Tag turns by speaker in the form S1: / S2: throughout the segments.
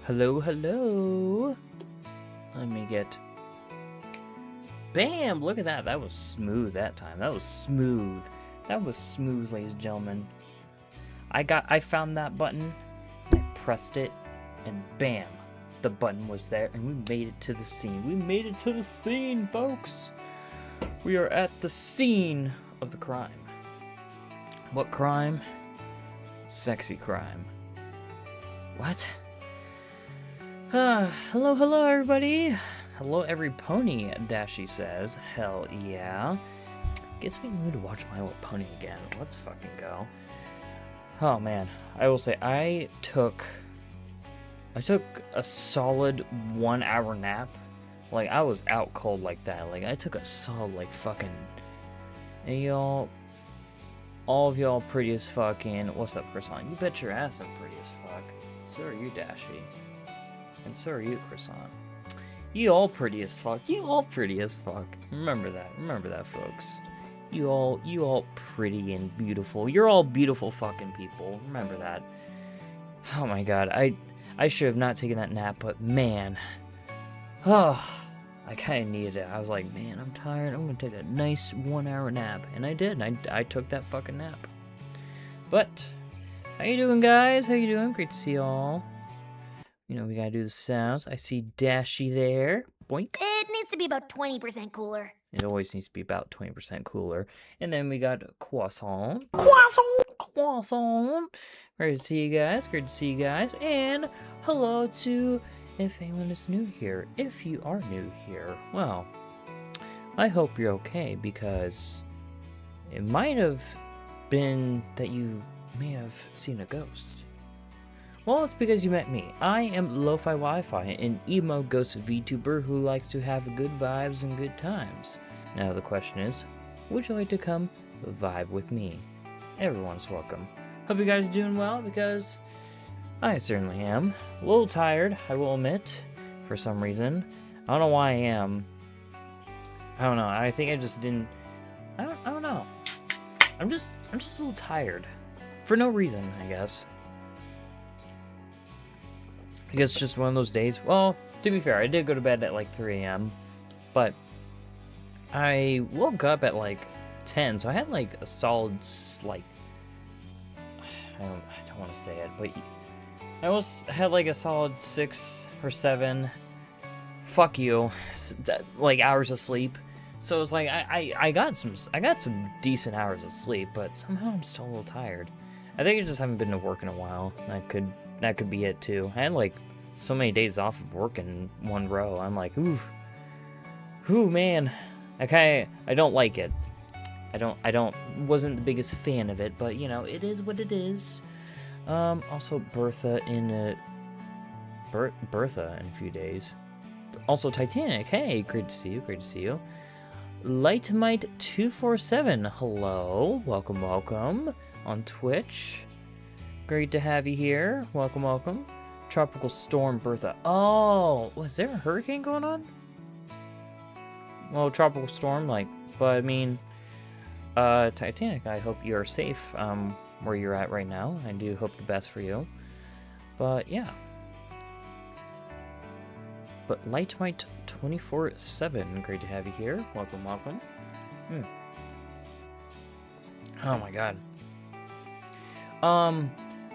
S1: Hello, hello. Let me get... Bam! Look at that. That was smooth that time. That was smooth. That was smooth, ladies and gentlemen. I found that button, I pressed it, and bam! The button was there, and we made it to the scene. We made it to the scene, folks! We are at the scene of the crime. What crime? Sexy crime. What? Hello, everybody. Hello, every pony, Dashi says. Hell yeah. Gets me in the mood to watch My Little Pony again. Let's fucking go. Oh, man. I will say, I took a solid 1 hour nap. Like, I was out cold like that. Like, I took a solid, like, fucking... And y'all... All of y'all pretty as fucking... What's up, Croissant? You bet your ass I'm pretty as fuck. So are you, Dashi. And so are you, Croissant. You all pretty as fuck. You all pretty as fuck. Remember that. Remember that, folks. You all pretty and beautiful. You're all beautiful fucking people. Remember that. Oh my god. I should have not taken that nap, but man. Oh, I kind of needed it. I was like, man, I'm tired. I'm going to take a nice 1 hour nap. And I did. I took that fucking nap. But, how you doing, guys? How you doing? Great to see y'all. You know, we gotta do the sounds. I see Dashi there. Boink.
S2: It needs to be about 20% cooler.
S1: It always needs to be about 20% cooler. And then we got Croissant. Croissant. Great to see you guys. Great to see you guys. And hello to, if anyone is new here. If you are new here, well, I hope you're okay, because it might have been that you may have seen a ghost. Well, it's because you met me. I am Lo-Fi Wi-Fi, an emo ghost VTuber who likes to have good vibes and good times. Now the question is, would you like to come vibe with me? Everyone's welcome. Hope you guys are doing well, because I certainly am. A little tired, I will admit, for some reason. I don't know why I am. I don't know. I think I just didn't... I don't know. I'm just a little tired. For no reason, I guess. I guess it's just one of those days. Well, to be fair, I did go to bed at like 3 a.m. But I woke up at like 10, so I had like a solid, like, I don't want to say it, but I almost had like a solid 6 or 7, fuck you, like hours of sleep. So it was like I got some decent hours of sleep, but somehow I'm still a little tired. I think I just haven't been to work in a while. That could be it too. I had like so many days off of work in one row. I'm like, ooh, man. I don't like it. Wasn't the biggest fan of it, but you know, it is what it is. Also Bertha in a few days. Also Titanic. Hey, great to see you. Great to see you. Lightmite247. Hello. Welcome on Twitch. Great to have you here. Welcome. Tropical Storm Bertha. Oh, was there a hurricane going on? Well, tropical storm, like, but I mean, Titanic, I hope you're safe, where you're at right now. I do hope the best for you. But, yeah. But Lightmite247, great to have you here. Welcome. Oh my god.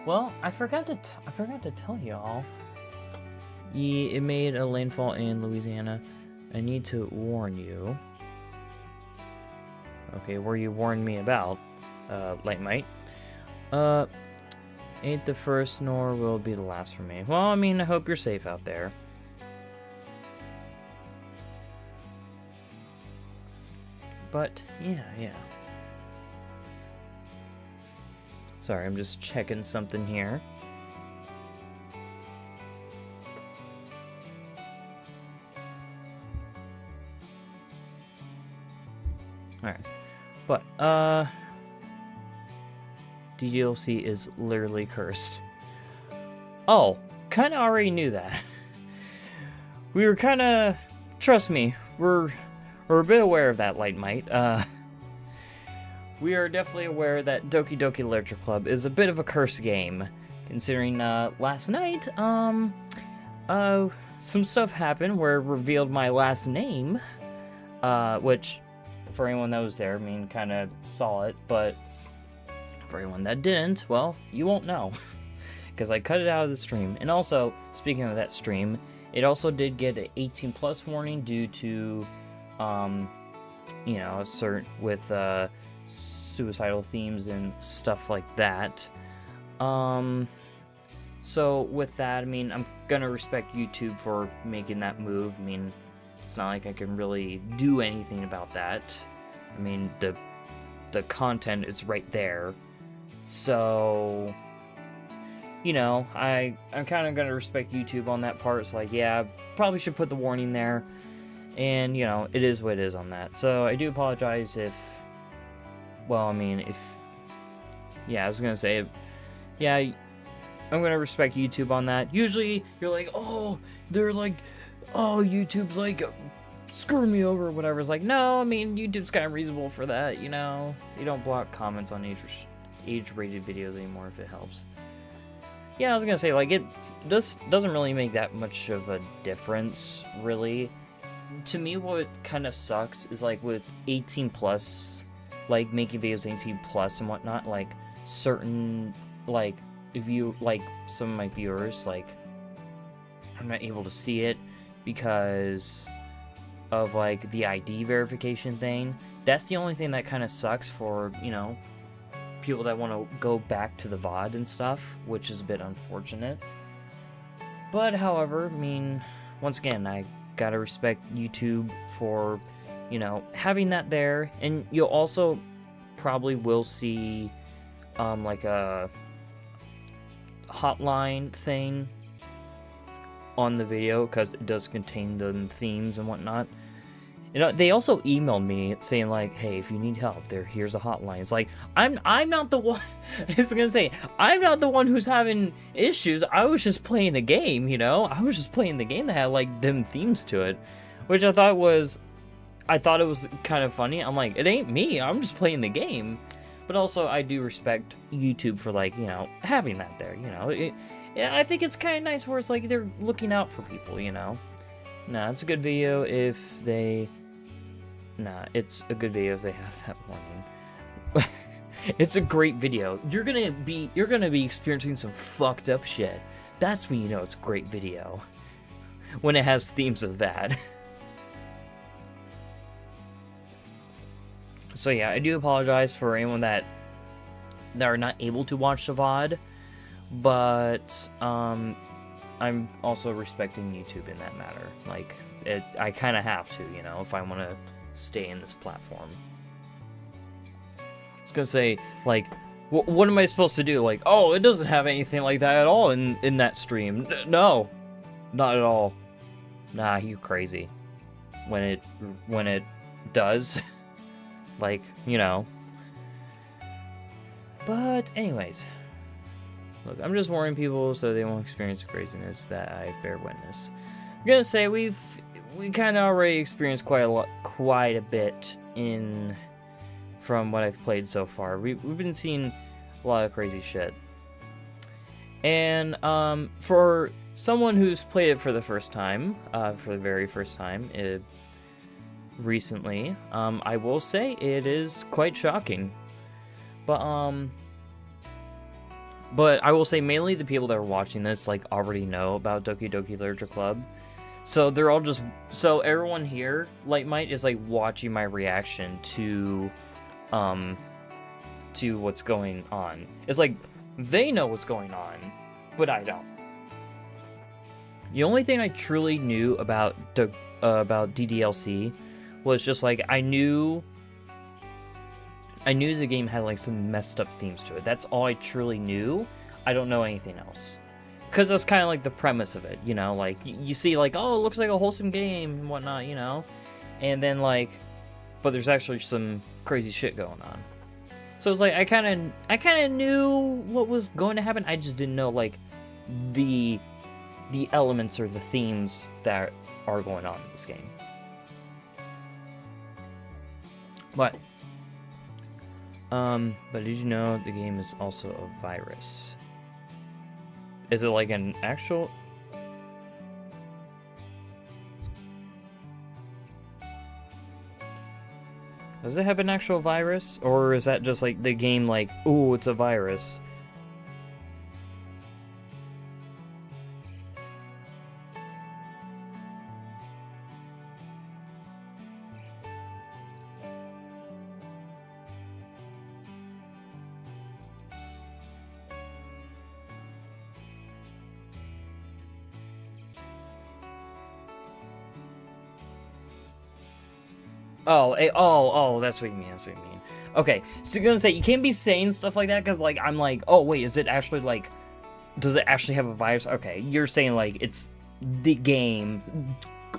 S1: Well, I forgot to tell y'all. It made a landfall in Louisiana. I need to warn you. Okay, where you warned me about, Lightmite. Ain't the first nor will be the last for me. Well, I mean, I hope you're safe out there. But, yeah. Sorry, I'm just checking something here. Alright. But, DDLC is literally cursed. Oh, kinda already knew that. We were kinda... Trust me, we're a bit aware of that, Lightmite. We are definitely aware that Doki Doki Literature Club is a bit of a cursed game, considering last night some stuff happened where it revealed my last name, which, for anyone that was there, I mean, kind of saw it, but for anyone that didn't, well, you won't know, because I cut it out of the stream. And also, speaking of that stream, it also did get an 18+ warning due to, you know, with suicidal themes and stuff like that. So with that, I mean, I'm gonna respect YouTube for making that move. I mean, it's not like I can really do anything about that. I mean, the content is right there. So, you know, I'm kind of gonna respect YouTube on that part. It's like, yeah, probably should put the warning there. And, you know, it is what it is on that. So I do apologize if, well, I mean, yeah, I was gonna say, yeah, I'm gonna respect YouTube on that. Usually, you're like, oh, they're like, oh, YouTube's like screwing me over or whatever. It's like, no, I mean, YouTube's kind of reasonable for that, you know. They don't block comments on age-rated videos anymore if it helps. Yeah, I was gonna say, like, it doesn't really make that much of a difference, really. To me, what kind of sucks is, like, with 18+, like, making videos 18+ and whatnot, like, certain, like, some of my viewers, like, I'm not able to see it because of, like, the ID verification thing. That's the only thing that kind of sucks for, you know, people that want to go back to the VOD and stuff, which is a bit unfortunate. But, however, I mean, once again, I gotta respect YouTube for, you know, having that there. And you'll also probably will see, like a hotline thing on the video, because it does contain the themes and whatnot. You know, they also emailed me saying, like, hey, if you need help, here's a hotline. It's like, I'm not the one, I was gonna say, I'm not the one who's having issues. I was just playing the game, you know? I was just playing the game that had, like, them themes to it, which I thought it was kind of funny. I'm like, it ain't me, I'm just playing the game. But also, I do respect YouTube for, like, you know, having that there, you know? Yeah, I think it's kind of nice where it's like they're looking out for people, you know? Nah, it's a good video if they... Nah, it's a good video if they have that warning. It's a great video. You're gonna be experiencing some fucked up shit. That's when you know it's a great video. When it has themes of that. So yeah, I do apologize for anyone that are not able to watch the VOD, but I'm also respecting YouTube in that matter. Like, I kind of have to, you know, if I want to stay in this platform. I was gonna say, like, what am I supposed to do? Like, oh, it doesn't have anything like that at all in that stream. No, not at all. Nah, you crazy. When it does, like, you know. But anyways, look, I'm just warning people so they won't experience the craziness that I've bear witness. I'm gonna say we kind of already experienced quite a bit from what I've played so far. We've been seeing a lot of crazy shit. And for someone who's played it for the first time, for the very first time, recently, I will say it is quite shocking. But I will say mainly the people that are watching this, like, already know about Doki Doki Literature Club. So they're all just, so everyone here, like, is, like, watching my reaction to what's going on. It's like, they know what's going on, but I don't. The only thing I truly knew about DDLC was just, like, I knew the game had, like, some messed up themes to it. That's all I truly knew. I don't know anything else. Because that's kind of like the premise of it, you know? Like, you see, like, oh, it looks like a wholesome game and whatnot, you know? And then, like, but there's actually some crazy shit going on. So it's like, I kind of knew what was going to happen. I just didn't know, like, the elements or the themes that are going on in this game. But did you know the game is also a virus? Is it like an actual... Does it have an actual virus? Or is that just like the game like, ooh, it's a virus? Oh, that's what you mean, that's what you mean. Okay, so I'm gonna say, you can't be saying stuff like that, because, like, I'm like, oh, wait, is it actually, like, does it actually have a virus? Okay, you're saying, like, it's the game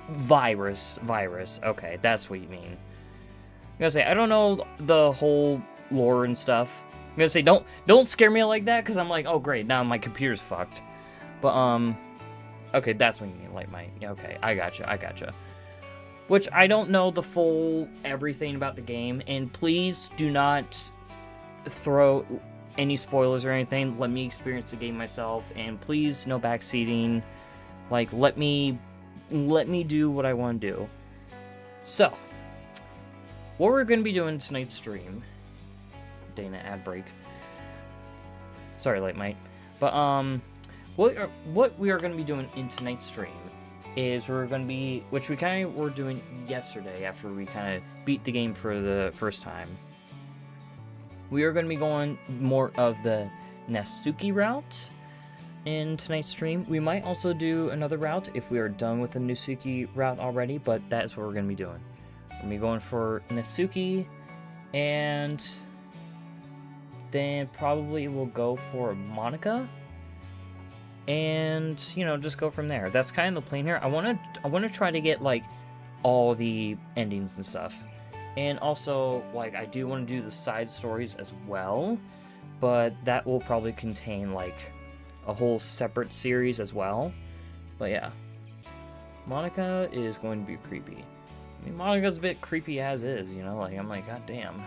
S1: virus. Okay, that's what you mean. I'm gonna say, I don't know the whole lore and stuff. I'm gonna say, don't scare me like that, because I'm like, oh, great, now my computer's fucked. But, okay, that's what you mean, like, okay, I gotcha. Which, I don't know the full everything about the game, and please do not throw any spoilers or anything. Let me experience the game myself, and please, no backseating. Like, let me do what I want to do. So, what we're going to be doing tonight's stream... Dana, ad break. Sorry, Light Mite. But, what we are going to be doing in tonight's stream is we're going to be, which we kind of were doing yesterday after we kind of beat the game for the first time. We are going to be going more of the Natsuki route in tonight's stream. We might also do another route if we are done with the Natsuki route already, but that is what we're going to be doing. We're going to be going for Natsuki, and then probably we'll go for Monica. And, you know, just go from there. That's kind of the plan here. I want to try to get, like, all the endings and stuff. And also, like, I do want to do the side stories as well. But that will probably contain, like, a whole separate series as well. But, yeah. Monica is going to be creepy. I mean, Monica's a bit creepy as is, you know? Like, I'm like, god damn.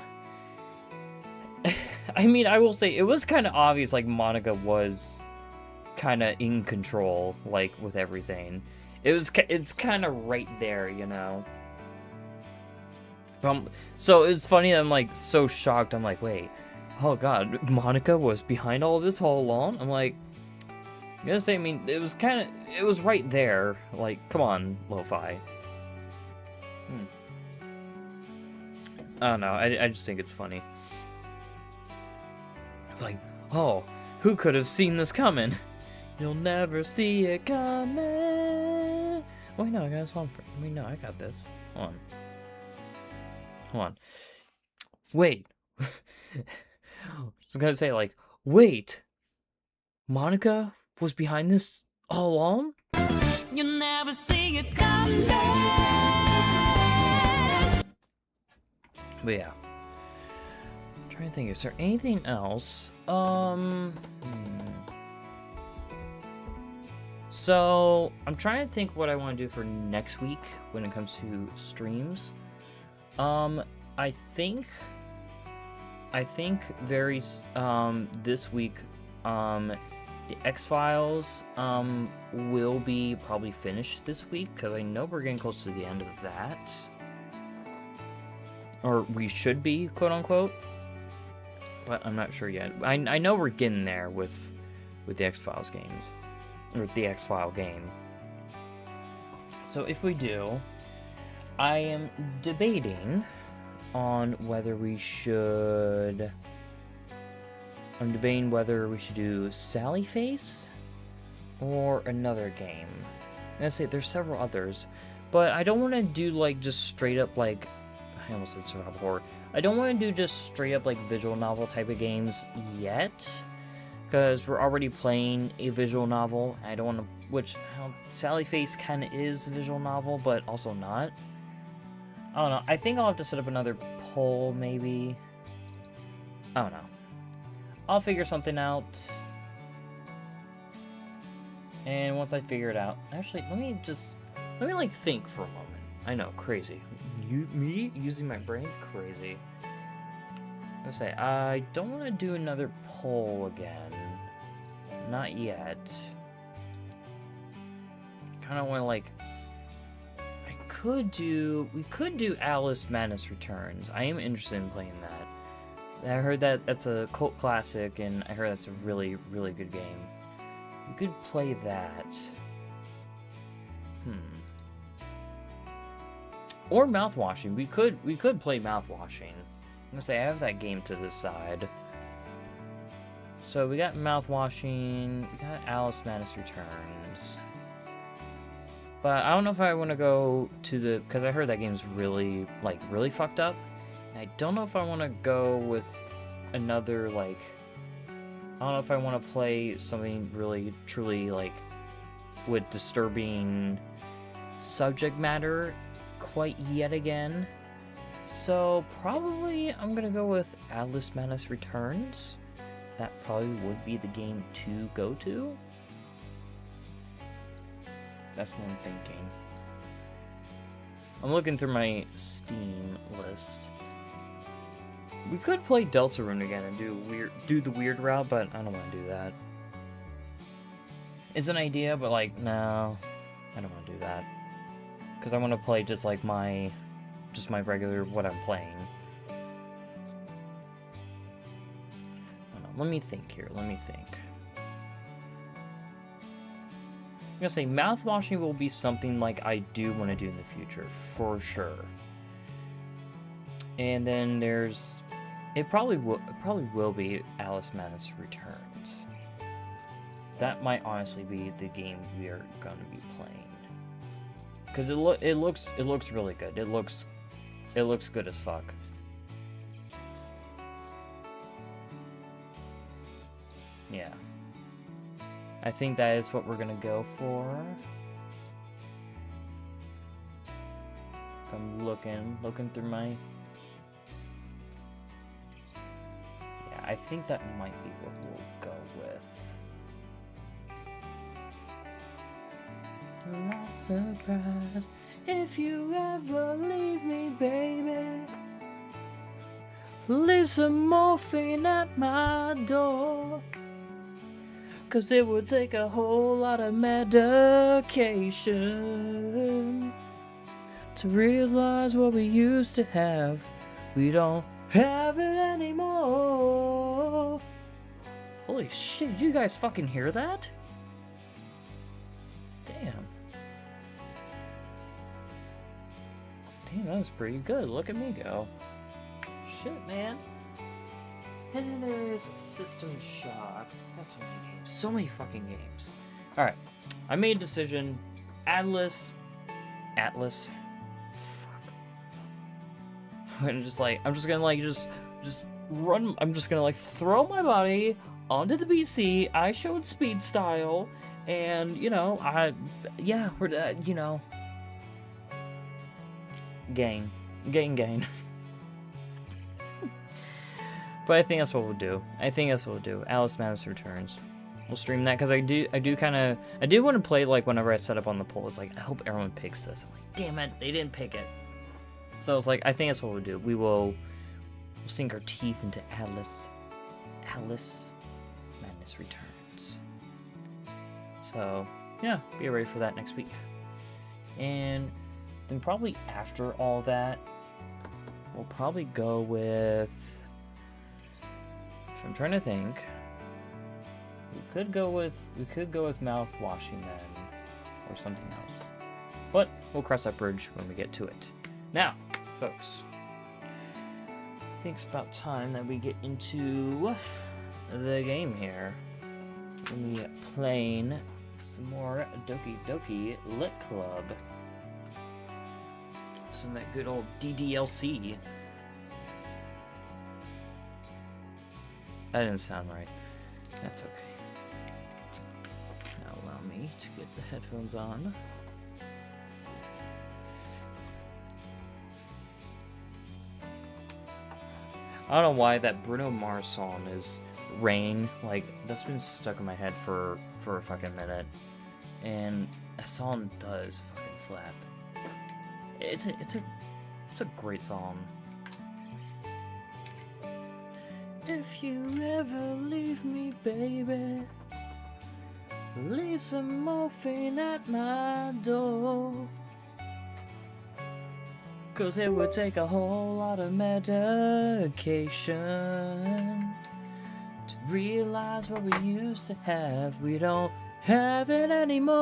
S1: I mean, I will say, it was kind of obvious, like, Monica was kind of in control, like, with everything. It's kind of right there, you know. So it's funny that I'm, like, so shocked. I'm like, wait, oh god, Monica was behind all this all along? I'm like, I'm gonna say, I mean, it was right there. Like, come on, Lo-Fi. I don't know, I just think it's funny. It's like, oh, who could have seen this coming? You'll never see it coming. Wait, no, I got a song for... Wait, no, I got this. Hold on. Wait. I was gonna say, like, wait. Monica was behind this all along? You'll never see it coming. But yeah. I'm trying to think, is there anything else? So, I'm trying to think what I want to do for next week when it comes to streams. I think this week, the X-Files, will be probably finished this week, because I know we're getting close to the end of that. Or we should be, quote-unquote. But I'm not sure yet. I know we're getting there with the X-Files games. Or the X-File game. So if we do, I am debating on whether we should... I'm debating whether we should do Sally Face or another game. I'm gonna say there's several others, but I don't want to do, like, just straight up, like... I almost said survival horror. I don't want to do just straight up, like, visual novel type of games yet. Because we're already playing a visual novel. I don't want to... Which, Sally Face kind of is a visual novel, but also not. I don't know. I think I'll have to set up another poll, maybe. I don't know. I'll figure something out. And once I figure it out... Actually, let me, like, think for a moment. I know, crazy. Me? Using my brain? Crazy. I was gonna say, I don't want to do another poll again. Not yet. Kind of want to, like... I could do Alice Madness Returns. I am interested in playing that. I heard that that's a cult classic, and I heard that's a really, really good game. We could play that. Or mouthwashing. We could play mouthwashing. I'm gonna say I have that game to this side. So we got mouthwashing. We got Alice Madness Returns. But I don't know if I want to go to the, because I heard that game's really, like, really fucked up. I don't know if I want to go with another, like, I don't know if I want to play something really, truly, like, with disturbing subject matter quite yet again. So probably I'm going to go with Alice Madness Returns. That probably would be the game to go to. That's what I'm thinking. I'm looking through my Steam list. We could play Deltarune again and do the weird route, but I don't want to do that. It's an idea, but like, no, I don't want to do that. Because I want to play just like my regular, what I'm playing. Let me think here, let me think. I'm gonna say mouthwashing will be something like I do want to do in the future, for sure. And then there's, it probably will be Alice Madness Returns. That might honestly be the game we are gonna be playing, because it looks really good. It looks good as fuck. Yeah. I think that is what we're gonna go for. If I'm looking through my... Yeah, I think that might be what we'll go with. Not surprised if you ever leave me, baby. Leave some morphine at my door. 'Cause it would take a whole lot of medication to realize what we used to have. We don't have it anymore. Holy shit, did you guys fucking hear that? Damn. Damn, that was pretty good. Look at me go. Shit, man. And then there is System Shock. That's so many games. So many fucking games. Alright. I made a decision. Atlas. Fuck. I'm just run. I'm just gonna like throw my body onto the PC. I showed speed style. And, you know, we're, you know. Gain. But I think that's what we'll do. Alice Madness Returns. We'll stream that because I do want to play like whenever I set up on the poll. It's like I hope everyone picks this. I'm like, damn it, they didn't pick it. So it's like I think that's what we'll do. We'll sink our teeth into Alice Madness Returns. So yeah, be ready for that next week. And then probably after all that, we'll probably go with. I'm trying to think. We could go with mouth washing then, or something else. But we'll cross that bridge when we get to it. Now, folks, I think it's about time that we get into the game here. We'll be playing some more Doki Doki Lit Club. Some of that good old DDLC. That didn't sound right. That's okay. Now allow me to get the headphones on. I don't know why that Bruno Mars song is Rain. Like, that's been stuck in my head for a fucking minute. And that song does fucking slap. It's a great song. If you ever leave me, baby, leave some morphine at my door. 'Cause it would take a whole lot of medication to realize what we used to have. We don't have it anymore.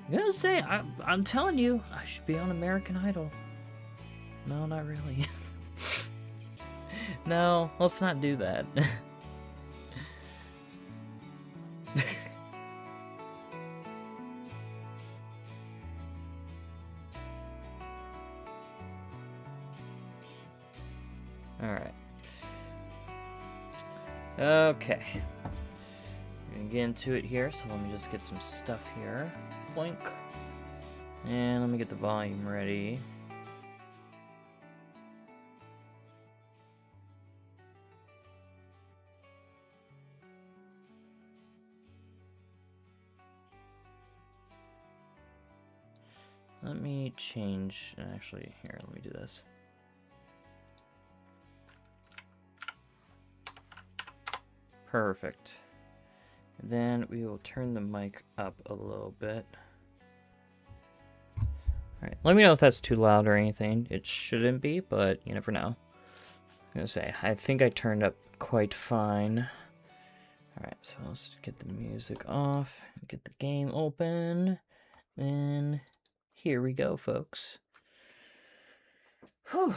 S1: I'm gonna say, I'm telling you, I should be on American Idol. No, not really. No, let's not do that. Alright. Okay. We're gonna get into it here, so let me just get some stuff here. Blink. And let me get the volume ready. Let me change, actually, here, let me do this. Perfect. And then we will turn the mic up a little bit. Alright, let me know if that's too loud or anything. It shouldn't be, but you never know. I'm gonna say, I think I turned up quite fine. Alright, so let's get the music off, get the game open, and here we go, folks. Whew.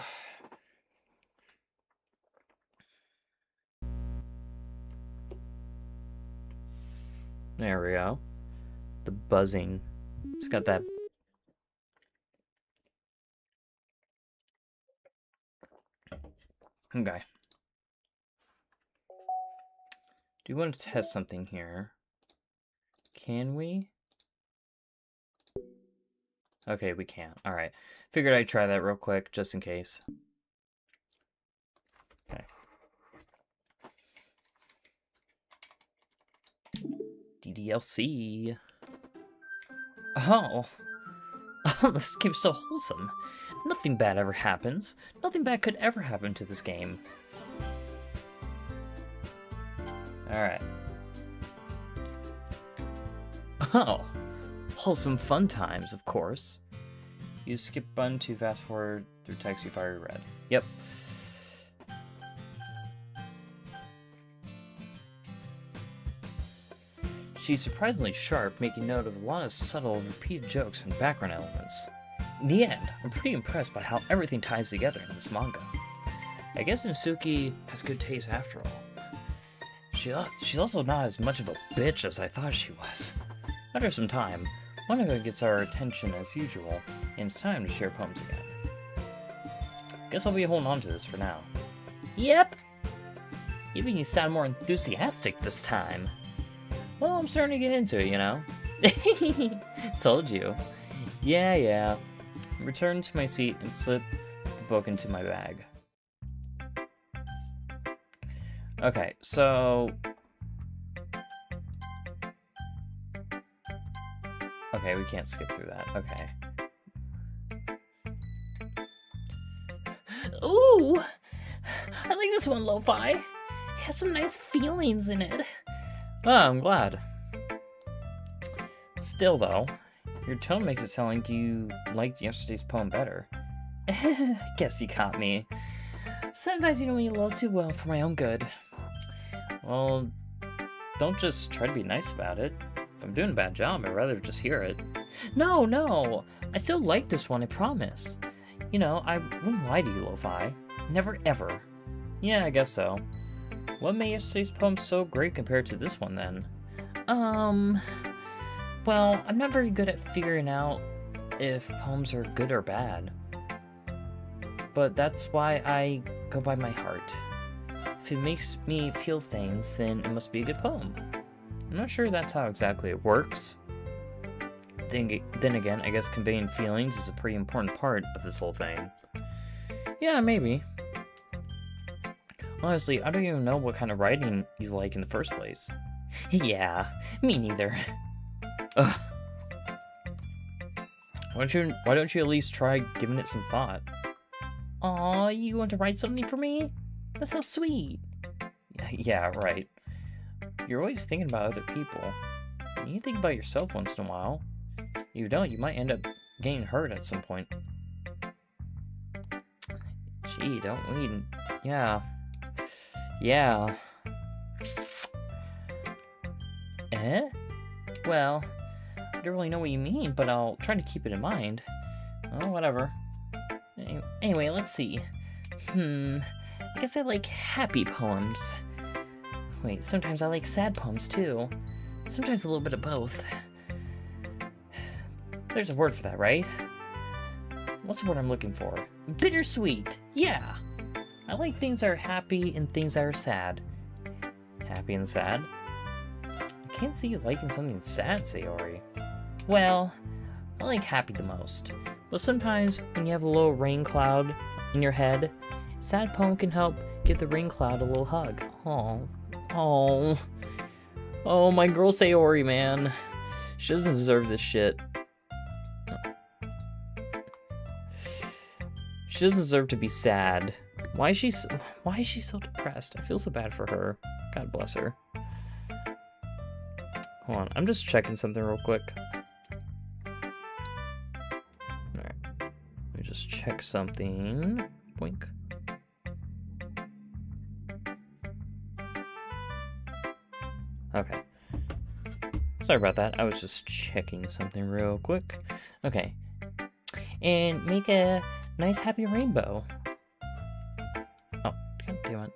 S1: There we go. The buzzing. It's got that. Okay. Do you want to test something here? Can we? Okay, we can't. Alright. Figured I'd try that real quick, just in case. Okay. DDLC. Oh. This game's so wholesome. Nothing bad ever happens. Nothing bad could ever happen to this game. Alright. Oh. Wholesome fun times, of course. Use skip button to fast forward through text you already read. Yep. She's surprisingly sharp, making note of a lot of subtle, repeated jokes and background elements. In the end, I'm pretty impressed by how everything ties together in this manga. I guess Natsuki has good taste after all. She's also not as much of a bitch as I thought she was. After some time, manga gets our attention as usual, and it's time to share poems again. Guess I'll be holding on to this for now. Yep! Even you sound more enthusiastic this time. Well, I'm starting to get into it, you know? Told you. Yeah. Return to my seat and slip the book into my bag. Okay, so... Okay, we can't skip through that. Okay. Ooh! I like this one, Lo-Fi. It has some nice feelings in it. Oh, I'm glad. Still, though, your tone makes it sound like you liked yesterday's poem better. Guess you caught me. Sometimes you know me a little too well for my own good. Well, don't just try to be nice about it. If I'm doing a bad job, I'd rather just hear it. No, I still like this one, I promise. You know, I wouldn't lie to you, Lo-Fi. Never ever. Yeah, I guess so. What made yesterday's poem so great compared to this one, then? Well, I'm not very good at figuring out if poems are good or bad. But that's why I go by my heart. If it makes me feel things, then it must be a good poem. I'm not sure that's how exactly it works. Then again, I guess conveying feelings is a pretty important part of this whole thing. Yeah, maybe. Honestly, I don't even know what kind of writing you like in the first place. Yeah, me neither. Ugh. Why don't you at least try giving it some thought? Aw, you want to write something for me? That's so sweet. Yeah, right. You're always thinking about other people. You need to think about yourself once in a while. If you don't, you might end up getting hurt at some point. Gee, don't we? Yeah. Yeah. Well, I don't really know what you mean, but I'll try to keep it in mind. Oh, whatever. Anyway, let's see. I guess I like happy poems. Wait, sometimes I like sad poems too. Sometimes a little bit of both. There's a word for that, right? What's the word I'm looking for? Bittersweet! Yeah! I like things that are happy and things that are sad. Happy and sad? I can't see you liking something sad, Sayori. Well, I like happy the most. But sometimes, when you have a little rain cloud in your head, a sad poem can help give the rain cloud a little hug. Oh, my girl Sayori, man. She doesn't deserve this shit. She doesn't deserve to be sad. Why is she so depressed? I feel so bad for her. God bless her. Hold on, I'm just checking something real quick. Alright. Let me just check something. Boink. Okay. Sorry about that. I was just checking something real quick. Okay. And make a nice happy rainbow. Oh, god damn it.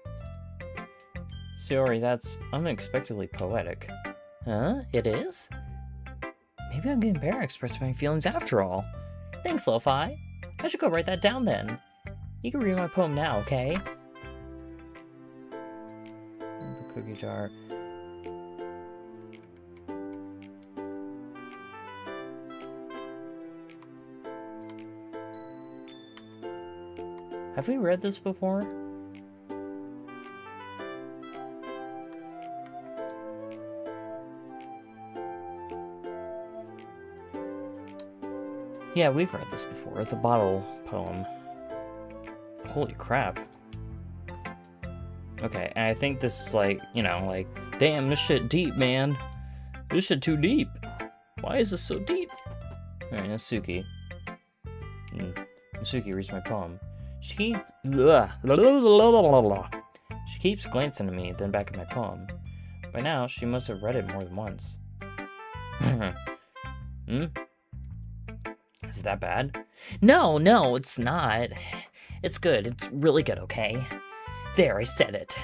S1: Sorry, that's unexpectedly poetic. Huh? It is? Maybe I'm getting better at expressing my feelings after all. Thanks, Lo-Fi. I should go write that down then. You can read my poem now, okay? The cookie jar. Have we read this before? Yeah, we've read this before, the bottle poem. Holy crap. Okay, and I think this is like, you know, like, damn, this shit deep, man. This shit too deep. Why is this so deep? Alright, Natsuki. Natsuki reads my poem. She keeps glancing at me, then back at my poem. By now, she must have read it more than once. Is that bad? No, it's not. It's good. It's really good, okay? There, I said it.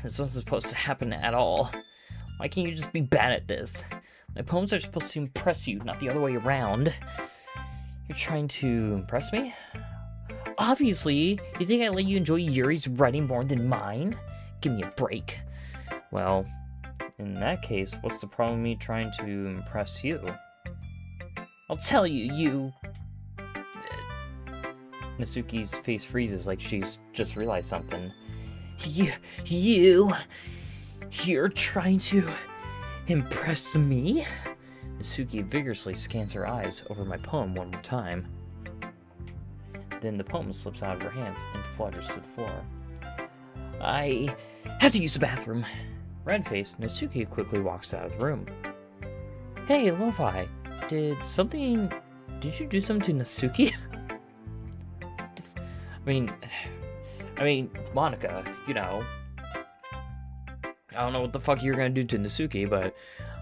S1: This wasn't supposed to happen at all. Why can't you just be bad at this? My poems are supposed to impress you, not the other way around. You're trying to impress me? Obviously, you think I let you enjoy Yuri's writing more than mine? Give me a break. Well, in that case, what's the problem with me trying to impress you? I'll tell you, you... Natsuki's face freezes like she's just realized something. You're trying to impress me? Natsuki vigorously scans her eyes over my poem one more time. Then the poem slips out of her hands and flutters to the floor. I have to use the bathroom. Red-faced, Natsuki quickly walks out of the room. Hey, Lo-Fi, did you do something to Natsuki? I mean, Monica, you know. I don't know what the fuck you're gonna do to Natsuki, but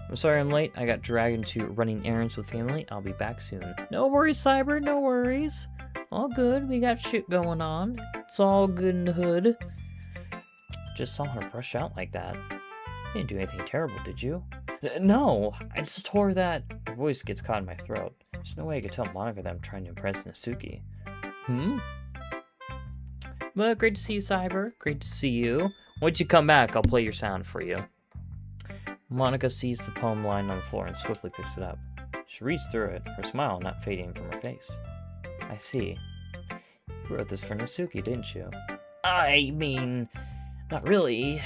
S1: I'm sorry I'm late. I got dragged into running errands with family. I'll be back soon. No worries, Cyber, no worries. All good, we got shit going on. It's all good in the hood. Just saw her rush out like that. You didn't do anything terrible, did you? No, I just told her that. Her voice gets caught in my throat. There's no way I could tell Monica that I'm trying to impress Natsuki. But great to see you, Cyber. Great to see you. Once you come back, I'll play your sound for you. Monica sees the poem lying on the floor and swiftly picks it up. She reads through it, her smile not fading from her face. I see. You wrote this for Natsuki, didn't you? I mean, not really.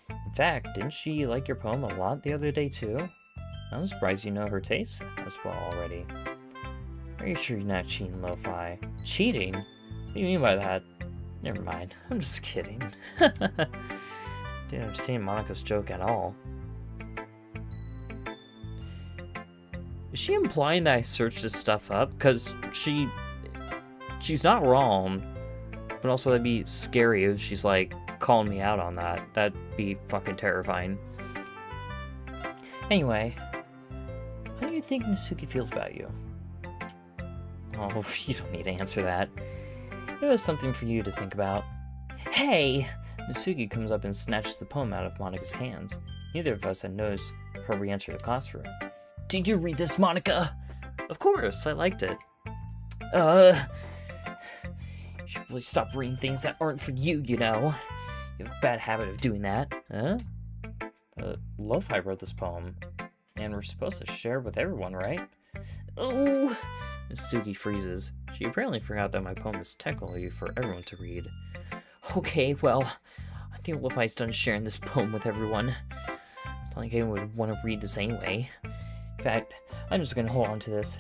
S1: In fact, didn't she like your poem a lot the other day, too? I'm surprised you know her tastes as well already. Are you sure you're not cheating, Lo-Fi? Cheating? What do you mean by that? Never mind. I'm just kidding. Didn't understand Monica's joke at all. Is she implying that I searched this stuff up? Because she's not wrong, but also that'd be scary if she's like calling me out on that. That'd be fucking terrifying. Anyway, how do you think Natsuki feels about you? Oh, you don't need to answer that. It was something for you to think about. Hey! Natsuki comes up and snatches the poem out of Monika's hands. Neither of us had noticed her re-enter the classroom. Did you read this, Monika? Of course, I liked it. You should really stop reading things that aren't for you, you know. You have a bad habit of doing that. Huh? Lo-Fi wrote this poem, and we're supposed to share it with everyone, right? Oh! Natsuki freezes. She apparently forgot that my poem is technically for everyone to read. Okay, well, I think Lo-Fi's done sharing this poem with everyone. It's not like anyone would want to read this anyway. In fact, I'm just gonna hold on to this.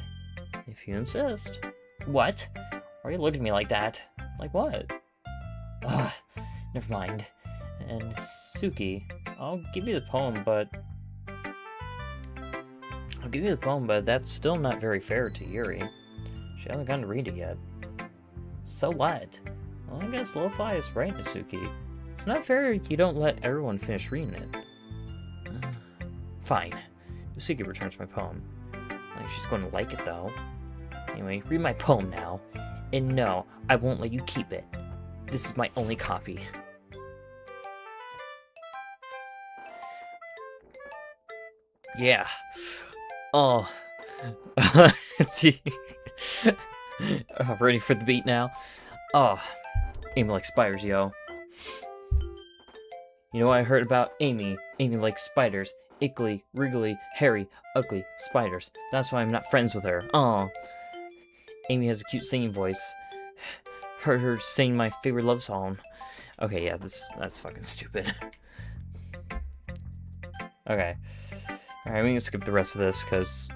S1: If you insist. What? Why are you looking at me like that? Like what? Ugh, never mind. And Natsuki, I'll give you the poem, but that's still not very fair to Yuri. She hasn't gotten to read it yet. So what? Well, I guess Lo-Fi is right, Natsuki. It's not fair you don't let everyone finish reading it. Fine. Natsuki returns my poem. Like she's going to like it, though. Anyway, read my poem now. And no, I won't let you keep it. This is my only copy. Yeah. Oh. See. Ready for the beat now? Oh. Amy likes spiders, yo. You know what I heard about Amy? Amy likes spiders. Ickly, wriggly, hairy, ugly spiders. That's why I'm not friends with her. Oh. Amy has a cute singing voice. Heard her sing my favorite love song. Okay, yeah, that's fucking stupid. Okay. Alright, we can skip the rest of this, because...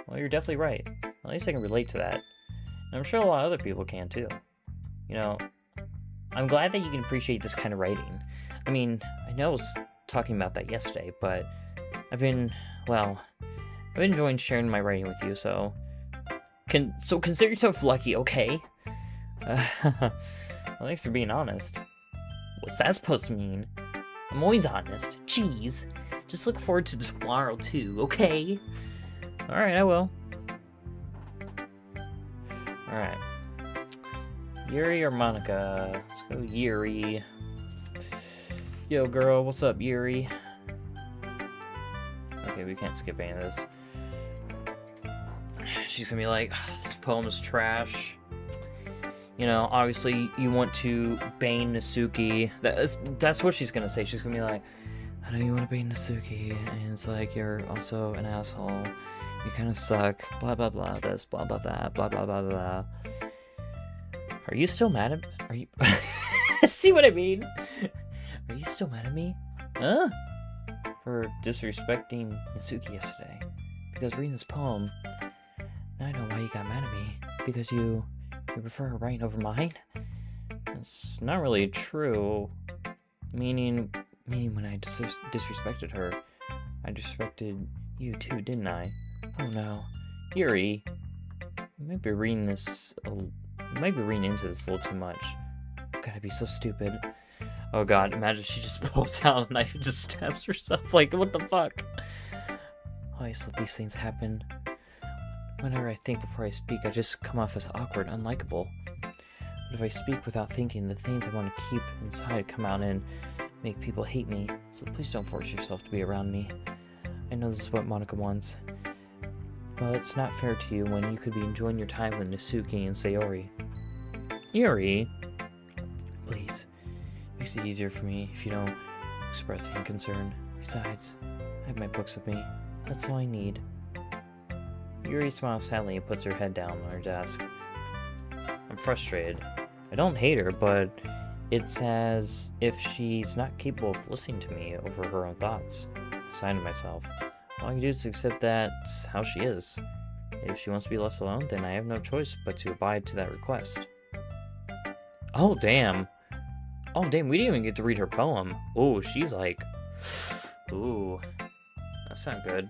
S1: well, you're definitely right. At least I can relate to that. And I'm sure a lot of other people can, too. You know, I'm glad that you can appreciate this kind of writing. I mean, I know I was talking about that yesterday, but I've been enjoying sharing my writing with you, so consider yourself lucky, okay? Well, thanks for being honest. What's that supposed to mean? I'm always honest. Jeez. Just look forward to tomorrow, too, okay? Alright, I will. Alright. Yuri or Monika? Let's go Yuri. Yo, girl, what's up, Yuri? Okay, we can't skip any of this. She's gonna be like, this poem's trash. You know, obviously, you want to bane Natsuki. That's what she's gonna say. She's gonna be like, I know you want to bane Natsuki, and it's like, you're also an asshole. You kind of suck. Blah, blah, blah, this, blah, blah, that, blah, blah, blah, blah. Are you still mad at me? Are you... See what I mean? Are you still mad at me? Huh? For disrespecting Natsuki yesterday. Because reading this poem, now I know why you got mad at me. Because you prefer her writing over mine? It's not really true. Meaning when I disrespected her, I disrespected you too, didn't I? Oh no. Yuri, you might be reading into this a little too much. Gotta be so stupid. Oh god, imagine she just pulls out a knife and just stabs herself. Like, what the fuck? I always let these things happen. Whenever I think before I speak, I just come off as awkward, unlikable. But if I speak without thinking, the things I want to keep inside come out and make people hate me. So please don't force yourself to be around me. I know this is what Monika wants. But it's not fair to you when you could be enjoying your time with Natsuki and Sayori. Yuri? Please. It makes it easier for me if you don't express any concern. Besides, I have my books with me. That's all I need. Yuri smiles sadly and puts her head down on her desk. I'm frustrated. I don't hate her, but it's as if she's not capable of listening to me over her own thoughts. I sign to myself. All I can do is accept that's how she is. If she wants to be left alone, then I have no choice but to abide to that request. Oh, damn. Oh, damn, we didn't even get to read her poem. Oh, she's like... Ooh. That's not good.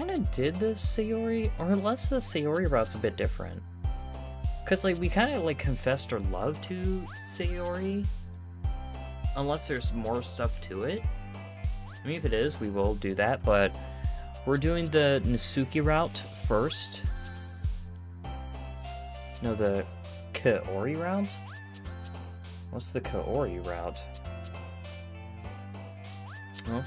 S1: kind of did the Sayori, or unless the Sayori route's a bit different. Because, like, we kind of, like, confessed our love to Sayori. Unless there's more stuff to it. I mean, if it is, we will do that, but we're doing the Natsuki route first. No, the Kaori route? What's the Kaori route? Well,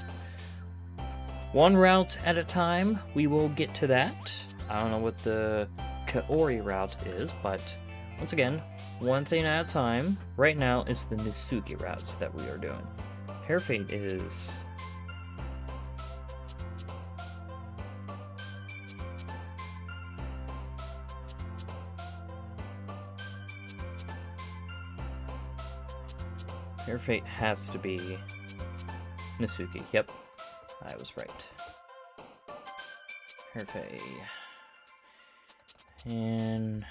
S1: one route at a time, we will get to that. I don't know what the Kaori route is, but once again, one thing at a time. Right now, it's the Natsuki routes that we are doing. Hair fade is... Hair fate has to be Natsuki. Yep, I was right. Hair fade. And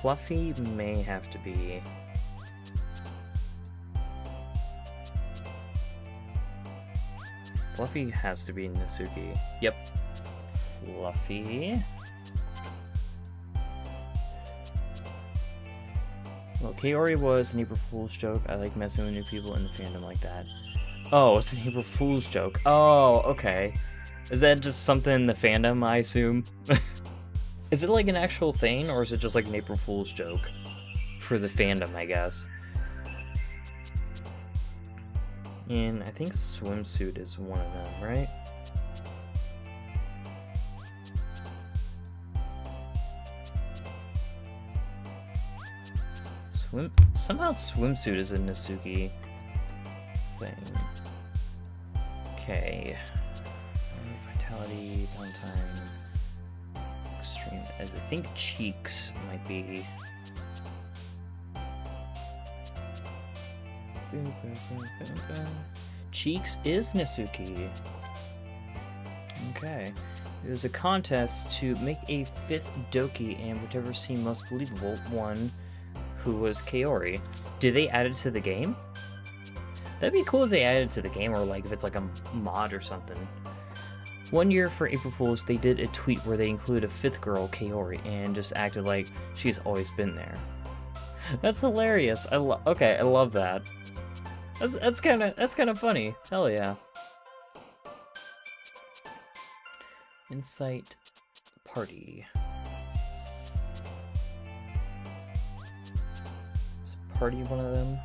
S1: Fluffy may have to be... Fluffy has to be Natsuki. Yep. Fluffy. Well, Kaori was an April Fool's joke. I like messing with new people in the fandom like that. Oh, it's an April Fool's joke. Oh, okay. Is that just something in the fandom, I assume? Is it like an actual thing, or is it just like an April Fool's joke for the fandom, I guess? And I think swimsuit is one of them, right? Somehow swimsuit is a Natsuki thing. Okay. Vitality, downtime, extreme. I think cheeks might be. Cheeks is Natsuki. Okay. There's a contest to make a 5th Doki, and whichever seemed most believable won. Who was Kaori. Did they add it to the game? That'd be cool if they added it to the game, or like if it's like a mod or something. One year for April Fools, they did a tweet where they included a 5th girl, Kaori, and just acted like she's always been there. That's hilarious. Okay, I love that. That's kind of funny. Hell yeah. Insight party. Party one of them?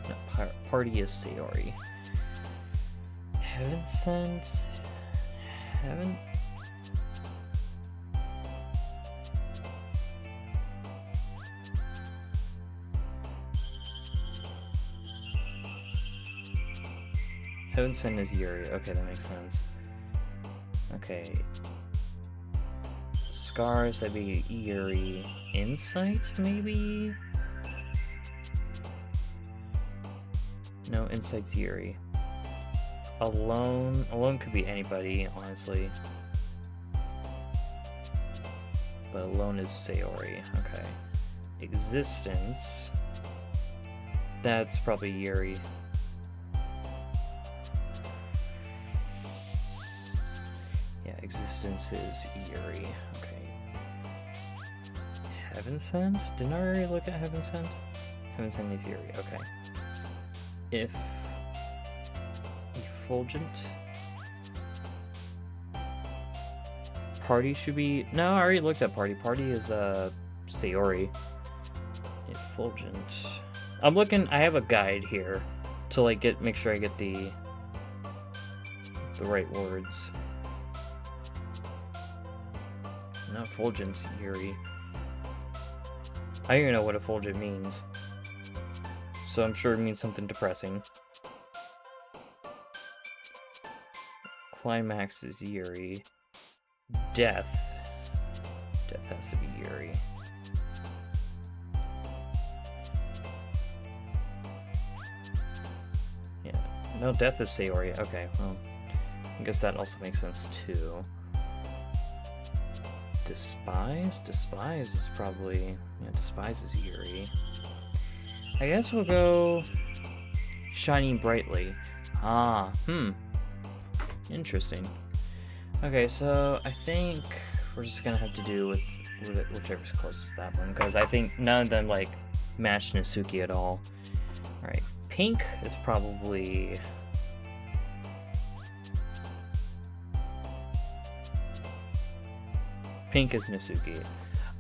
S1: No, party is Sayori. Heaven sent. Heaven. Heaven sent is Yuri. Okay, that makes sense. Okay. Scars, that'd be Yuri. Insight, maybe? No, Insight's Yuri. Alone could be anybody, honestly. But Alone is Sayori. Okay. Existence. That's probably Yuri. Yeah, Existence is Yuri. Okay. Heaven Sent? Didn't I already look at Heaven Sent? Heaven Sent is Yuri. Okay. If Effulgent Party should be... No, I already looked at Party. Party is Sayori. Effulgent. I'm looking... I have a guide here to like make sure I get the right words. Not Effulgent's Yuri. I don't even know what Effulgent means. So I'm sure it means something depressing. Climax is Yuri. Death. Death has to be Yuri. Yeah. No, Death is Sayori. Okay, well. I guess that also makes sense too. Despise? Despise is probably... Yeah, Despise is Yuri. I guess we'll go Shining Brightly. Interesting. Okay, so I think we're just gonna have to do with whichever's closest to that one, because I think none of them like match Natsuki at all. All right, pink is probably. Pink is Natsuki.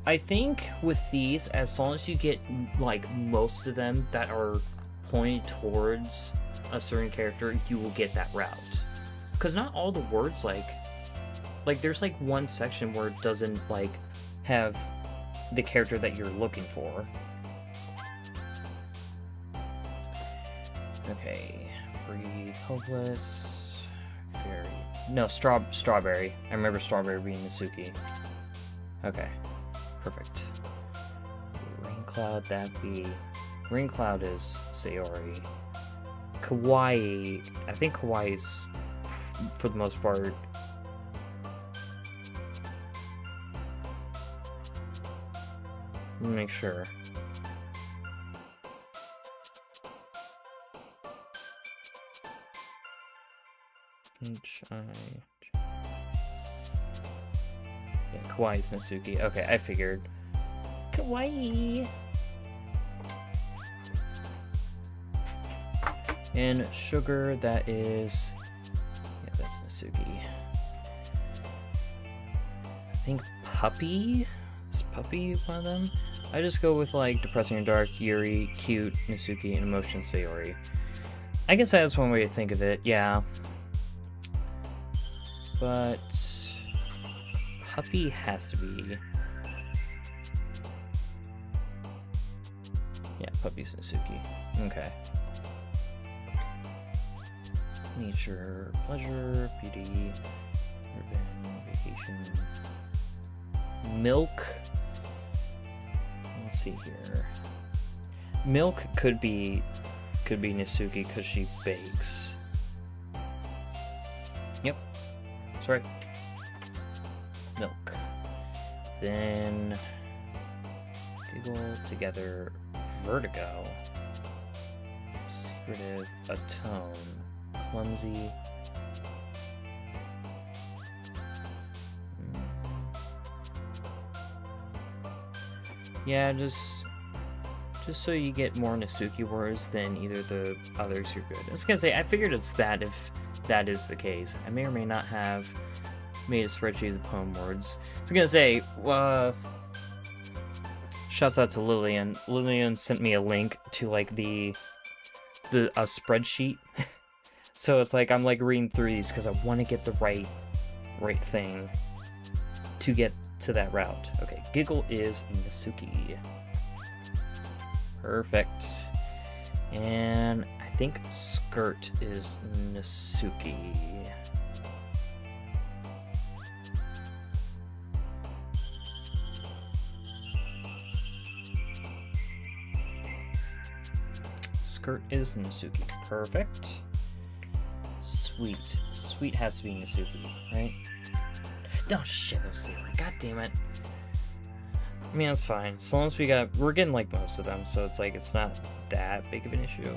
S1: I think with these, as long as you get like most of them that are pointed towards a certain character, you will get that route. Because not all the words like there's like one section where it doesn't like have the character that you're looking for. Okay, breathe, hopeless, fairy. No, strawberry. I remember strawberry being Natsuki. Okay, perfect. Rain cloud, that be. Rain cloud is Sayori. Kawaii. I think Kawaii's, for the most part. Let me make sure. Yeah, Kawaii's Natsuki. Okay, I figured. Kawaii. And sugar, that is. Yeah, that's Natsuki. I think puppy. Is puppy one of them? I just go with like depressing and dark, Yuri, cute, Natsuki, and emotion Sayori. I guess that's one way to think of it. Yeah. But puppy has to be. Yeah, puppy's Natsuki. Okay. Nature, pleasure, beauty, urban, vacation, milk. Let's see here. Milk could be Natsuki because she bakes. Yep. That's right. Milk. Then giggle together. Vertigo. Secretive. Atone. Clumsy. Yeah, just so you get more Natsuki words than either the others, you're good. I was gonna say, I figured it's that if that is the case. I may or may not have made a spreadsheet of the poem words. I was gonna say, shouts out to Lillian. Lillian sent me a link to like a spreadsheet. So it's like I'm like reading through these because I want to get the right thing to get to that route. Okay, giggle is Natsuki. Perfect. And I think skirt is Natsuki. Skirt is Natsuki. Perfect. Sweet. Sweet has to be Natsuki, right? No, shit, that was Sayori. God damn it. I mean, that's fine. As long as we're getting like most of them, so it's like it's not that big of an issue.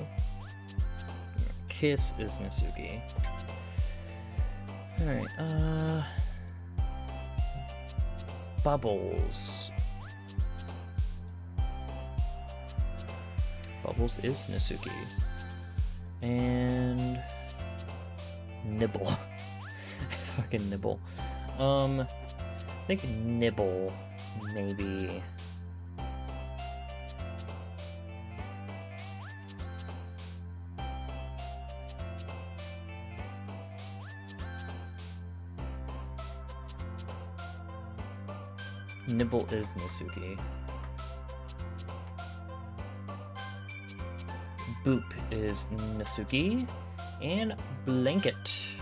S1: Kiss is Natsuki. Alright, Bubbles. Bubbles is Natsuki. And nibble. Fucking nibble. I think nibble, maybe. Nibble is Natsuki. Boop is Natsuki. And blanket.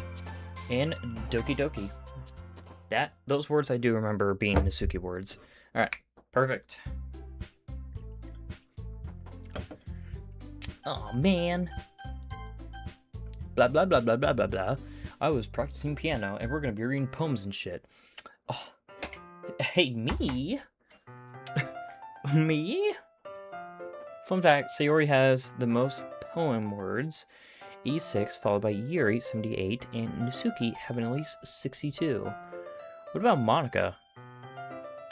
S1: And doki doki. Those words I do remember being Natsuki words. Alright, perfect. Oh man. Blah blah blah blah blah blah blah. I was practicing piano and we're gonna be reading poems and shit. Oh. Hey, me? Me? Fun fact, Sayori has the most poem words 86, followed by Yuri, 78, and Natsuki having at least 62. What about Monica?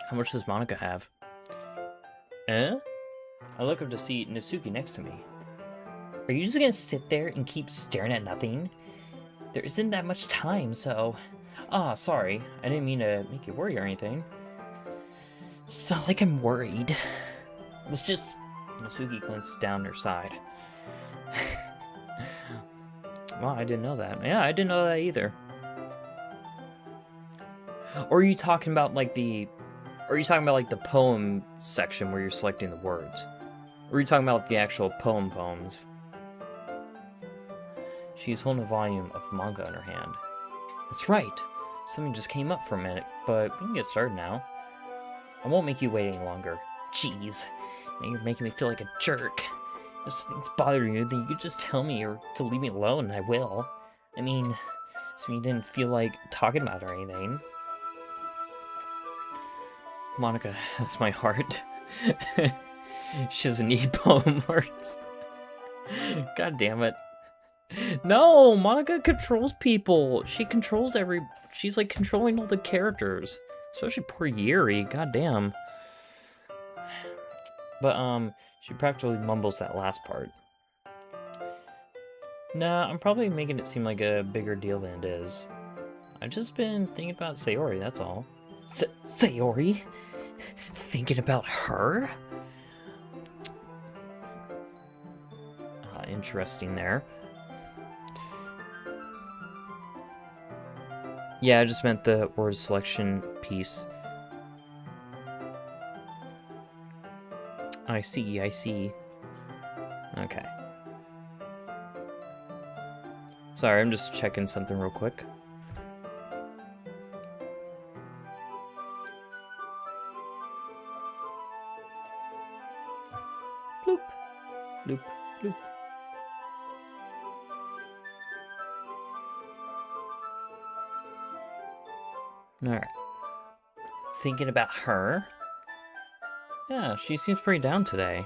S1: How much does Monica have? Eh? I look up to see Natsuki next to me. Are you just gonna sit there and keep staring at nothing? There isn't that much time, so... Ah, sorry. I didn't mean to make you worry or anything. It's not like I'm worried. It was just... Natsuki glanced down her side. Well, I didn't know that. Yeah, I didn't know that either. Or are you talking about like the... Or are you talking about like the poem section where you're selecting the words? Or are you talking about the actual poems? She's holding a volume of manga in her hand. That's right. Something just came up for a minute, but we can get started now. I won't make you wait any longer. Jeez. Now you're making me feel like a jerk. If something's bothering you, then you could just tell me or to leave me alone, and I will. I mean, so you didn't feel like talking about it or anything. Monica has my heart. She doesn't need poem words. God damn it. No, Monica controls people. She controls she's like controlling all the characters. Especially poor Yuri, god damn. But, she practically mumbles that last part. Nah, I'm probably making it seem like a bigger deal than it is. I've just been thinking about Sayori, that's all. Sayori? Thinking about her? Interesting there. Yeah, I just meant the word selection piece. I see. Okay. Sorry, I'm just checking something real quick. Bloop. Bloop. Bloop. Alright. Thinking about her? Yeah, she seems pretty down today.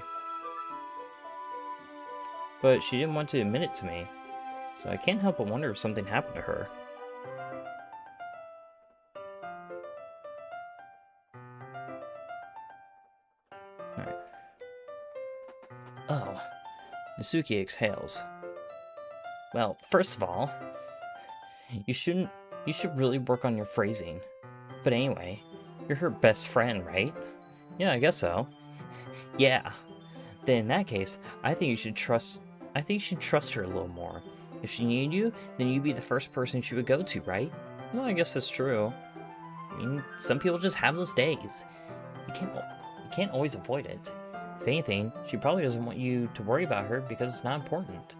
S1: But she didn't want to admit it to me, so I can't help but wonder if something happened to her. Alright. Oh. Natsuki exhales. Well, first of all, you should really work on your phrasing. But anyway, you're her best friend, right? Yeah, I guess so. Yeah. Then in that case, I think you should trust her a little more. If she needed you, then you'd be the first person she would go to, right? Well, I guess that's true. I mean, some people just have those days. You can't always avoid it. If anything, she probably doesn't want you to worry about her because it's not important.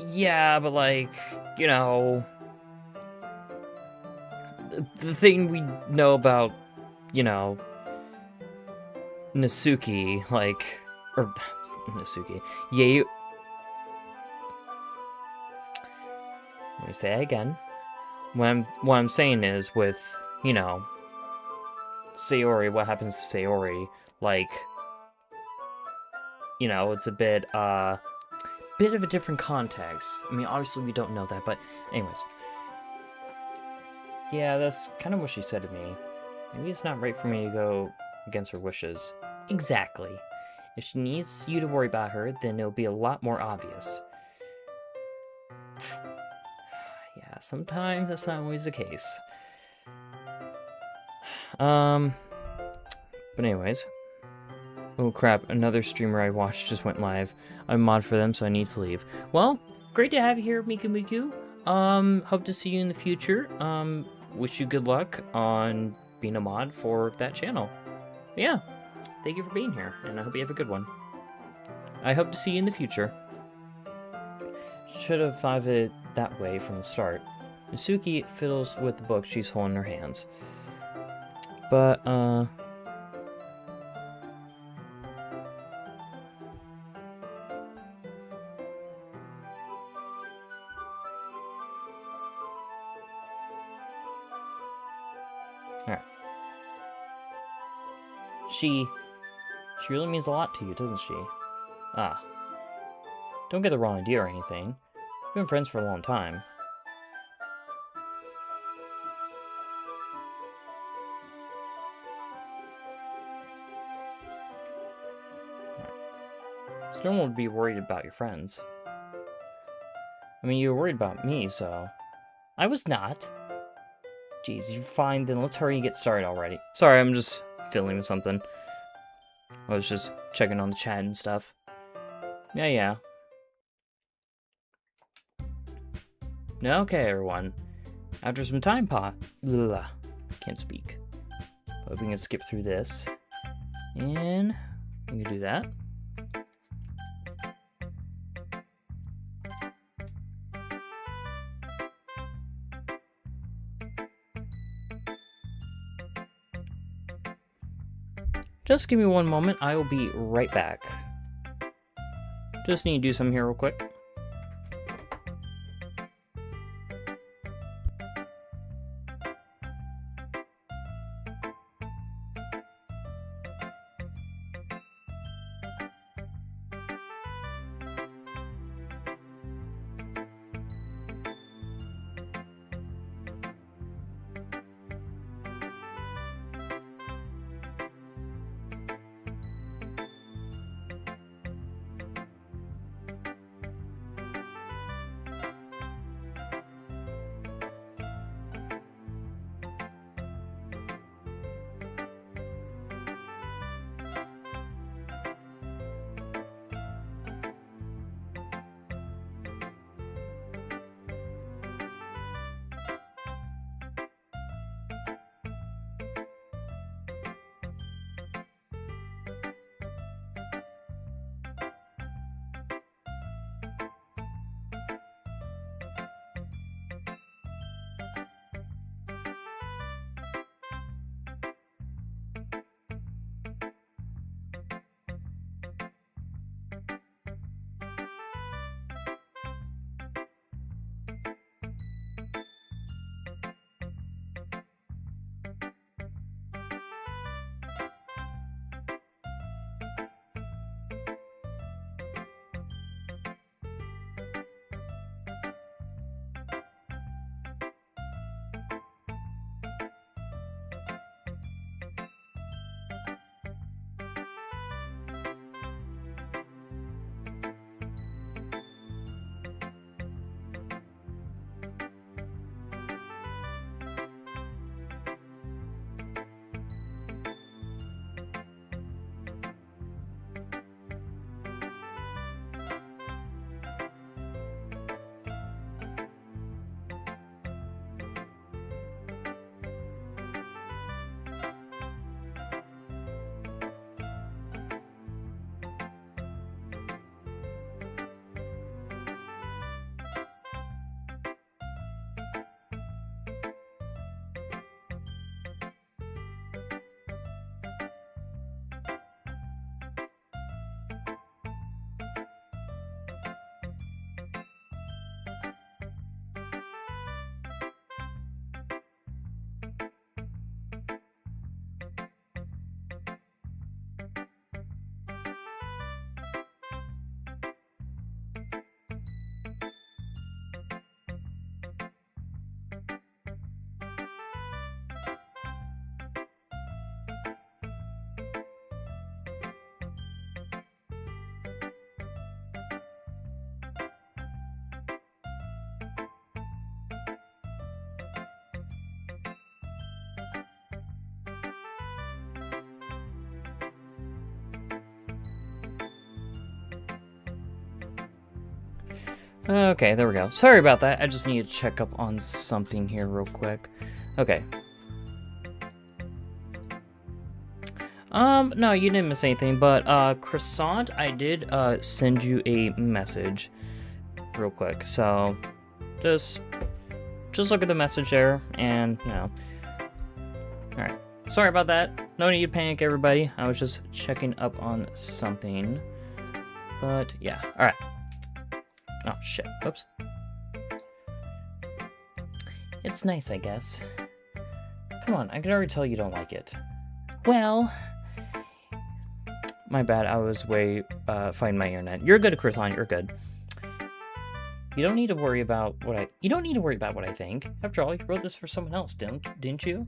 S1: Yeah, but like, you know, the thing we know about, you know, Natsuki, like, or Natsuki, yeah. Let me say it again. What I'm saying is with, you know, Sayori, what happens to Sayori, like, you know, it's a bit of a different context. I mean, obviously we don't know that, but anyways. Yeah, that's kind of what she said to me. Maybe it's not right for me to go against her wishes. Exactly. If she needs you to worry about her, then it'll be a lot more obvious. Yeah, sometimes that's not always the case. But anyways. Oh crap, another streamer I watched just went live. I'm a mod for them, so I need to leave. Well, great to have you here, Miku Miku. Hope to see you in the future. Wish you good luck on being a mod for that channel. But yeah, thank you for being here, and I hope you have a good one. I hope to see you in the future. Should have thought of it that way from the start. Natsuki fiddles with the book she's holding in her hands. But, Alright. She really means a lot to you, doesn't she? Ah. Don't get the wrong idea or anything. We've been friends for a long time. It's normal to be worried about your friends. I mean, you were worried about me, so... I was not. Jeez, you're fine, then let's hurry and get started already. Sorry, I'm just fiddling with something. I was just checking on the chat and stuff. Yeah. Okay, everyone. After some time can't speak. But we can skip through this. And we can do that. Just give me one moment, I will be right back. Just need to do something here real quick. Okay, there we go. Sorry about that. I just need to check up on something here real quick. Okay. No, you didn't miss anything, but, Croissant, I did, send you a message real quick, so just look at the message there, and, you know. Alright. Sorry about that. No need to panic, everybody. I was just checking up on something. But, yeah. Alright. Oh, shit. Oops. It's nice, I guess. Come on, I can already tell you don't like it. Well... My bad, I was fighting my internet. You're good, Croissant, you're good. You don't need to worry about what I think. After all, you wrote this for someone else, didn't you?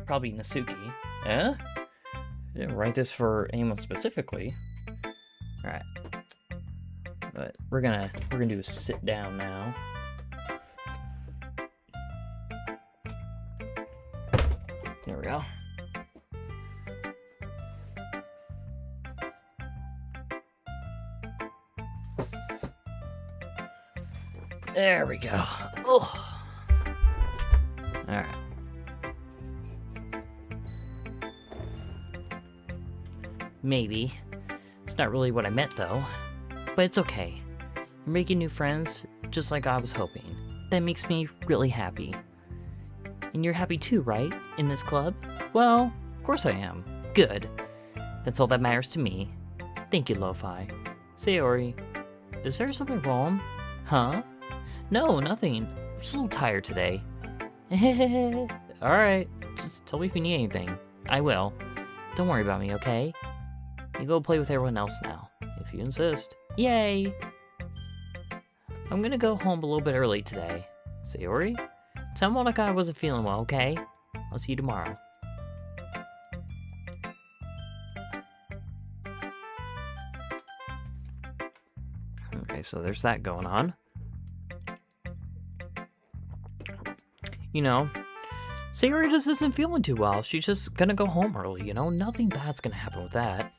S1: Probably Natsuki. Eh? I didn't write this for anyone specifically. Alright. But we're gonna do a sit down now. There we go. There we go. Oh. Alright. Maybe. It's not really what I meant, though. But it's okay. You're making new friends, just like I was hoping. That makes me really happy. And you're happy too, right? In this club? Well, of course I am. Good. That's all that matters to me. Thank you, Lo-Fi. Sayori, is there something wrong? Huh? No, nothing. I'm just a little tired today. Alright, just tell me if you need anything. I will. Don't worry about me, okay? You go play with everyone else now, if you insist. Yay! I'm gonna go home a little bit early today. Sayori? Tell Monica I wasn't feeling well, okay? I'll see you tomorrow. Okay, so there's that going on. You know, Sayori just isn't feeling too well. She's just gonna go home early, you know? Nothing bad's gonna happen with that.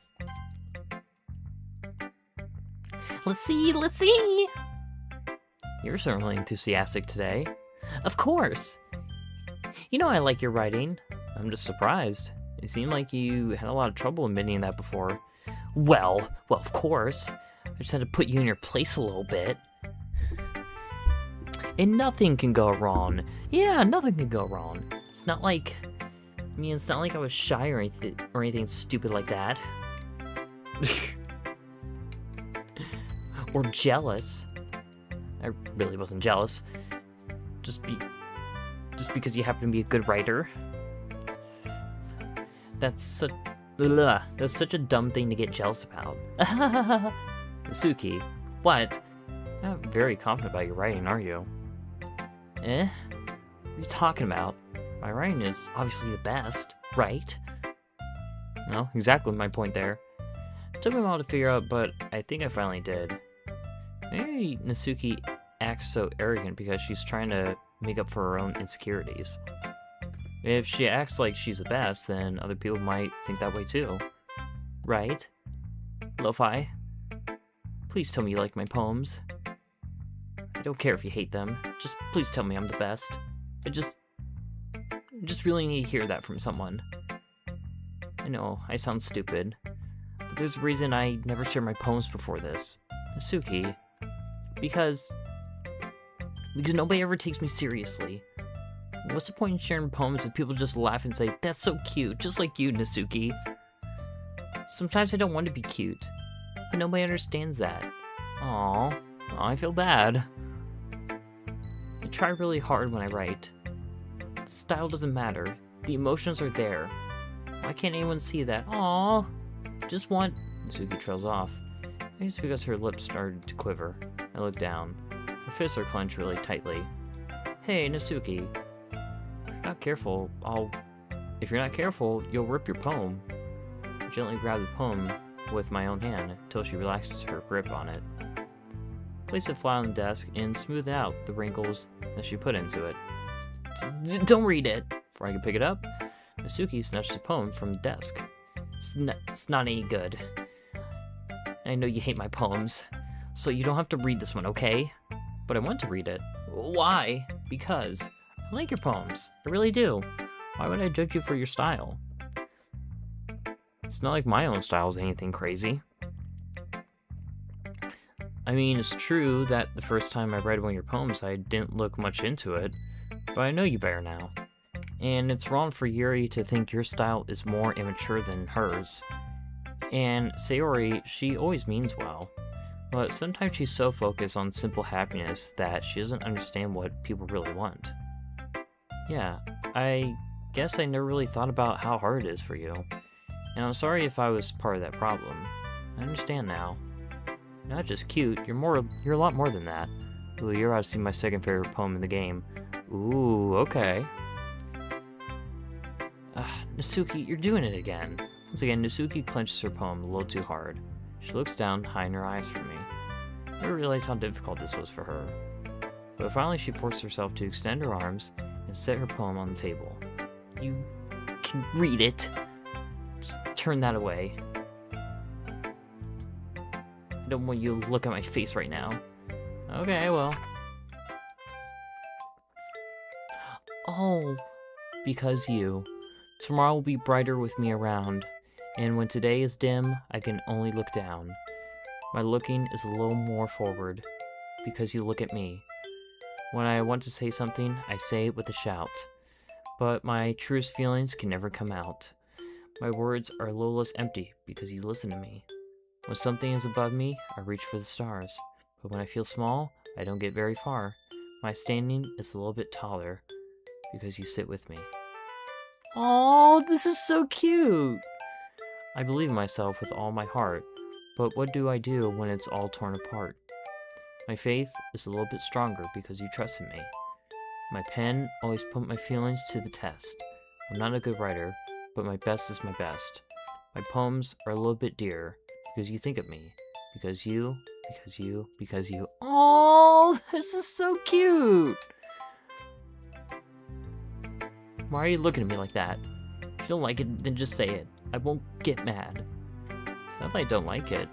S1: Let's see! You're certainly enthusiastic today. Of course! You know I like your writing. I'm just surprised. It seemed like you had a lot of trouble admitting that before. Well, of course. I just had to put you in your place a little bit. And nothing can go wrong. Yeah, nothing can go wrong. It's not like... I mean, it's not like I was shy or anything stupid like that. Or jealous. I really wasn't jealous. Just because you happen to be a good writer. That's such a dumb thing to get jealous about. Natsuki, what? You're not very confident about your writing, are you? Eh? What are you talking about? My writing is obviously the best, right? No, exactly my point there. It took me a while to figure out, but I think I finally did. Maybe Natsuki acts so arrogant because she's trying to make up for her own insecurities. If she acts like she's the best, then other people might think that way too. Right? Lo-Fi? Please tell me you like my poems. I don't care if you hate them. Just please tell me I'm the best. I just really need to hear that from someone. I know, I sound stupid. But there's a reason I never shared my poems before this. Natsuki. Because nobody ever takes me seriously. What's the point in sharing poems if people just laugh and say, that's so cute, just like you, Natsuki? Sometimes I don't want to be cute, but nobody understands that. Aww, I feel bad. I try really hard when I write. The style doesn't matter, the emotions are there. Why can't anyone see that? Aww, just want... Natsuki trails off. Maybe it's because her lips started to quiver. I look down. Her fists are clenched really tightly. Hey, Natsuki. If you're not careful, you'll rip your poem. I gently grab the poem with my own hand until she relaxes her grip on it. Place it flat on the desk and smooth out the wrinkles that she put into it. Don't read it! Before I can pick it up, Natsuki snatched the poem from the desk. It's not any good. I know you hate my poems, so you don't have to read this one, okay? But I want to read it. Why? Because I like your poems. I really do. Why would I judge you for your style? It's not like my own style is anything crazy. I mean, it's true that the first time I read one of your poems, I didn't look much into it, but I know you better now. And it's wrong for Yuri to think your style is more immature than hers. And Sayori, she always means well, but sometimes she's so focused on simple happiness that she doesn't understand what people really want. Yeah, I guess I never really thought about how hard it is for you, and I'm sorry if I was part of that problem. I understand now. not just cute, you're a lot more than that. Ooh, you're about to see my second favorite poem in the game. Ooh, okay. Natsuki, you're doing it again. Once again, Natsuki clenches her poem a little too hard. She looks down, hiding her eyes from me. I never realized how difficult this was for her. But finally she forced herself to extend her arms and set her poem on the table. You can read it. Just turn that away. I don't want you to look at my face right now. Okay, well. Oh, because you. Tomorrow will be brighter with me around, and when today is dim, I can only look down. My looking is a little more forward, because you look at me. When I want to say something, I say it with a shout, but my truest feelings can never come out. My words are a little less empty, because you listen to me. When something is above me, I reach for the stars, but when I feel small, I don't get very far. My standing is a little bit taller, because you sit with me. Oh, this is so cute! I believe in myself with all my heart, but what do I do when it's all torn apart? My faith is a little bit stronger because you trust in me. My pen always put my feelings to the test. I'm not a good writer, but my best is my best. My poems are a little bit dearer because you think of me. Because you. Oh, this is so cute! Why are you looking at me like that? If you don't like it, then just say it. I won't get mad. It's not that I don't like it.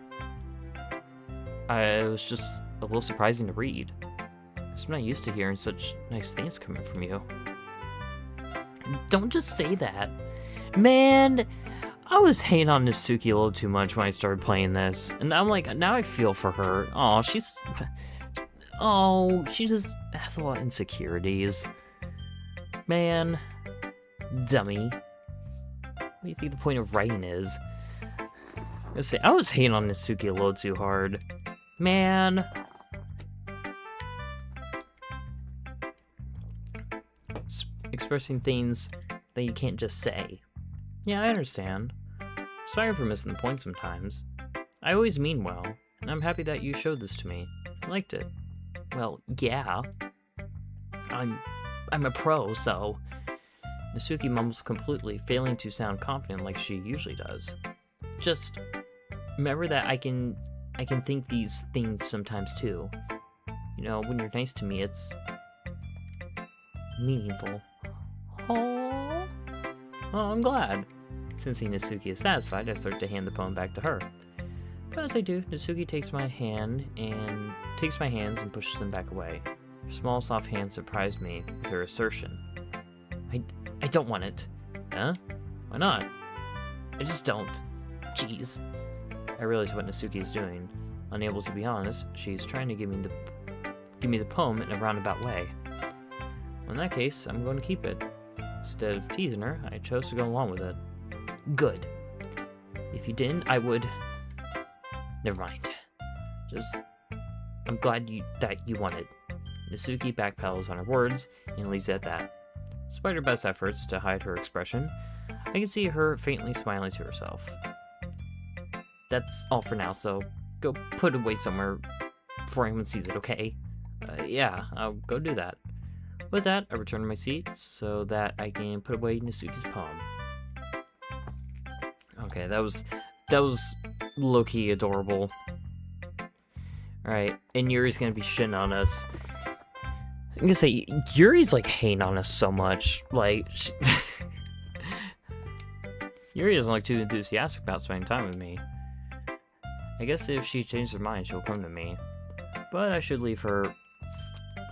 S1: It was just a little surprising to read. I'm not used to hearing such nice things coming from you. Don't just say that. Man, I was hating on Natsuki a little too much when I started playing this. And I'm like, now I feel for her. She just has a lot of insecurities. Man, dummy. What do you think the point of writing is? I was hating on Natsuki a little too hard. Man. Expressing things that you can't just say. Yeah, I understand. Sorry for missing the point sometimes. I always mean well, and I'm happy that you showed this to me. I liked it. Well, yeah. I'm a pro, so... Natsuki mumbles completely, failing to sound confident like she usually does. Just remember that I can think these things sometimes too. You know, when you're nice to me, it's meaningful. Oh, I'm glad. Sensing Natsuki is satisfied, I start to hand the poem back to her. But as I do, Natsuki takes my hands and pushes them back away. Her small, soft hand surprised me with her assertion. I don't want it. Huh? Why not? I just don't. Jeez. I realize what Natsuki is doing. Unable to be honest, she's trying to give me the poem in a roundabout way. Well, in that case, I'm going to keep it. Instead of teasing her, I chose to go along with it. Good. If you didn't, I would... Never mind. I'm glad that you want it. Natsuki backpedals on her words and leaves it at that. Despite her best efforts to hide her expression, I can see her faintly smiling to herself. That's all for now, so go put it away somewhere before anyone sees it, okay? Yeah, I'll go do that. With that, I return to my seat so that I can put away Natsuki's poem. Okay, that was low-key adorable. Alright, and Yuri's gonna be shitting on us. I'm gonna say, Yuri's like hating on us so much. Like, Yuri doesn't look too enthusiastic about spending time with me. I guess if she changes her mind, she'll come to me. But I should leave her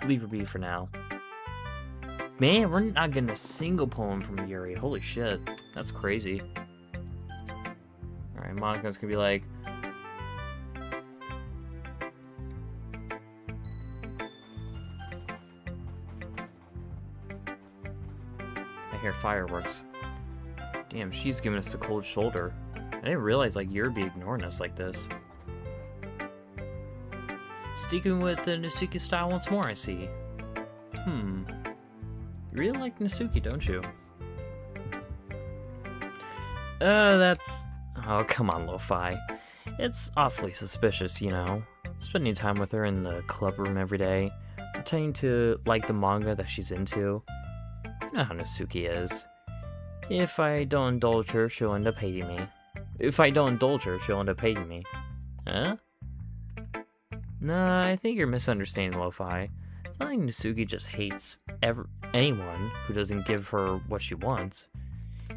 S1: be for now. Man, we're not getting a single poem from Yuri. Holy shit. That's crazy. Alright, Monika's gonna be like... I hear fireworks. Damn, she's giving us the cold shoulder. I didn't realize, like, Yuri be ignoring us like this. Sticking with the Natsuki style once more, I see. You really like Natsuki, don't you?
S3: That's...
S1: Oh, come on, Lo-Fi. It's awfully suspicious, you know. spending time with her in the club room every day, pretending to like the manga that she's into. You know how Natsuki is. If I don't indulge her, she'll end up hating me. Huh? Nah, I think you're misunderstanding Lo-Fi. It's not like Natsuki just hates anyone who doesn't give her what she wants.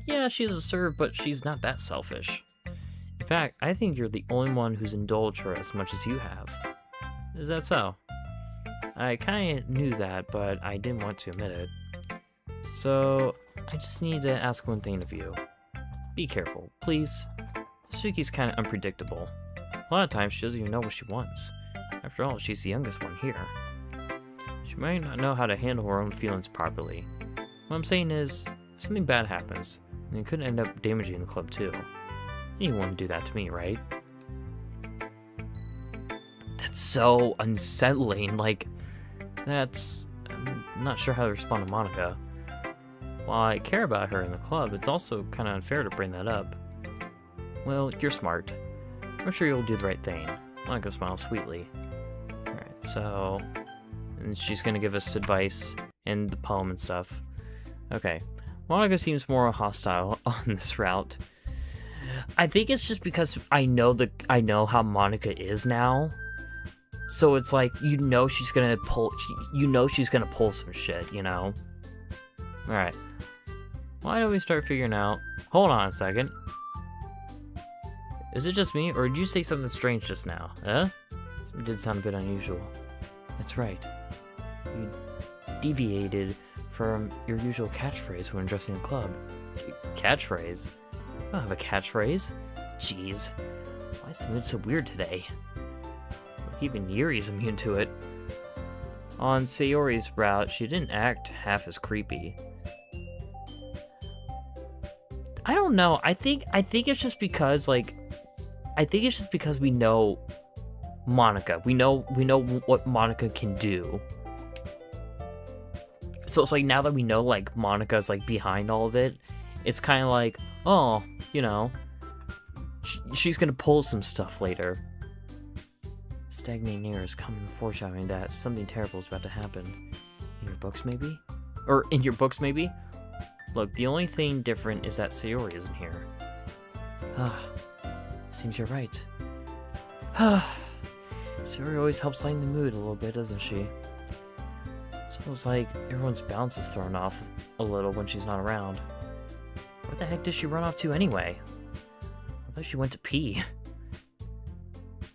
S1: Yeah, she's a serve, but she's not that selfish. In fact, I think you're the only one who's indulged her as much as you have. Is that so? I kinda knew that, but I didn't want to admit it. So, I just need to ask one thing of you. Be careful, please. Natsuki's kinda unpredictable. A lot of times she doesn't even know what she wants. After all, she's the youngest one here. She might not know how to handle her own feelings properly. What I'm saying is, if something bad happens, then it could end up damaging the club too. You wouldn't do that to me, right? That's so unsettling. Like, I'm not sure how to respond to Monica. While I care about her in the club, it's also kind of unfair to bring that up. Well, you're smart. I'm sure you'll do the right thing. Monica smiles sweetly. Alright, so... and she's gonna give us advice and the poem and stuff. Okay. Monica seems more hostile on this route. I think it's just because I know how Monica is now. So it's like, she's gonna pull some shit, you know? Alright. Why don't we start figuring out... Hold on a second. Is it just me, or did you say something strange just now? Huh? It did sound a bit unusual. That's right. You deviated from your usual catchphrase when addressing the club. Catchphrase? I don't have a catchphrase. Jeez. Why is the mood so weird today? Even Yuri's immune to it. On Sayori's route, she didn't act half as creepy. I don't know. I think it's just because, like... I think it's just because we know Monica. We know what Monica can do. So it's like, now that we know, like, Monica's, like, behind all of it, it's kind of like, oh, you know, she's gonna pull some stuff later. Stagnating air is coming, foreshadowing that something terrible is about to happen. In your books, maybe? Or in your books, maybe? Look, the only thing different is that Sayori isn't here. Seems you're right. Sayori always helps lighten the mood a little bit, doesn't she? It's almost like everyone's balance is thrown off a little when she's not around. Where the heck did she run off to anyway? I thought she went to pee.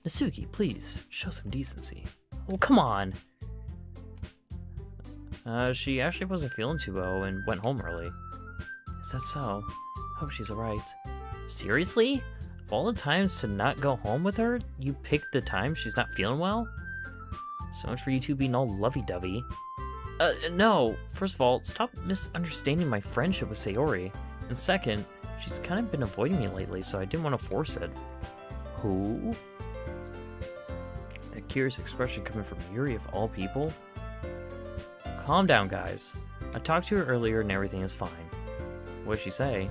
S1: Natsuki, please, show some decency. Oh, come on! She actually wasn't feeling too well and went home early. Is that so? Hope she's alright. Seriously? Of all the times to not go home with her, you picked the time she's not feeling well? So much for you two being all lovey-dovey. No. First of all, stop misunderstanding my friendship with Sayori. And second, she's kind of been avoiding me lately, so I didn't want to force it. Who? That curious expression coming from Yuri of all people? Calm down, guys. I talked to her earlier and everything is fine. What'd she say?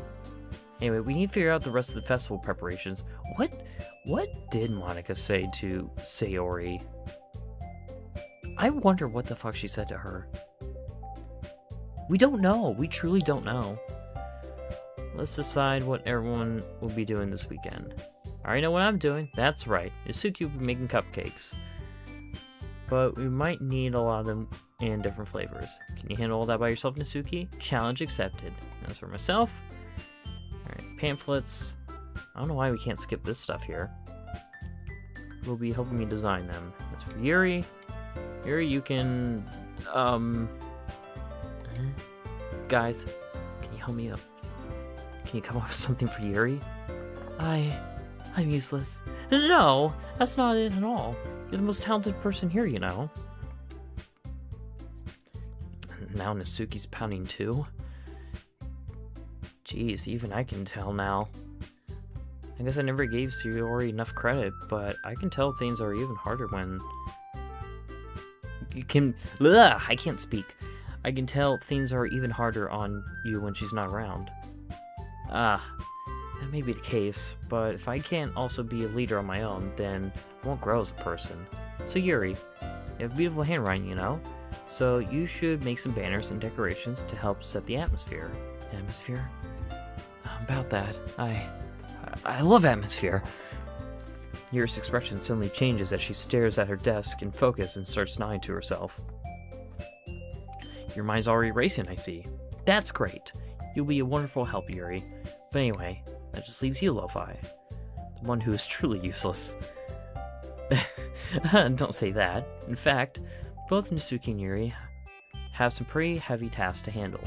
S1: Anyway, we need to figure out the rest of the festival preparations. What did Monica say to Sayori? I wonder what the fuck she said to her. We don't know. We truly don't know. Let's decide what everyone will be doing this weekend. I already know what I'm doing. That's right. Natsuki will be making cupcakes. But we might need a lot of them in different flavors. Can you handle all that by yourself, Natsuki? Challenge accepted. As for myself... Alright, pamphlets. I don't know why we can't skip this stuff here. We'll be helping me design them. As for Yuri... Yuri, you can... Guys, can you help me up? Can you come up with something for Yuri? I'm useless. No, that's not it at all. You're the most talented person here, you know. Now Natsuki's pounding too. Jeez, even I can tell now. I guess I never gave Sayori enough credit, but I can tell things are even harder when... I can't speak. I can tell things are even harder on you when she's not around. That may be the case, but if I can't also be a leader on my own, then I won't grow as a person. So Yuri, you have beautiful handwriting, you know? So you should make some banners and decorations to help set the atmosphere. Atmosphere? About that, I love atmosphere. Yuri's expression suddenly changes as she stares at her desk in focus and starts nodding to herself. Your mind's already racing, I see. That's great. You'll be a wonderful help, Yuri. But anyway, that just leaves you, Lo-Fi. The one who is truly useless. Don't say that. In fact, both Natsuki and Yuri have some pretty heavy tasks to handle.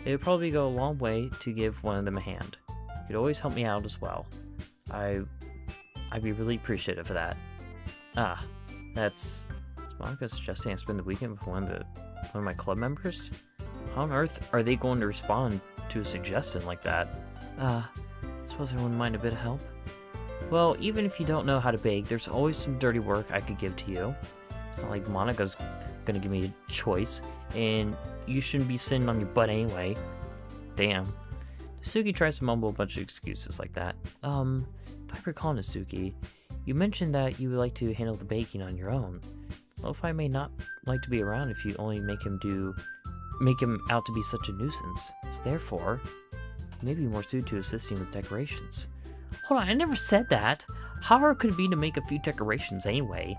S1: It would probably go a long way to give one of them a hand. You could always help me out as well. I'd be really appreciative of that. Is Monica suggesting I spend the weekend with one of my club members? How on earth are they going to respond to a suggestion like that? Suppose I wouldn't mind a bit of help. Well, even if you don't know how to bake, there's always some dirty work I could give to you. It's not like Monica's gonna give me a choice, and you shouldn't be sitting on your butt anyway. Damn. Natsuki tries to mumble a bunch of excuses like that. If I recall, Natsuki, you mentioned that you would like to handle the baking on your own. Lo-Fi may not like to be around if you only make him out to be such a nuisance. So therefore, he may be more suited to assisting with decorations. Hold on, I never said that. How hard could it be to make a few decorations anyway?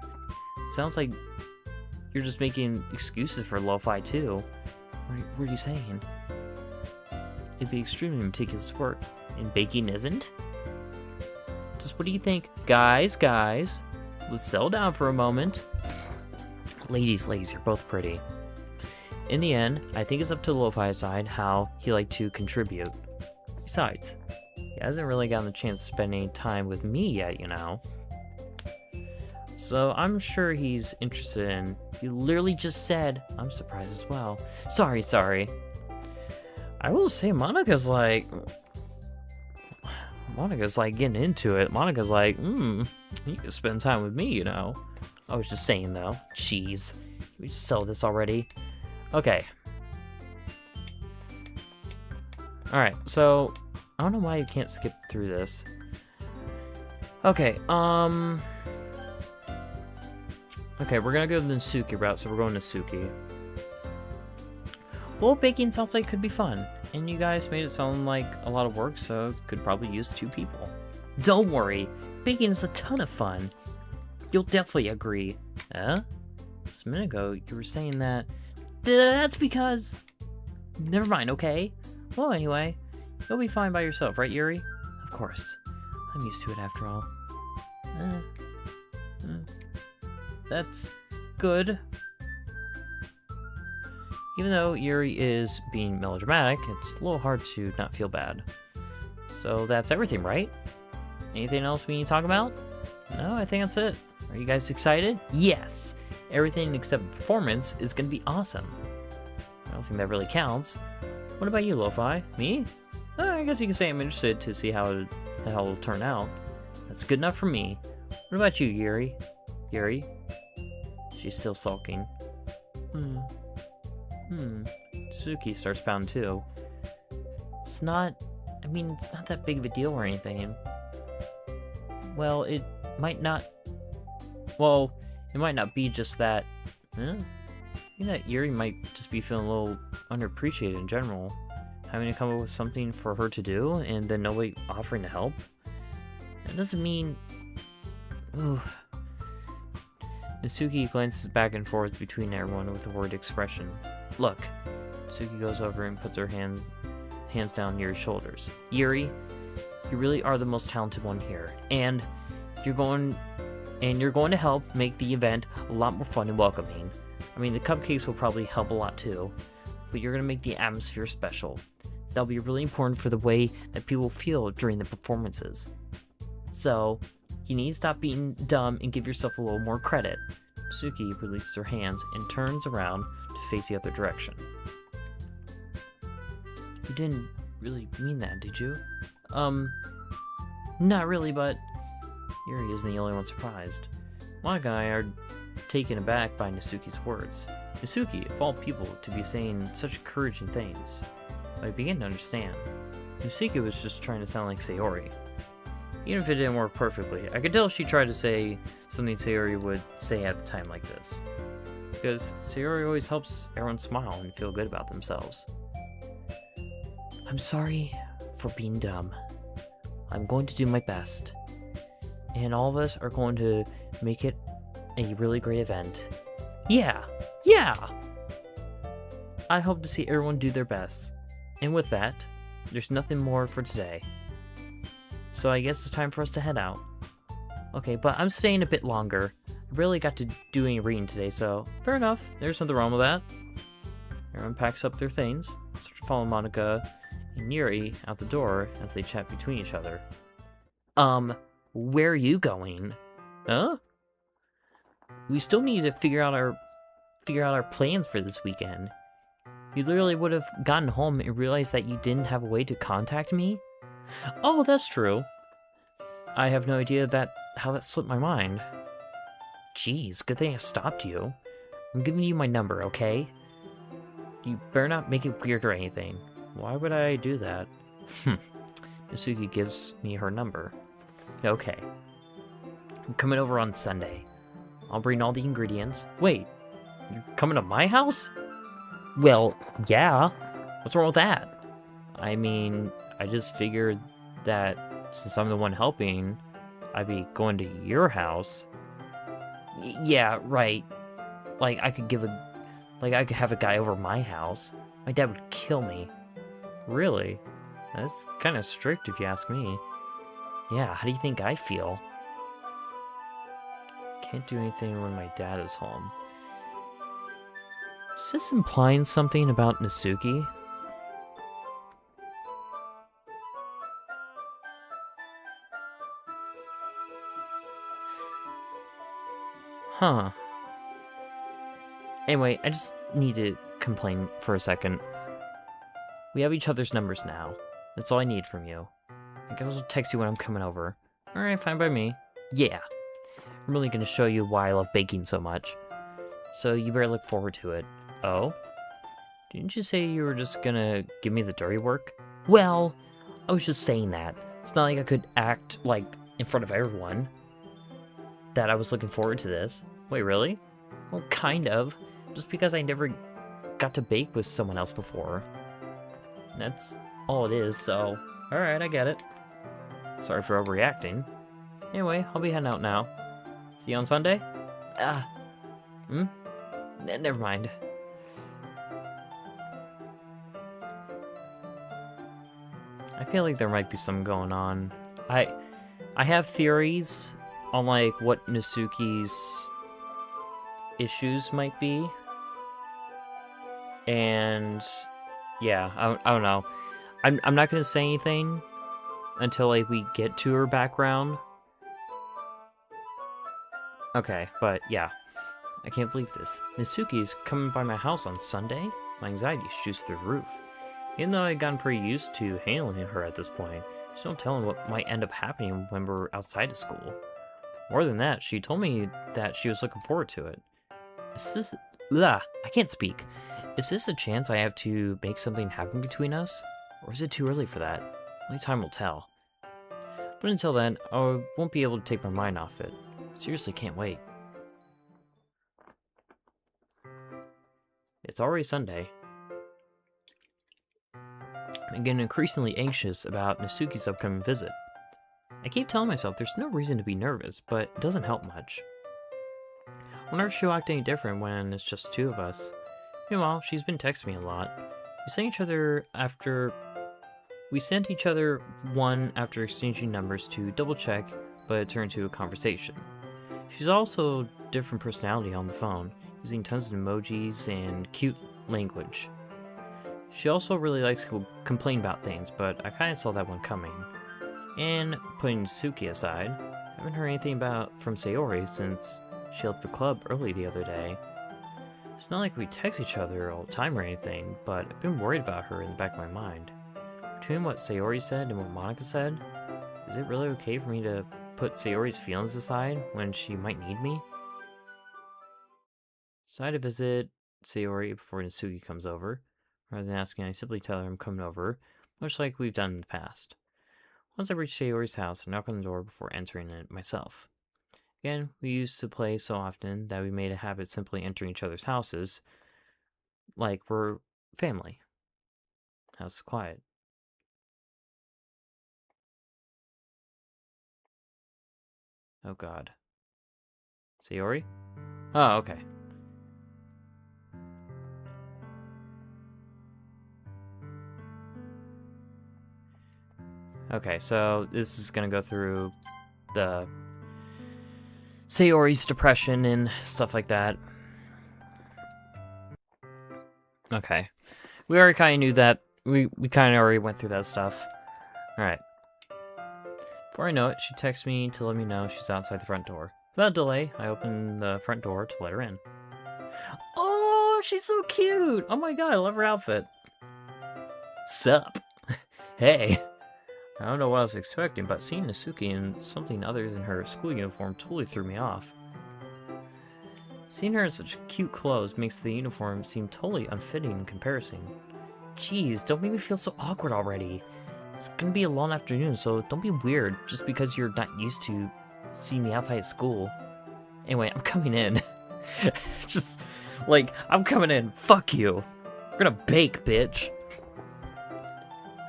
S1: Sounds like you're just making excuses for Lo-Fi too. What are you saying? It'd be extremely meticulous work, and baking isn't? Just what do you think? Guys, let's settle down for a moment. Ladies, you're both pretty. In the end, I think it's up to Lo-Fi's side how he'd like to contribute. Besides, he hasn't really gotten the chance to spend any time with me yet, you know. So I'm sure he's interested in... You literally just said... I'm surprised as well. Sorry. I will say Monica's like getting into it. Monica's like, you can spend time with me, you know. I was just saying though. Jeez. Can we just sell this already? Okay. Alright, so I don't know why you can't skip through this. Okay, okay, we're gonna go the Natsuki route, so we're going to Natsuki. Well, baking sounds like it could be fun, and you guys made it sound like a lot of work, so it could probably use 2 people. Don't worry, baking is a ton of fun. You'll definitely agree. Just a minute ago, you were saying that... That's because... Never mind, okay? Well, anyway, you'll be fine by yourself, right, Yuri? Of course. I'm used to it after all. That's good. Even though Yuri is being melodramatic, it's a little hard to not feel bad. So that's everything, right? Anything else we need to talk about? No, I think that's it. Are you guys excited? Yes! Everything except performance is going to be awesome. I don't think that really counts. What about you, Lo-Fi? Me? I guess you can say I'm interested to see how it'll turn out. That's good enough for me. What about you, Yuri? Yuri? She's still sulking. Suzuki starts pounding too. It's not that big of a deal or anything. Well, it might not be just that. You know, Yuri might just be feeling a little underappreciated in general. Having to come up with something for her to do, and then nobody offering to help. That doesn't mean... Ooh. Natsuki glances back and forth between everyone with a worried expression. Look. Natsuki goes over and puts her hands down Yuri's shoulders. Yuri, you really are the most talented one here. And you're going to help make the event a lot more fun and welcoming. I mean, the cupcakes will probably help a lot too, but you're going to make the atmosphere special. That'll be really important for the way that people feel during the performances. So, you need to stop being dumb and give yourself a little more credit. Suki releases her hands and turns around to face the other direction. You didn't really mean that, did you? Not really, but Yuri isn't the only one surprised. Monica and I are taken aback by Natsuki's words. Natsuki, of all people, to be saying such encouraging things. I begin to understand. Natsuki was just trying to sound like Sayori. Even if it didn't work perfectly, I could tell she tried to say something Sayori would say at the time like this. Because Sayori always helps everyone smile and feel good about themselves. I'm sorry for being dumb. I'm going to do my best. And all of us are going to make it a really great event. Yeah! I hope to see everyone do their best. And with that, there's nothing more for today. So I guess it's time for us to head out. Okay, but I'm staying a bit longer. I really got to doing a reading today, so fair enough. There's nothing wrong with that. Everyone packs up their things, starts to follow Monica and Yuri out the door as they chat between each other. Where are you going? Huh? We still need to figure out our plans for this weekend. You literally would have gotten home and realized that you didn't have a way to contact me? Oh, that's true. I have no idea how that slipped my mind. Jeez, good thing I stopped you. I'm giving you my number, okay? You better not make it weird or anything. Why would I do that? Natsuki gives me her number. Okay. I'm coming over on Sunday. I'll bring all the ingredients. Wait, you're coming to my house? Well, yeah. What's wrong with that? I mean, I just figured that since I'm the one helping, I'd be going to your house. Yeah, right. Like, I could have a guy over my house. My dad would kill me. Really? That's kind of strict if you ask me. Yeah, how do you think I feel? Can't do anything when my dad is home. Is this implying something about Natsuki? Huh. Anyway, I just need to complain for a second. We have each other's numbers now. That's all I need from you. I guess I'll text you when I'm coming over. Alright, fine by me. Yeah. I'm really gonna show you why I love baking so much. So you better look forward to it. Oh? Didn't you say you were just gonna give me the dirty work? Well, I was just saying that. It's not like I could act, like, in front of everyone that I was looking forward to this. Wait, really? Well, kind of. Just because I never got to bake with someone else before. That's all it is, so... Alright, I get it. Sorry for overreacting. Anyway, I'll be heading out now. See you on Sunday? Never mind. I feel like there might be some going on. I have theories on, like, what Natsuki's issues might be. And yeah, I don't know. I'm not gonna say anything until, like, we get to her background. Okay, but yeah. I can't believe this. Natsuki's coming by my house on Sunday? My anxiety shoots through the roof. Even though I'd gotten pretty used to handling her at this point, there's no telling what might end up happening when we're outside of school. More than that, she told me that she was looking forward to it. Is this... I can't speak. Is this a chance I have to make something happen between us? Or is it too early for that? Only time will tell. But until then, I won't be able to take my mind off it. Seriously can't wait. It's already Sunday. I'm getting increasingly anxious about Natsuki's upcoming visit. I keep telling myself there's no reason to be nervous, but it doesn't help much. I wonder if she'll act any different when it's just two of us. Meanwhile, she's been texting me a lot. We sent each other one after exchanging numbers to double check, but it turned to a conversation. She's also a different personality on the phone, using tons of emojis and cute language. She also really likes to complain about things, but I kinda saw that one coming. And putting Natsuki aside, I haven't heard anything from Sayori since she left the club early the other day. It's not like we text each other all the time or anything, but I've been worried about her in the back of my mind. Between what Sayori said and what Monica said, is it really okay for me to put Sayori's feelings aside when she might need me? Decide to visit Sayori before Natsuki comes over. Rather than asking, I simply tell her I'm coming over, much like we've done in the past. Once I reach Sayori's house, I knock on the door before entering it myself. Again, we used to play so often that we made a habit simply entering each other's houses like we're family. House is quiet. Oh god. Sayori? Oh, okay. Okay, so this is gonna go through the Sayori's depression and stuff like that. Okay. We already kind of knew that. We kind of already went through that stuff. Alright. Before I know it, she texts me to let me know she's outside the front door. Without delay, I open the front door to let her in. Oh, she's so cute! Oh my god, I love her outfit. Sup? Hey. I don't know what I was expecting, but seeing Natsuki in something other than her school uniform totally threw me off. Seeing her in such cute clothes makes the uniform seem totally unfitting in comparison. Jeez, don't make me feel so awkward already. It's gonna be a long afternoon, so don't be weird just because you're not used to seeing me outside school. Anyway, I'm coming in. Just, like, I'm coming in. Fuck you. We're gonna bake, bitch.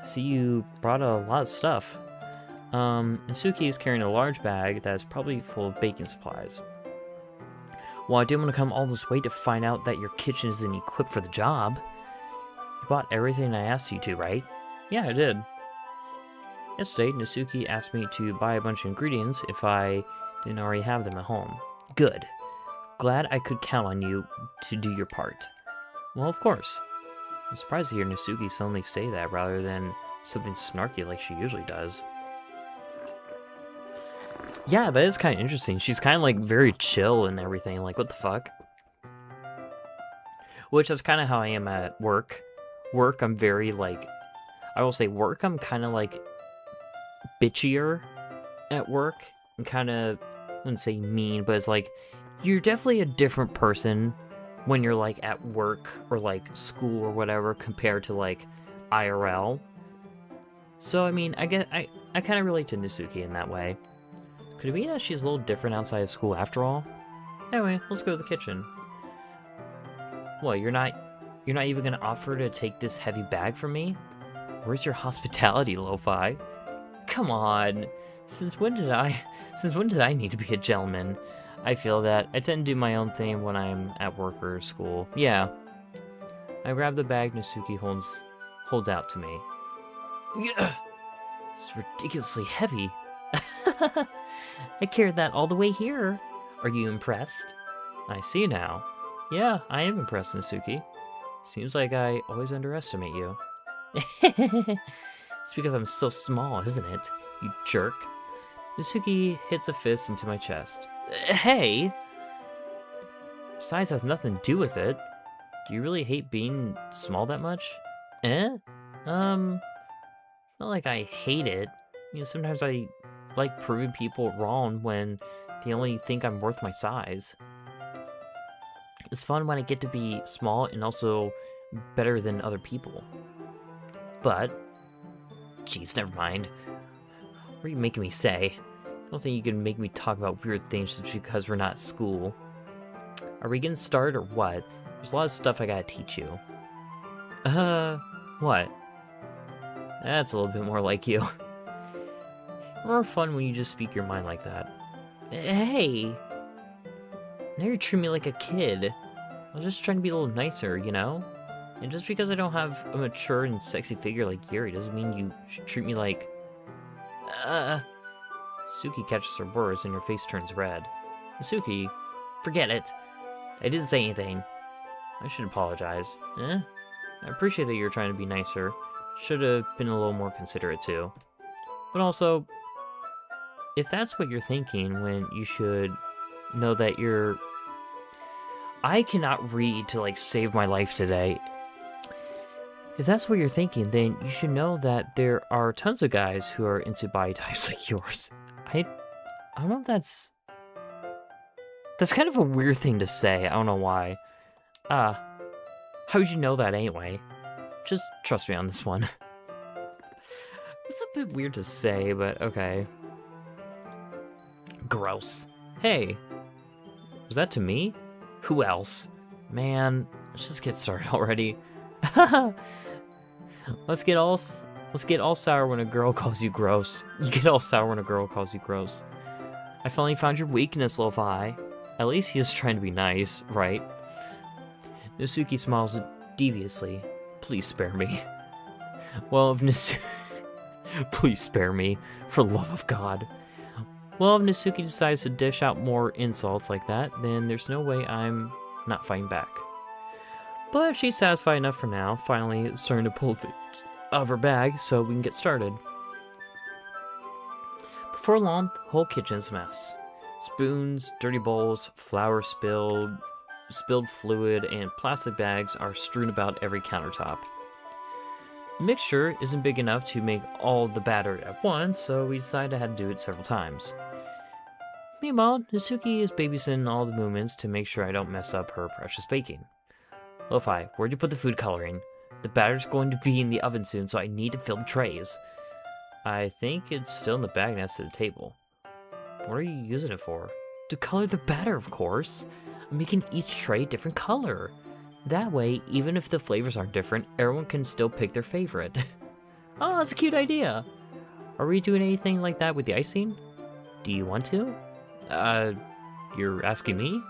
S1: I see you brought a lot of stuff. Natsuki is carrying a large bag that is probably full of baking supplies. Well, I didn't want to come all this way to find out that your kitchen isn't equipped for the job. You bought everything I asked you to, right? Yeah, I did. Yesterday, Natsuki asked me to buy a bunch of ingredients if I didn't already have them at home. Good. Glad I could count on you to do your part. Well, of course. I'm surprised to hear Natsuki suddenly say that rather than something snarky like she usually does. Yeah, that is kind of interesting. She's kind of like very chill and everything. Like, what the fuck? Which is kind of how I am at work. Work, I'm very like, I will say work, I'm kind of like bitchier at work. And kind of, I wouldn't say mean, but it's like, you're definitely a different person when you're like at work or like school or whatever compared to like IRL. So, I mean, I kind of relate to Natsuki in that way. Could it be that she's a little different outside of school after all? Anyway, let's go to the kitchen. What, you're not even gonna offer to take this heavy bag from me? Where's your hospitality, Lo-Fi? Come on. Since when did I need to be a gentleman? I feel that I tend to do my own thing when I'm at work or school. Yeah. I grab the bag Natsuki holds out to me. It's ridiculously heavy. I carried that all the way here. Are you impressed? I see now. Yeah, I am impressed, Natsuki. Seems like I always underestimate you. It's because I'm so small, isn't it? You jerk. Natsuki hits a fist into my chest. Hey! Size has nothing to do with it. Do you really hate being small that much? Not like I hate it. You know, sometimes I like proving people wrong when they only think I'm worth my size. It's fun when I get to be small and also better than other people. But, geez, never mind. What are you making me say? I don't think you can make me talk about weird things just because we're not at school. Are we getting started or what? There's a lot of stuff I gotta teach you. What? That's a little bit more like you. More fun when you just speak your mind like that. Hey! Now you're treating me like a kid. I was just trying to be a little nicer, you know? And just because I don't have a mature and sexy figure like Yuri doesn't mean you should treat me like... Suki catches her words and her face turns red. Suki, forget it. I didn't say anything. I should apologize. I appreciate that you're trying to be nicer. Should have been a little more considerate too. But also, if that's what you're thinking, when you should know that you're... I cannot read to like save my life today. If that's what you're thinking, then you should know that there are tons of guys who are into body types like yours. I don't know if that's kind of a weird thing to say. I don't know why. How would you know that anyway? Just trust me on this one. a bit weird to say, but okay. Gross. Hey, was that to me? Who else? Man, let's just get started already. Let's get all sour when a girl calls you gross. You get all sour when a girl calls you gross. I finally found your weakness, Lo-Fi. At least he is trying to be nice, right? Natsuki smiles deviously. Please spare me. Well, if please spare me, for the love of God. Well, if Natsuki decides to dish out more insults like that, then there's no way I'm not fighting back. But she's satisfied enough for now, finally starting to pull things out of her bag so we can get started. Before long, the whole kitchen's a mess. Spoons, dirty bowls, flour spilled fluid, and plastic bags are strewn about every countertop. The mixture isn't big enough to make all the batter at once, so we decided to have to do it several times. Meanwhile, Natsuki is babysitting all the movements to make sure I don't mess up her precious baking. Lo-Fi, where'd you put the food coloring? The batter's going to be in the oven soon, so I need to fill the trays. I think it's still in the bag next to the table. What are you using it for? To color the batter, of course. I'm making each tray a different color. That way, even if the flavors aren't different, everyone can still pick their favorite. Oh, that's a cute idea. Are we doing anything like that with the icing? Do you want to? You're asking me?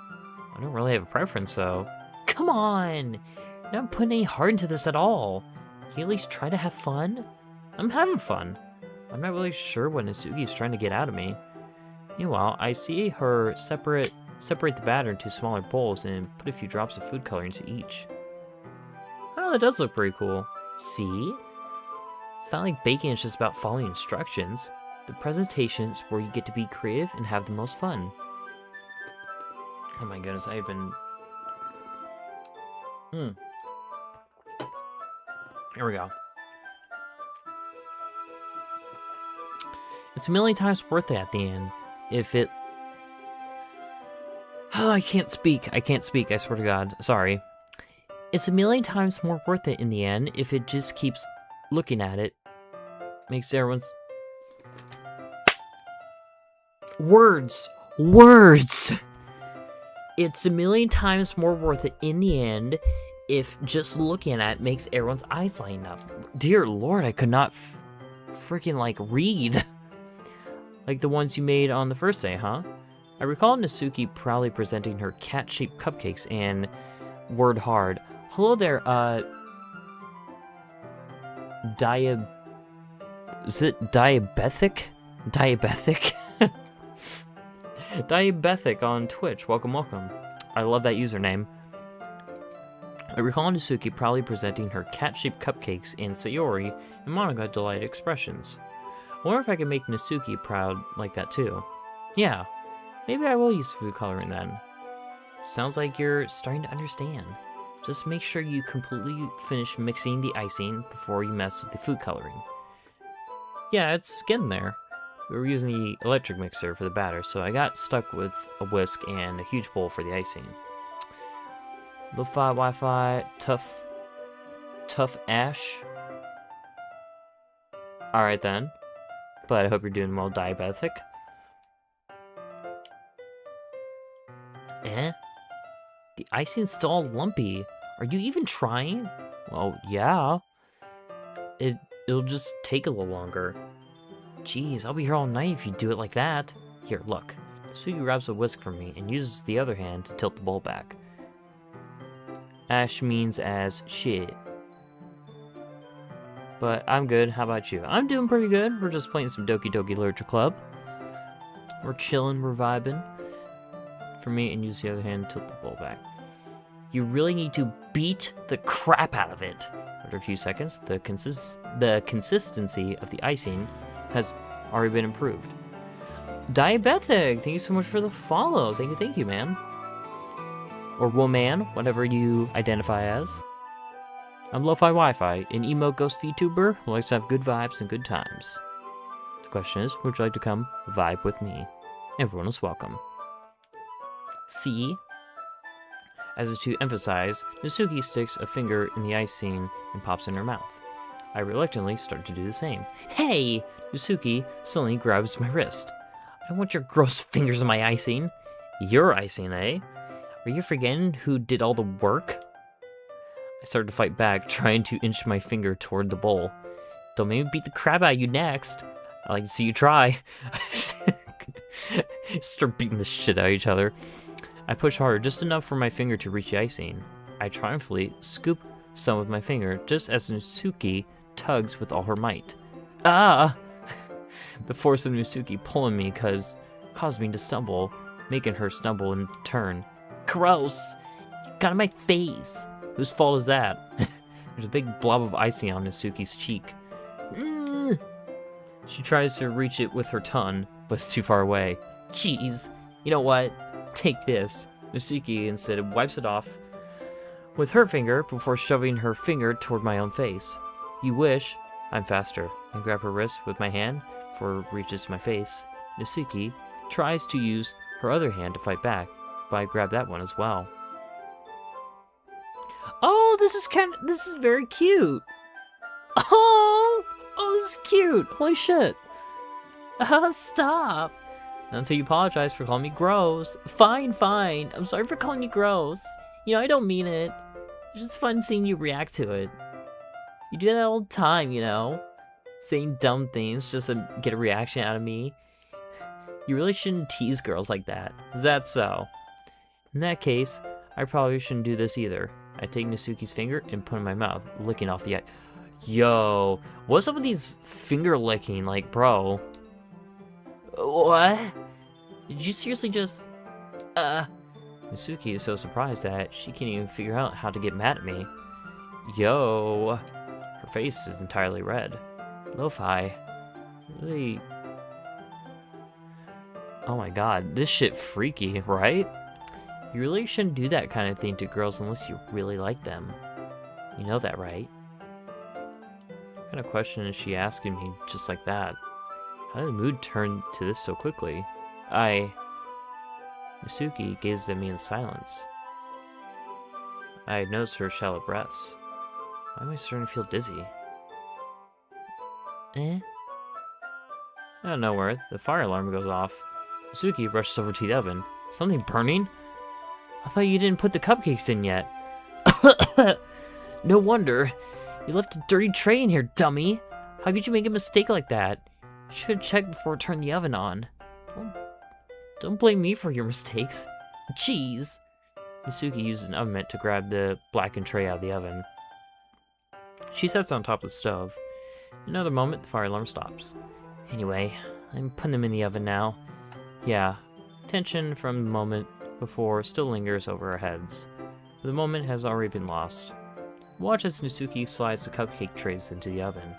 S1: I don't really have a preference, so... Come on! You're not putting any heart into this at all. Can you at least try to have fun? I'm having fun. I'm not really sure what Natsuki's trying to get out of me. Meanwhile, I see her separate the batter into smaller bowls and put a few drops of food coloring into each. Oh, that does look pretty cool. See? It's not like baking is just about following instructions. The presentation is where you get to be creative and have the most fun. Oh my goodness, I've been... Here we go. It's a million times worth it at the end. If it... Oh, I can't speak, I swear to God. Sorry. It's a million times more worth it in the end if it just keeps looking at it. Makes everyone's... Words! It's a million times more worth it in the end if just looking at it makes everyone's eyes line up. Dear Lord, I could not freaking, like, read. Like the ones you made on the first day, huh? I recall Natsuki proudly presenting her cat-shaped cupcakes and word hard. Hello there, is it diabetic? Diabetic? Diabetic on Twitch. Welcome. I love that username. I recall Natsuki proudly presenting her cat-shaped cupcakes and Sayori and Monica delighted expressions. I wonder if I can make Natsuki proud like that too. Yeah, maybe I will use food coloring then. Sounds like you're starting to understand. Just make sure you completely finish mixing the icing before you mess with the food coloring. Yeah, it's getting there. We were using the electric mixer for the batter, so I got stuck with a whisk and a huge bowl for the icing. Lo-Fi, Wi-Fi, tough ash. Alright then. But I hope you're doing well, diabetic. The icing's still all lumpy. Are you even trying? Well, yeah. It'll just take a little longer. Jeez, I'll be here all night if you do it like that. Here, look. Natsuki grabs a whisk from me and uses the other hand to tilt the bowl back. Ash means as shit. But I'm good. How about you? I'm doing pretty good. We're just playing some Doki Doki Literature Club. We're chilling, we're vibing. For me, and use the other hand to tilt the bowl back. You really need to beat the crap out of it. After a few seconds, the consistency of the icing has already been improved. Diabetic, thank you so much for the follow. Thank you, man. Or woman, whatever you identify as. I'm Lo-Fi Wi-Fi, an emo ghost VTuber who likes to have good vibes and good times. The question is, would you like to come vibe with me? Everyone is welcome. See? As if to emphasize, Natsuki sticks a finger in the icing and pops in her mouth. I reluctantly start to do the same. Hey! Natsuki suddenly grabs my wrist. I don't want your gross fingers on my icing. Your icing, eh? Are you forgetting who did all the work? I started to fight back, trying to inch my finger toward the bowl. Don't make me beat the crap out of you next. I like to see you try. Start beating the shit out of each other. I push hard, just enough for my finger to reach the icing. I triumphantly scoop some with my finger, just as Natsuki tugs with all her might. Ah! The force of Natsuki pulling me caused me to stumble, making her stumble in turn. Gross! You got in my face! Whose fault is that? There's a big blob of icing on Natsuki's cheek. She tries to reach it with her tongue, but it's too far away. Jeez, you know what? Take this. Natsuki instead wipes it off with her finger before shoving her finger toward my own face. You wish. I'm faster. I grab her wrist with my hand before it reaches my face. Natsuki tries to use her other hand to fight back, but I grab that one as well. Oh, this is very cute. Oh, this is cute. Holy shit. Stop. Not until you apologize for calling me gross. Fine. I'm sorry for calling you gross. You know, I don't mean it. It's just fun seeing you react to it. You do that all the time, you know? Saying dumb things just to get a reaction out of me. You really shouldn't tease girls like that. Is that so? In that case, I probably shouldn't do this either. I take Natsuki's finger and put it in my mouth, licking off the eye. Yo, what's up with these finger licking? Like, bro. What? Did you seriously just... Natsuki is so surprised that she can't even figure out how to get mad at me. Yo. Her face is entirely red. Lo-fi. Really... Oh my god, this shit freaky, right? You really shouldn't do that kind of thing to girls unless you really like them. You know that, right? What kind of question is she asking me just like that? How did the mood turn to this so quickly? Natsuki gazes at me in silence. I notice her shallow breaths. Why am I starting to feel dizzy? Out of nowhere, the fire alarm goes off. Natsuki rushes over to the oven. Something burning? I thought you didn't put the cupcakes in yet. No wonder. You left a dirty tray in here, dummy. How could you make a mistake like that? You should have checked before turning the oven on. Don't blame me for your mistakes. Jeez. Natsuki uses an oven mitt to grab the blackened tray out of the oven. She sets on top of the stove. In another moment, the fire alarm stops. Anyway, I'm putting them in the oven now. Yeah, tension from the moment before still lingers over our heads. But the moment has already been lost. Watch as Natsuki slides the cupcake trays into the oven.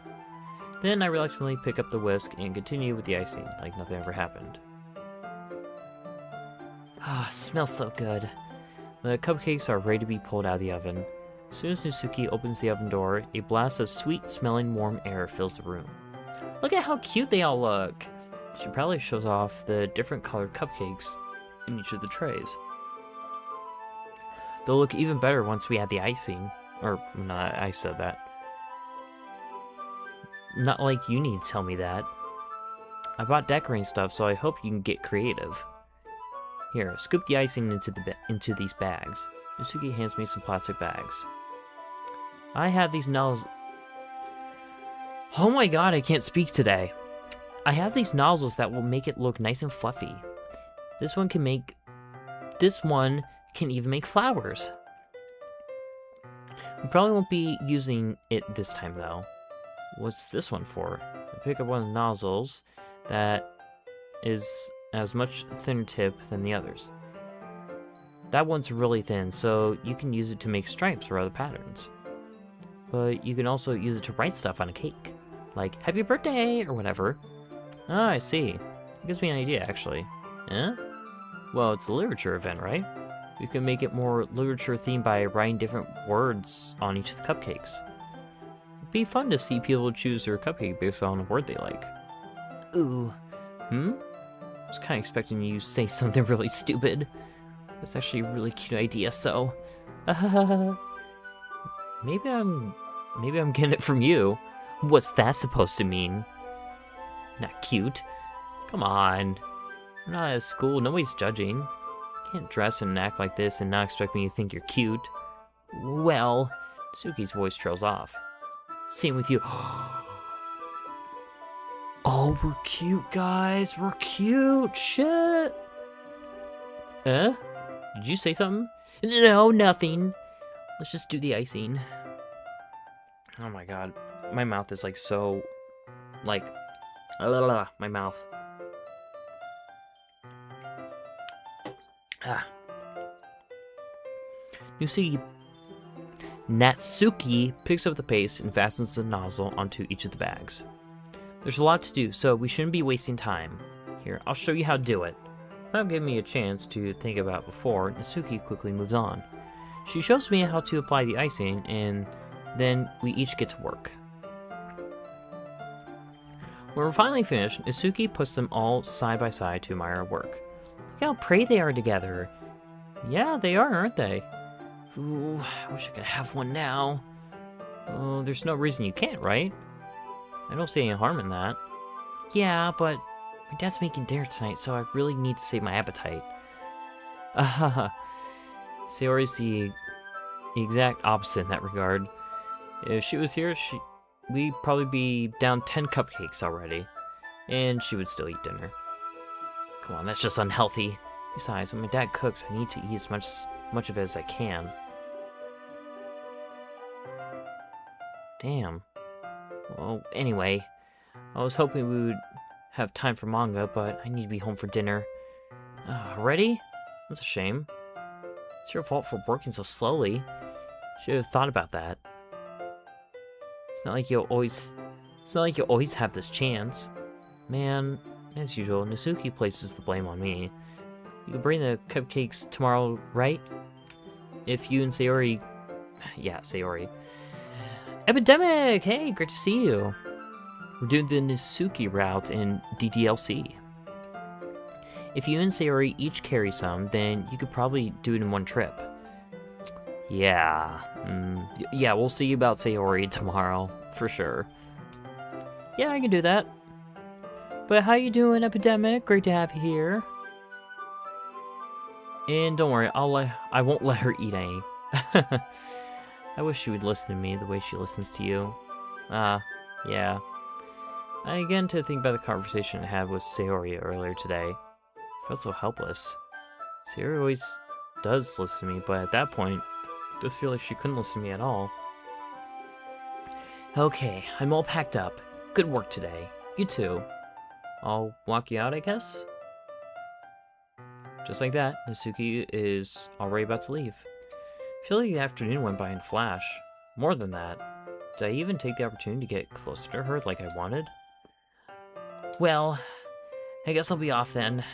S1: Then I reluctantly pick up the whisk and continue with the icing like nothing ever happened. Ah, smells so good. The cupcakes are ready to be pulled out of the oven. As soon as Natsuki opens the oven door, a blast of sweet-smelling warm air fills the room. Look at how cute they all look! She probably shows off the different colored cupcakes in each of the trays. They'll look even better once we add the icing. Or, not, I said that. Not like you need to tell me that. I bought decorating stuff, so I hope you can get creative. Here, scoop the icing into these bags. Natsuki hands me some plastic bags. I have these nozzles... Oh my god, I can't speak today. I have these nozzles that will make it look nice and fluffy. This one can even make flowers. We probably won't be using it this time though. What's this one for? I pick up one of the nozzles that is as much thinner tip than the others. That one's really thin, so you can use it to make stripes or other patterns. But you can also use it to write stuff on a cake. Like, happy birthday, or whatever. Ah, I see. It gives me an idea, actually. Eh? Well, it's a literature event, right? You can make it more literature-themed by writing different words on each of the cupcakes. It'd be fun to see people choose their cupcake based on a word they like. Ooh. I was kind of expecting you to say something really stupid. That's actually a really cute idea, so... maybe I'm getting it from you. What's that supposed to mean? Not cute. Come on. We're not at school. Nobody's judging. You can't dress and act like this and not expect me to think you're cute. Well, Suki's voice trails off. Same with you. Oh, we're cute, guys. We're cute. Shit. Did you say something? No, nothing. Let's just do the icing. Oh my god. My mouth is like so... like... my mouth. Natsuki picks up the paste and fastens the nozzle onto each of the bags. There's a lot to do, so we shouldn't be wasting time. Here, I'll show you how to do it. Without giving me a chance to think about it before, Natsuki quickly moves on. She shows me how to apply the icing, and then we each get to work. When we're finally finished, Natsuki puts them all side by side to admire our work. Look how pretty they are together. Yeah, they are, aren't they? Ooh, I wish I could have one now. Oh, there's no reason you can't, right? I don't see any harm in that. Yeah, but my dad's making dinner tonight, so I really need to save my appetite. Sayori's the exact opposite in that regard. If she was here, we'd probably be down 10 cupcakes already. And she would still eat dinner. Come on, that's just unhealthy. Besides, when my dad cooks, I need to eat as much of it as I can. Damn. Well, anyway, I was hoping we would have time for manga, but I need to be home for dinner. Already? That's a shame. It's your fault for working so slowly. Should have thought about that. It's not like you'll always have this chance. Man, as usual, Natsuki places the blame on me. You can bring the cupcakes tomorrow, right? If you and Sayori... Yeah, Sayori. Epidemic! Hey, great to see you. We're doing the Natsuki route in DDLC. If you and Sayori each carry some, then you could probably do it in one trip. Yeah. Yeah, we'll see about Sayori tomorrow, for sure. Yeah, I can do that. But how you doing, Epidemic? Great to have you here. And don't worry, I won't let her eat any. I wish she would listen to me the way she listens to you. Yeah. I began to think about the conversation I had with Sayori earlier today. I felt so helpless. Sayori always does listen to me, but at that point, it does feel like she couldn't listen to me at all. Okay, I'm all packed up. Good work today. You too. I'll walk you out, I guess? Just like that, Natsuki is already about to leave. I feel like the afternoon went by in a flash. More than that, did I even take the opportunity to get closer to her like I wanted? Well, I guess I'll be off then.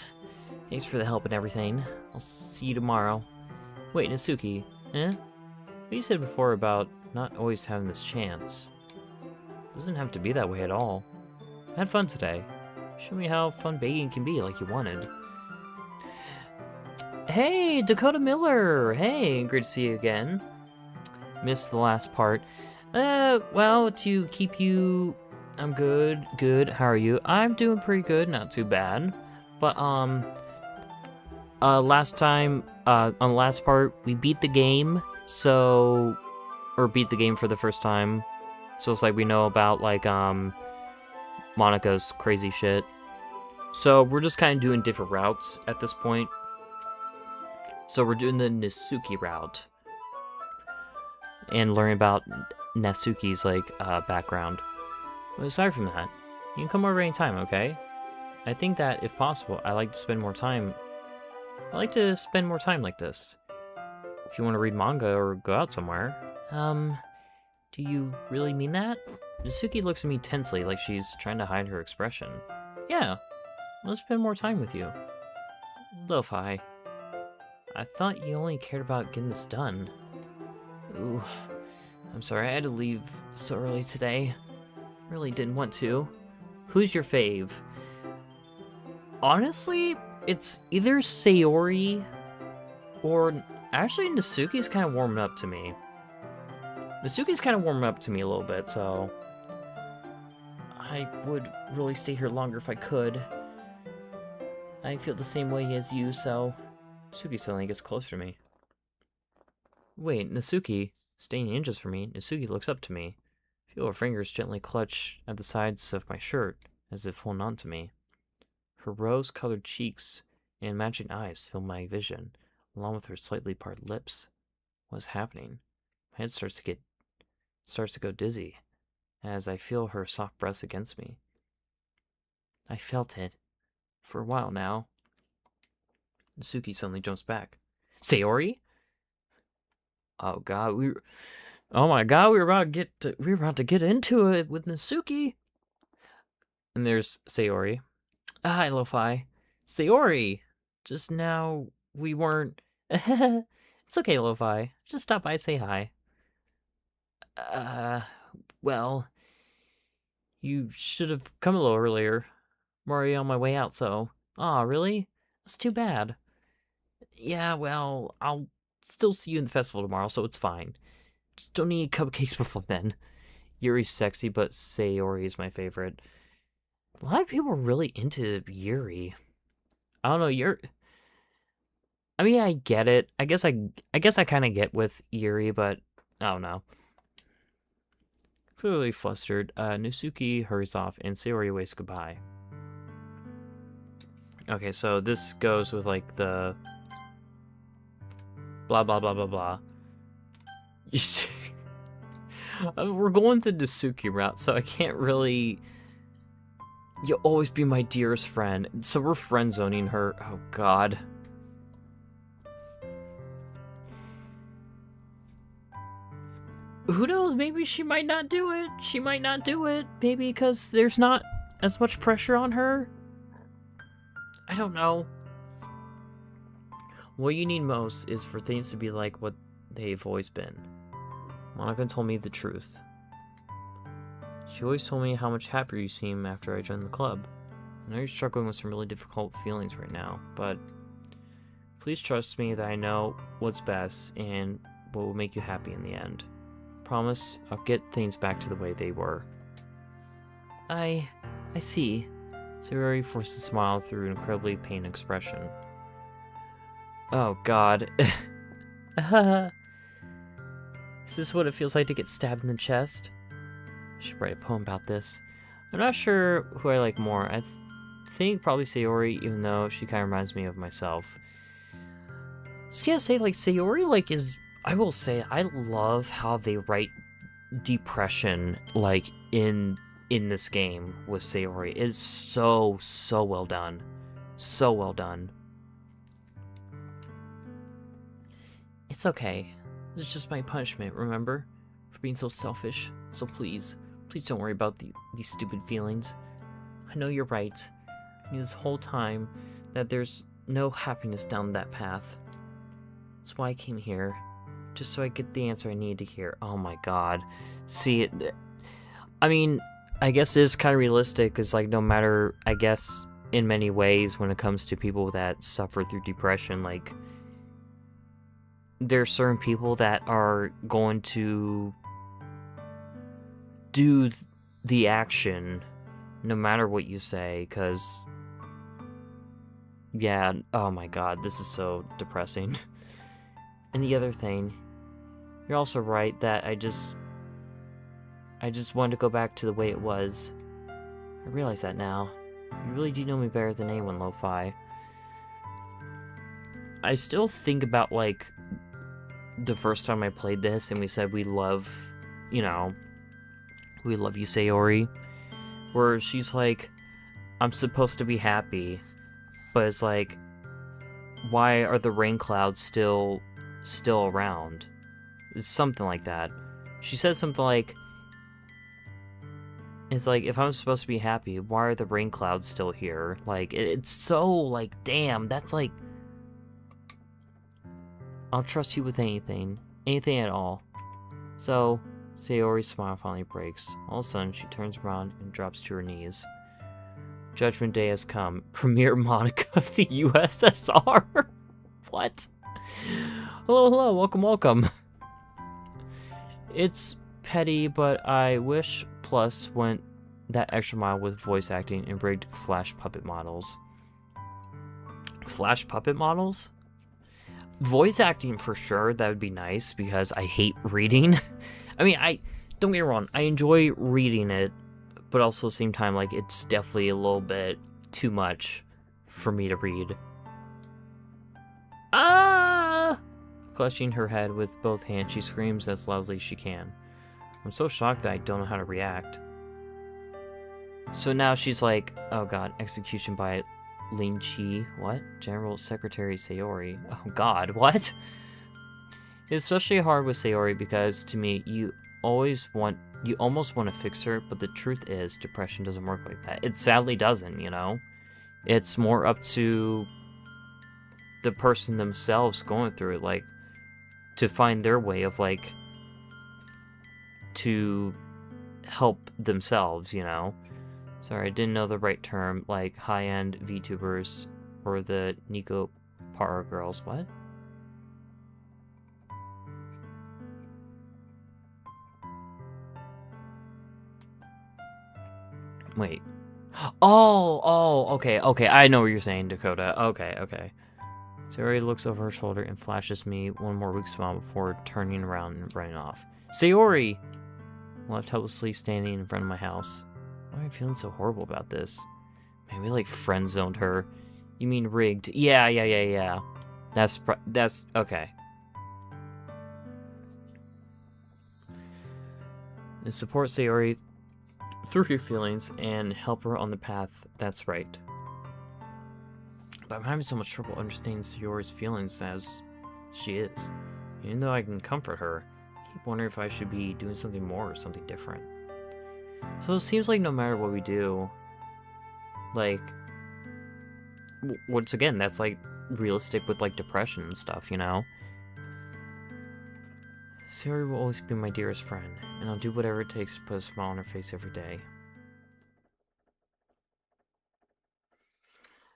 S1: Thanks for the help and everything. I'll see you tomorrow. Wait, Natsuki, What you said before about not always having this chance. It doesn't have to be that way at all. I had fun today. Show me how fun baking can be like you wanted. Hey, Dakota Miller! Hey, great to see you again. Missed the last part. Well, to keep you... I'm good, good. How are you? I'm doing pretty good, not too bad. But, last time, on the last part, we beat the game, so... Or beat the game for the first time. So it's like we know about, like, Monika's crazy shit. So we're just kind of doing different routes at this point. So we're doing the Natsuki route. And learning about Natsuki's, like, background. But aside from that, you can come over anytime, okay? I think that, if possible, I like to spend more time like this. If you want to read manga or go out somewhere. Do you really mean that? Natsuki looks at me tensely, like she's trying to hide her expression. Yeah, I'll spend more time with you. Lo-fi. I thought you only cared about getting this done. Ooh, I'm sorry I had to leave so early today. Really didn't want to. Who's your fave? Honestly, it's either Sayori or... Actually, Natsuki's kind of warming up to me. Natsuki's kind of warming up to me a little bit, so... I would really stay here longer if I could. I feel the same way as you, so... Natsuki suddenly gets closer to me. Wait, Natsuki? Staying inches from me, Natsuki looks up to me. I feel her fingers gently clutch at the sides of my shirt, as if holding on to me. Her rose-colored cheeks and matching eyes fill my vision, along with her slightly parted lips. What is happening? My head starts to go dizzy, as I feel her soft breaths against me. I felt it. For a while now. Natsuki suddenly jumps back. Sayori? Oh god, oh my god, we were about to get into it with Natsuki. And there's Sayori. Hi, Lo-Fi. Sayori! Just now, we weren't... It's okay, Lo-Fi. Just stop by, say hi. Well... You should have come a little earlier. I'm already on my way out, so... Aw, really? That's too bad. Yeah, well, I'll still see you in the festival tomorrow, so it's fine. Just don't need cupcakes before then. Yuri's sexy, but Sayori is my favorite. A lot of people are really into Yuri. I don't know, I mean, I get it. I guess I kind of get with Yuri, but I don't know. Clearly flustered, Natsuki hurries off, and Sayori waves goodbye. Okay, so this goes with, like, the... Blah, blah, blah, blah, blah. We're going the Natsuki route, so I can't really... You'll always be my dearest friend. So we're friend-zoning her. Oh, God. Who knows? Maybe she might not do it. She might not do it. Maybe because there's not as much pressure on her. I don't know. What you need most is for things to be like what they've always been. Monica told me the truth. She always told me how much happier you seem after I joined the club. I know you're struggling with some really difficult feelings right now, but please trust me that I know what's best and what will make you happy in the end. Promise, I'll get things back to the way they were. I see. Sayori forced a smile through an incredibly pained expression. Oh, God. Is this what it feels like to get stabbed in the chest? I should write a poem about this. I'm not sure who I like more. I think probably Sayori, even though she kind of reminds me of myself. Just gotta say, like, Sayori, like, is... I will say, I love how they write depression, like, in this game with Sayori. It's so well done. So well done. It's okay. It's just my punishment, remember? For being so selfish. So please don't worry about these stupid feelings. I know you're right. I knew this whole time that there's no happiness down that path. That's why I came here. Just so I get the answer I need to hear. Oh my god. See, I mean, I guess it is kind of realistic, because, like, no matter, I guess, in many ways, when it comes to people that suffer through depression, like, there are certain people that are going to do the action no matter what you say, because, yeah, oh my god, this is so depressing. And the other thing, you're also right that I just wanted to go back to the way it was. I realize that now. You really do know me better than anyone, Lo-Fi. I still think about, like, the first time I played this and we said we love, you know, we love you, Sayori. Where she's like, I'm supposed to be happy, but it's like, why are the rain clouds still around? It's something like that. She said something like, it's like, if I'm supposed to be happy, why are the rain clouds still here? Like, it's so, like, damn, that's like, I'll trust you with anything at all. So, Sayori's smile finally breaks. All of a sudden, she turns around and drops to her knees. Judgment Day has come. Premier Monica of the USSR? What? Hello, welcome. It's petty, but I wish Plus went that extra mile with voice acting and rigged Flash puppet models. Flash puppet models? Voice acting for sure, that would be nice because I hate reading. I mean, don't get me wrong, I enjoy reading it, but also at the same time, like, it's definitely a little bit too much for me to read. Ah! Clutching her head with both hands, she screams as loudly as she can. I'm so shocked that I don't know how to react. So now she's like, oh god, execution by Lin Chi. What? General Secretary Sayori. Oh god, what? It's especially hard with Sayori because to me, you almost want to fix her, but the truth is, depression doesn't work like that. It sadly doesn't, you know? It's more up to the person themselves going through it, like, to find their way of, like, to help themselves, you know? Sorry, I didn't know the right term, like high-end VTubers or the Nico Para girls. What? Wait. Okay, I know what you're saying, Dakota. Okay. Sayori looks over her shoulder and flashes me one more weak smile before turning around and running off. Sayori! Left helplessly standing in front of my house. Why am I feeling so horrible about this? Man, we like friend-zoned her. You mean rigged? Yeah. That's okay. And support Sayori through your feelings and help her on the path that's right. But I'm having so much trouble understanding Sayori's feelings as she is. Even though I can comfort her, I keep wondering if I should be doing something more or something different. So it seems like no matter what we do, like, once again, that's like realistic with like depression and stuff, you know? Sayori will always be my dearest friend, and I'll do whatever it takes to put a smile on her face every day.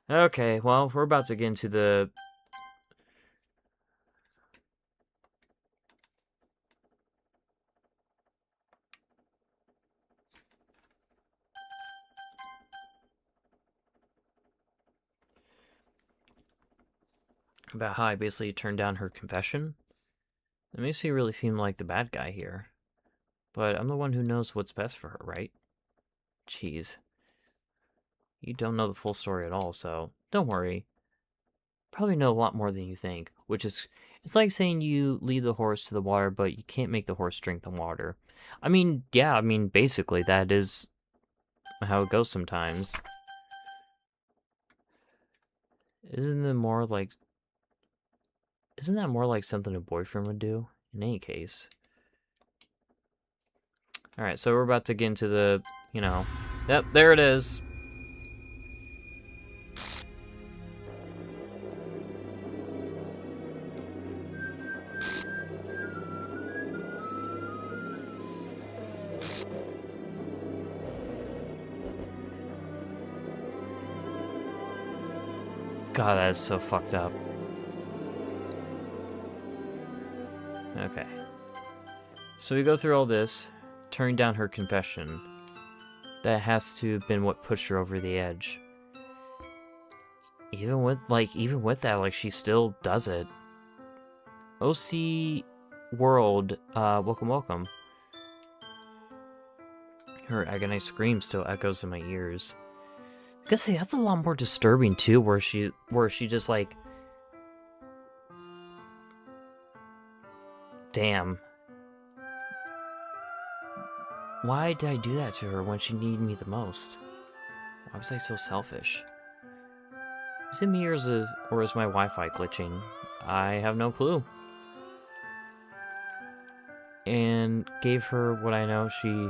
S1: Okay, well, we're about to get into the... about how I basically turned down her confession. It makes me really seem like the bad guy here. But I'm the one who knows what's best for her, right? Jeez. You don't know the full story at all, so don't worry. Probably know a lot more than you think, which is... It's like saying you lead the horse to the water, but you can't make the horse drink the water. I mean, yeah, basically, that is how it goes sometimes. Isn't that more like something a boyfriend would do? In any case. Alright, so we're about to get into the, you know... Yep, there it is. God, that is so fucked up. Okay. So we go through all this, turning down her confession. That has to have been what pushed her over the edge. Even with that, like, she still does it. OC World, welcome. Her agonized scream still echoes in my ears. I gotta say, that's a lot more disturbing too, where she just like... Damn. Why did I do that to her when she needed me the most? Why was I so selfish? Is it me or is my Wi-Fi glitching? I have no clue. And gave her what I know she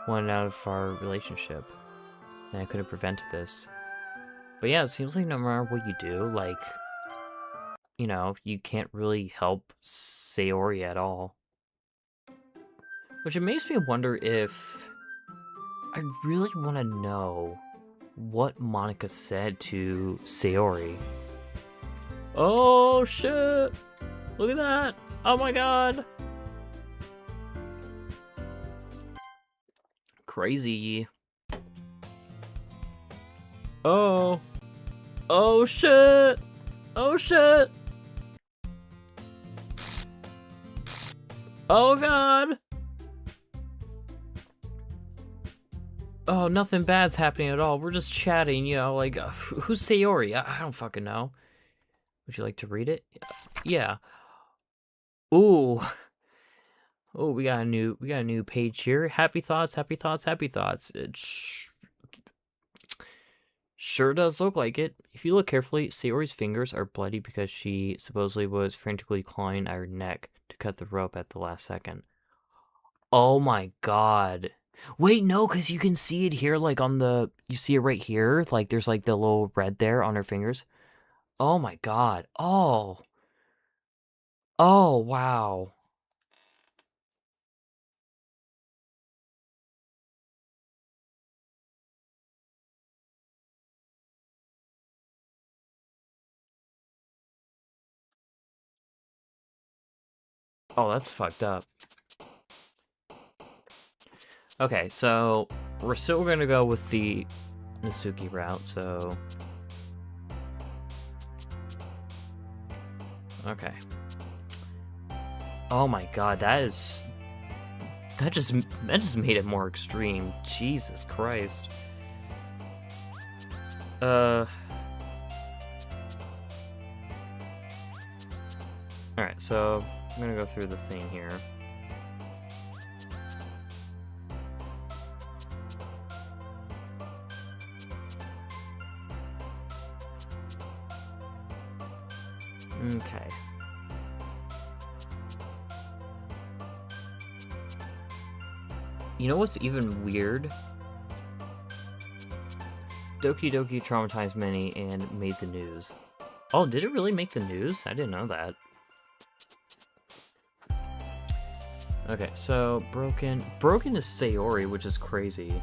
S1: wanted out of our relationship. And I could have prevented this. But yeah, it seems like no matter what you do, like, you know, you can't really help Sayori at all. Which it makes me wonder if... I really want to know what Monica said to Sayori. Oh, shit! Look at that! Oh my god! Crazy. Oh. Oh shit. Oh shit. Oh god. Oh, nothing bad's happening at all. We're just chatting, you know, like, who's Sayori? I don't fucking know. Would you like to read it? Yeah. Ooh. Oh, we got a new page here. Happy thoughts, happy thoughts, happy thoughts. It sure does look like it. If you look carefully, Sayori's fingers are bloody because she supposedly was frantically clawing at her neck to cut the rope at the last second. Oh my god. Wait, no, because you can see it here, like on the, you see it right here? Like there's like the little red there on her fingers. Oh my god. Oh. Oh, wow. Oh, that's fucked up. Okay, so we're still gonna go with the Natsuki route, so... Okay. Oh my god, that just made it more extreme. Jesus Christ. Alright, so I'm gonna go through the thing here. Okay. You know what's even weird? Doki Doki traumatized many and made the news. Oh, did it really make the news? I didn't know that. Okay, so Broken is Sayori, which is crazy.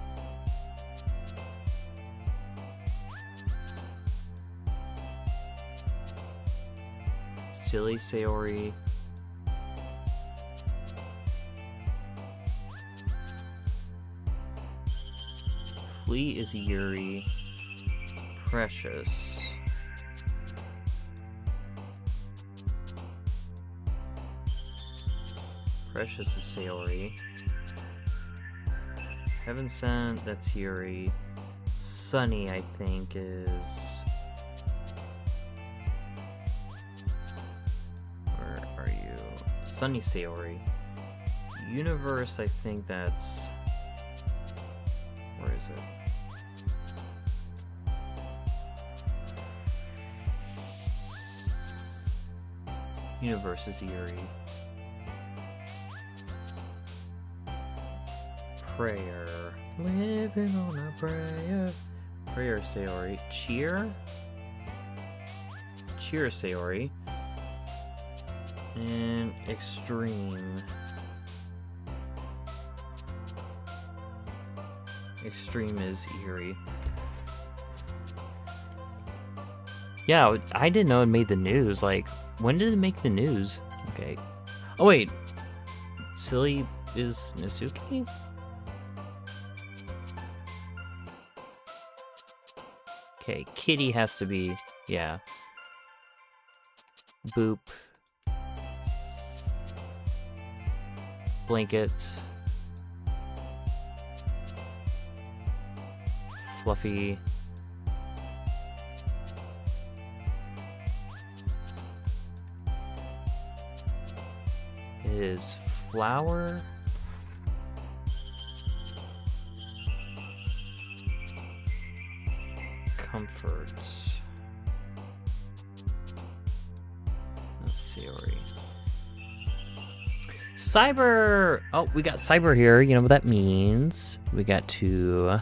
S1: Silly Sayori. Flea is Yuri. Precious. Precious is Sayori. Heaven Sent, that's Yuri. Sunny, I think, is... Where are you? Sunny Sayori. Universe, I think that's... Where is it? Universe is Yuri. Prayer. Living on a prayer. Prayer Sayori. Cheer? Cheer Sayori. And Extreme. Extreme is Yuri. Yeah, I didn't know it made the news. Like, when did it make the news? Okay. Oh, wait. Silly is Natsuki? Okay, Kitty has to be... Yeah. Boop. Blankets. Fluffy. Is Flower. Comforts. Sayori. Cyber! Oh, we got Cyber here. You know what that means. We got to...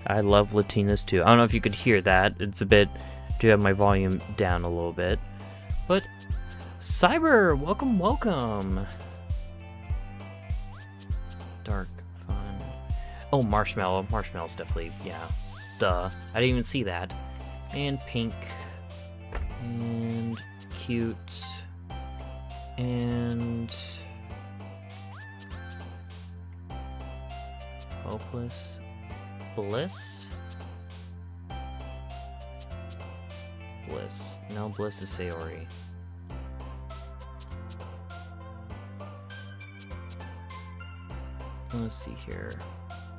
S1: I love Latinas too. I don't know if you could hear that. It's a bit... I do have my volume down a little bit. But... Cyber! Welcome, welcome! Dark fun. Oh, Marshmallow. Marshmallow's definitely... Yeah. Duh. I didn't even see that. And Pink. And... Cute. And... Hopeless. Bliss? Bliss. No, Bliss is Sayori. Let's see here.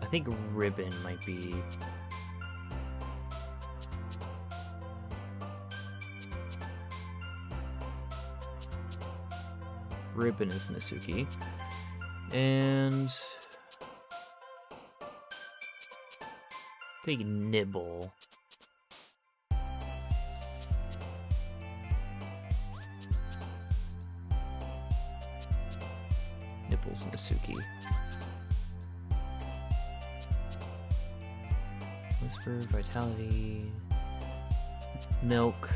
S1: I think Ribbon might be... Ribbon is Natsuki. And... I think Nibble. Nibble's Natsuki. Whisper, Vitality, Milk,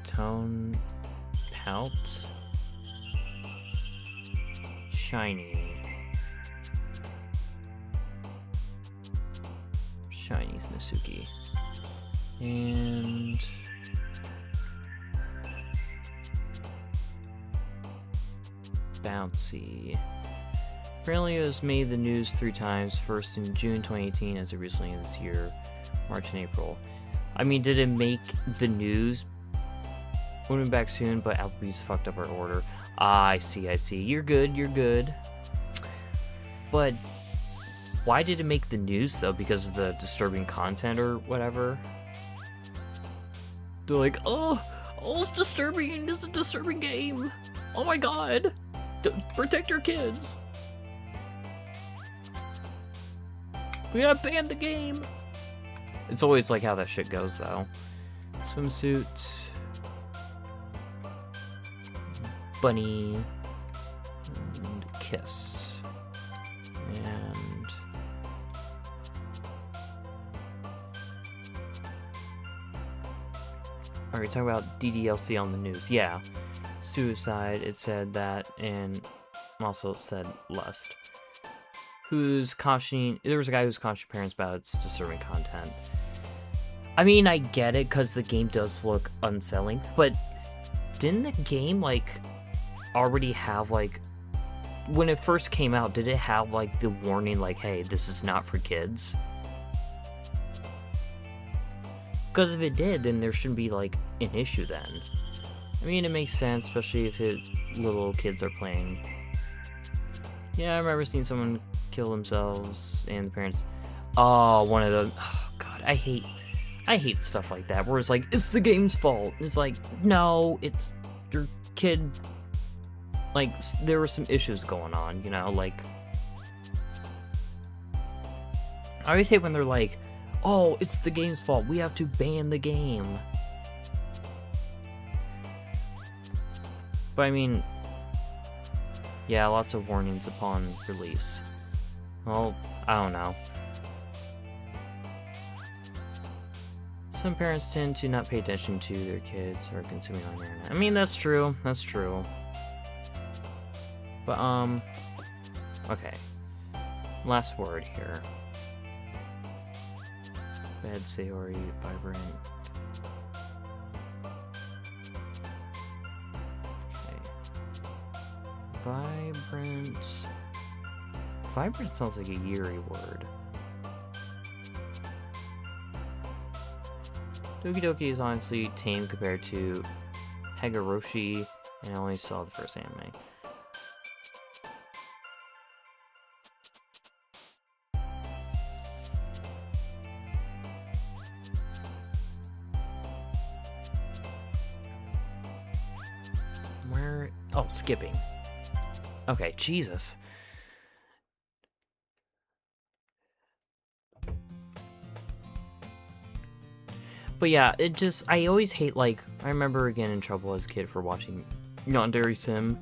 S1: Tone, Pout, Shiny. Shiny's Natsuki. And Bouncy. Apparently it was made the news 3 times, first in June 2018 as of recently this year, March and April. I mean, did it make the news? We'll be back soon, but Applebee's fucked up our order. Ah, I see. You're good. But why did it make the news, though? Because of the disturbing content or whatever? They're like, oh, it's disturbing. It's a disturbing game. Oh my god. Protect your kids. We gotta ban the game. It's always like how that shit goes, though. Swimsuit. Bunny. And Kiss. And... Alright, talking about DDLC on the news. Yeah. Suicide, it said that, and also said Lust. Who's cautioning... There was a guy who's cautioning parents about its disturbing content. I mean, I get it, because the game does look unsettling, but didn't the game, like, already have, like... When it first came out, did it have, like, the warning, like, hey, this is not for kids? Because if it did, then there shouldn't be, like, an issue then. I mean, it makes sense, especially if little kids are playing. Yeah, I remember seeing someone kill themselves, and the parents... Oh, one of those... Oh, God, I hate stuff like that, where it's like, it's the game's fault. It's like, no, it's your kid... Like, there were some issues going on, you know, like... I always hate when they're like, oh, it's the game's fault, we have to ban the game. But I mean, yeah, lots of warnings upon release. Well, I don't know. Some parents tend to not pay attention to their kids or consuming on the internet. I mean, that's true. That's true. But, okay. Last word here. Bad, Sayori, Vibrant. Vibrant. Vibrant sounds like a Yuri word. Doki Doki is honestly tame compared to Hagoroshi, and I only saw the first anime. Where? Oh, skipping. Okay, Jesus. But yeah, it just, I always hate, like, I remember getting in trouble as a kid for watching Yandere Sim,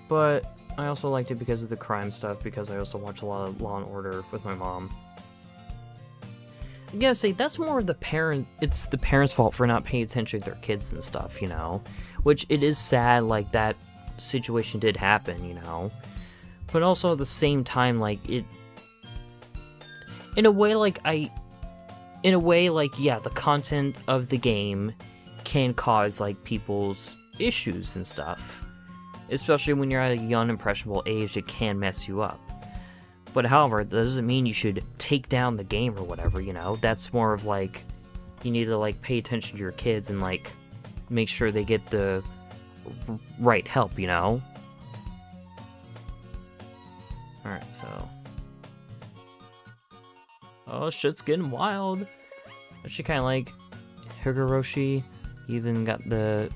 S1: but I also liked it because of the crime stuff, because I also watch a lot of Law & Order with my mom. I gotta say, that's more of the parent, it's the parents' fault for not paying attention to their kids and stuff, you know? Which, it is sad, like, that situation did happen, you know? But also at the same time, like, it... In a way, like, yeah, the content of the game can cause, like, people's issues and stuff. Especially when you're at a young, impressionable age, it can mess you up. But however, that doesn't mean you should take down the game or whatever, you know? That's more of like, you need to like pay attention to your kids and like make sure they get the right help, you know? Alright, so... Oh, shit's getting wild. Actually kind of like Higoroshi. Even got the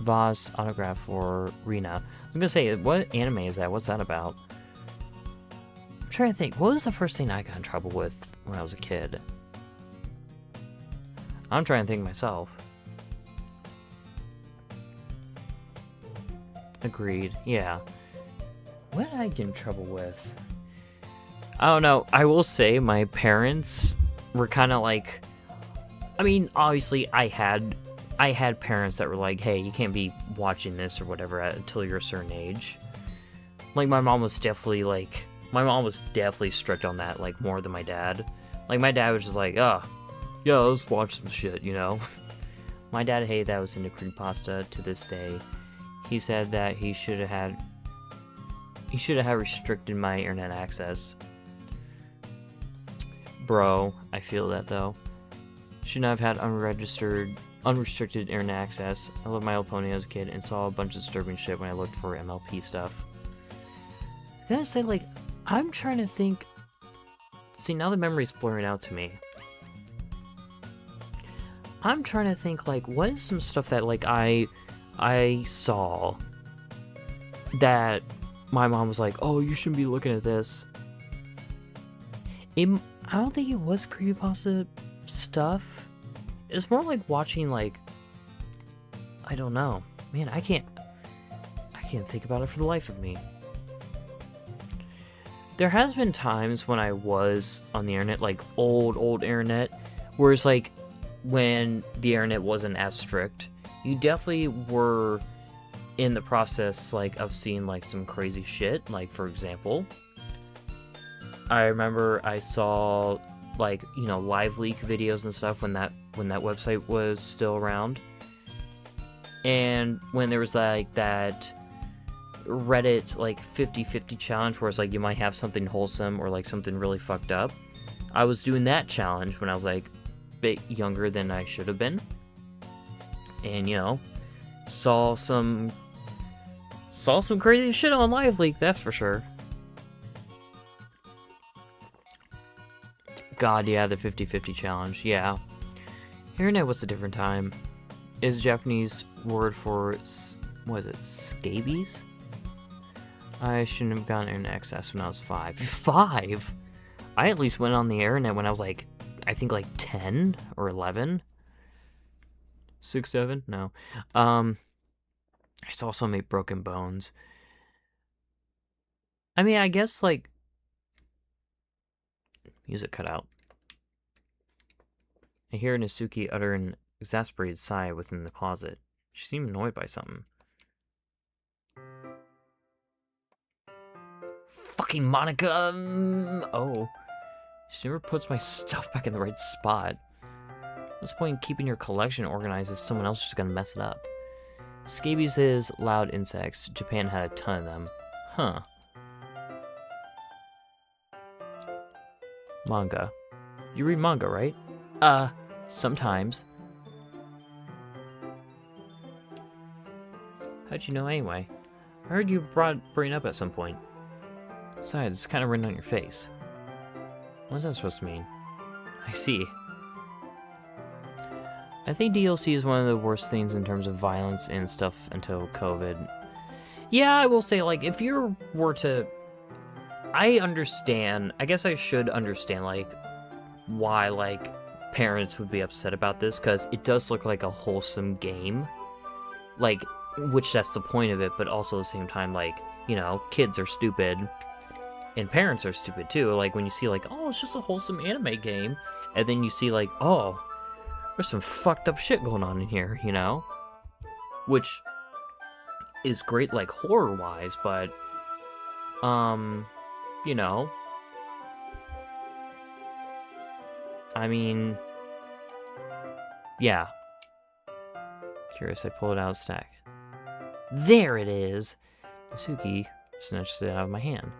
S1: Voss autograph for Rina. I'm gonna say, what anime is that? What's that about? I'm trying to think. What was the first thing I got in trouble with when I was a kid? I'm trying to think myself. Agreed. Yeah. What did I get in trouble with? I don't know. I will say my parents were kind of like... I mean, obviously, I had parents that were like, hey, you can't be watching this or whatever until you're a certain age. Like, my mom was definitely strict on that, like, more than my dad. Like, my dad was just like, oh, yeah, let's watch some shit, you know? My dad hated that I was into creepypasta to this day. He said that he should have had restricted my internet access. Bro, I feel that, though. Should not have had unrestricted internet access. I loved My Little Pony as a kid and saw a bunch of disturbing shit when I looked for MLP stuff. I gotta say, like, I'm trying to think... See, now the memory's blurring out to me. I'm trying to think, like, what is some stuff that, like, I saw that my mom was like, oh, you shouldn't be looking at this. I don't think it was creepypasta stuff. It's more like watching, like, I don't know. Man, I can't think about it for the life of me. There has been times when I was on the internet, like old internet, where it's like when the internet wasn't as strict, you definitely were in the process like of seeing like some crazy shit. Like, for example, I remember I saw like, you know, live leak videos and stuff when that website was still around. And when there was like that Reddit like 50-50 challenge where it's like you might have something wholesome or like something really fucked up. I was doing that challenge when I was like a bit younger than I should have been. And, you know, saw some crazy shit on live leak, that's for sure. God, yeah, the 50-50 challenge, yeah. Internet was a different time. Is a Japanese word for, what is it, scabies? I shouldn't have gotten internet access when I was 5. 5? I at least went on the internet when I was like, I think like 10 or 11. 6, 7? No. I saw so many broken bones. I mean, I guess like... Music cut out. I hear Natsuki utter an exasperated sigh within the closet. She seemed annoyed by something. Fucking Monica! Oh. She never puts my stuff back in the right spot. What's the point in keeping your collection organized if someone else is just gonna mess it up? Scabies is loud insects. Japan had a ton of them. Huh. Manga. You read manga, right? Sometimes. How'd you know anyway? I heard you bring it up at some point. Besides, it's kind of written on your face. What's that supposed to mean? I see. I think DDLC is one of the worst things in terms of violence and stuff until COVID. Yeah, I will say, like, if you were to... I understand, I guess I should understand, like, why, like, parents would be upset about this, because it does look like a wholesome game. Like, which that's the point of it, but also at the same time, like, you know, kids are stupid, and parents are stupid too. Like, when you see, like, oh, it's just a wholesome anime game, and then you see, like, oh, there's some fucked up shit going on in here, you know? Which is great, like, horror-wise, but, you know, I mean, yeah. Curious, I pull it out of the stack. There it is! Natsuki snatched it out of my hand.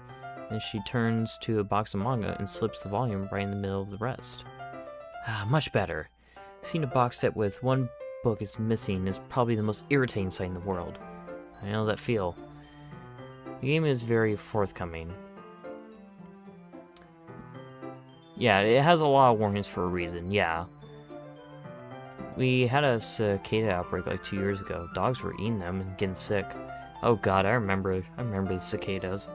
S1: Then she turns to a box of manga and slips the volume right in the middle of the rest. Ah, much better. Seeing a box set with one book is missing is probably the most irritating sight in the world. I know that feel. The game is very forthcoming. Yeah, it has a lot of warnings for a reason, yeah. We had a cicada outbreak like 2 years ago. Dogs were eating them and getting sick. Oh god, I remember the cicadas.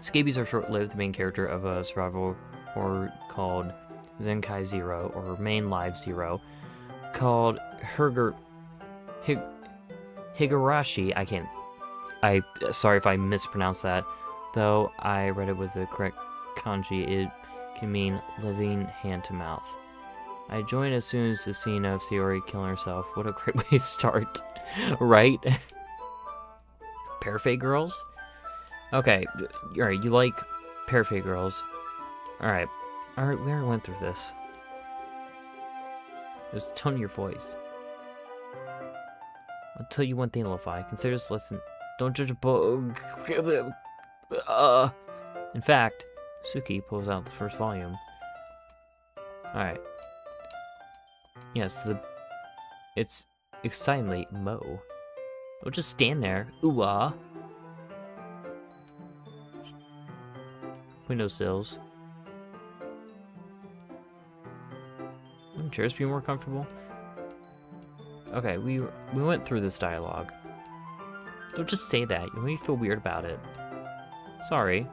S1: Scabies are short-lived. The main character of a survival horror called Zenkai Zero, or Main Live Zero, called Higurashi. Sorry if I mispronounced that. Though I read it with the correct kanji, it can mean living hand to mouth. I joined as soon as the scene of Sayori killing herself. What a great way to start, right? Parfait girls? Okay, alright, you like Parfait girls. Alright, we already went through this. Just tone your voice. I'll tell you one thing, Lo-Fi. Consider this lesson. Don't judge a book. In fact, Natsuki pulls out the first volume. Alright. Yes, it's excitingly Mo. Don't just stand there. Ooh-ah. Windowsills. Wouldn't chairs be more comfortable? Okay, we went through this dialogue. Don't just say that. You make me feel weird about it. Sorry.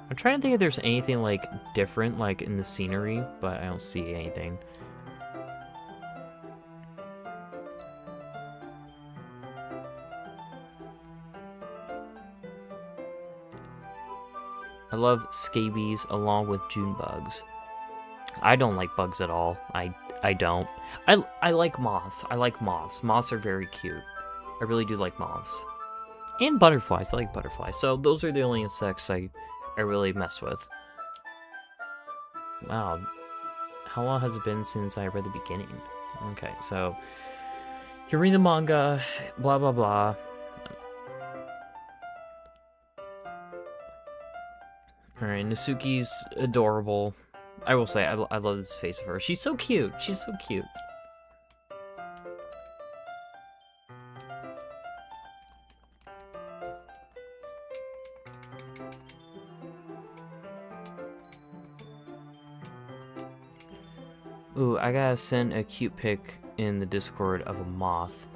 S1: I'm trying to think if there's anything, like, different, like, in the scenery, but I don't see anything. I love scabies along with June bugs. I don't like bugs at all. I don't. I like moths. I like moths. Moths are very cute. I really do like moths. And butterflies. I like butterflies. So those are the only insects I really mess with. Wow. How long has it been since I read the beginning? Okay, so you read the manga, blah blah blah. Alright, Natsuki's adorable. I will say, I love this face of her. She's so cute. She's so cute. Ooh, I gotta send a cute pic in the Discord of a moth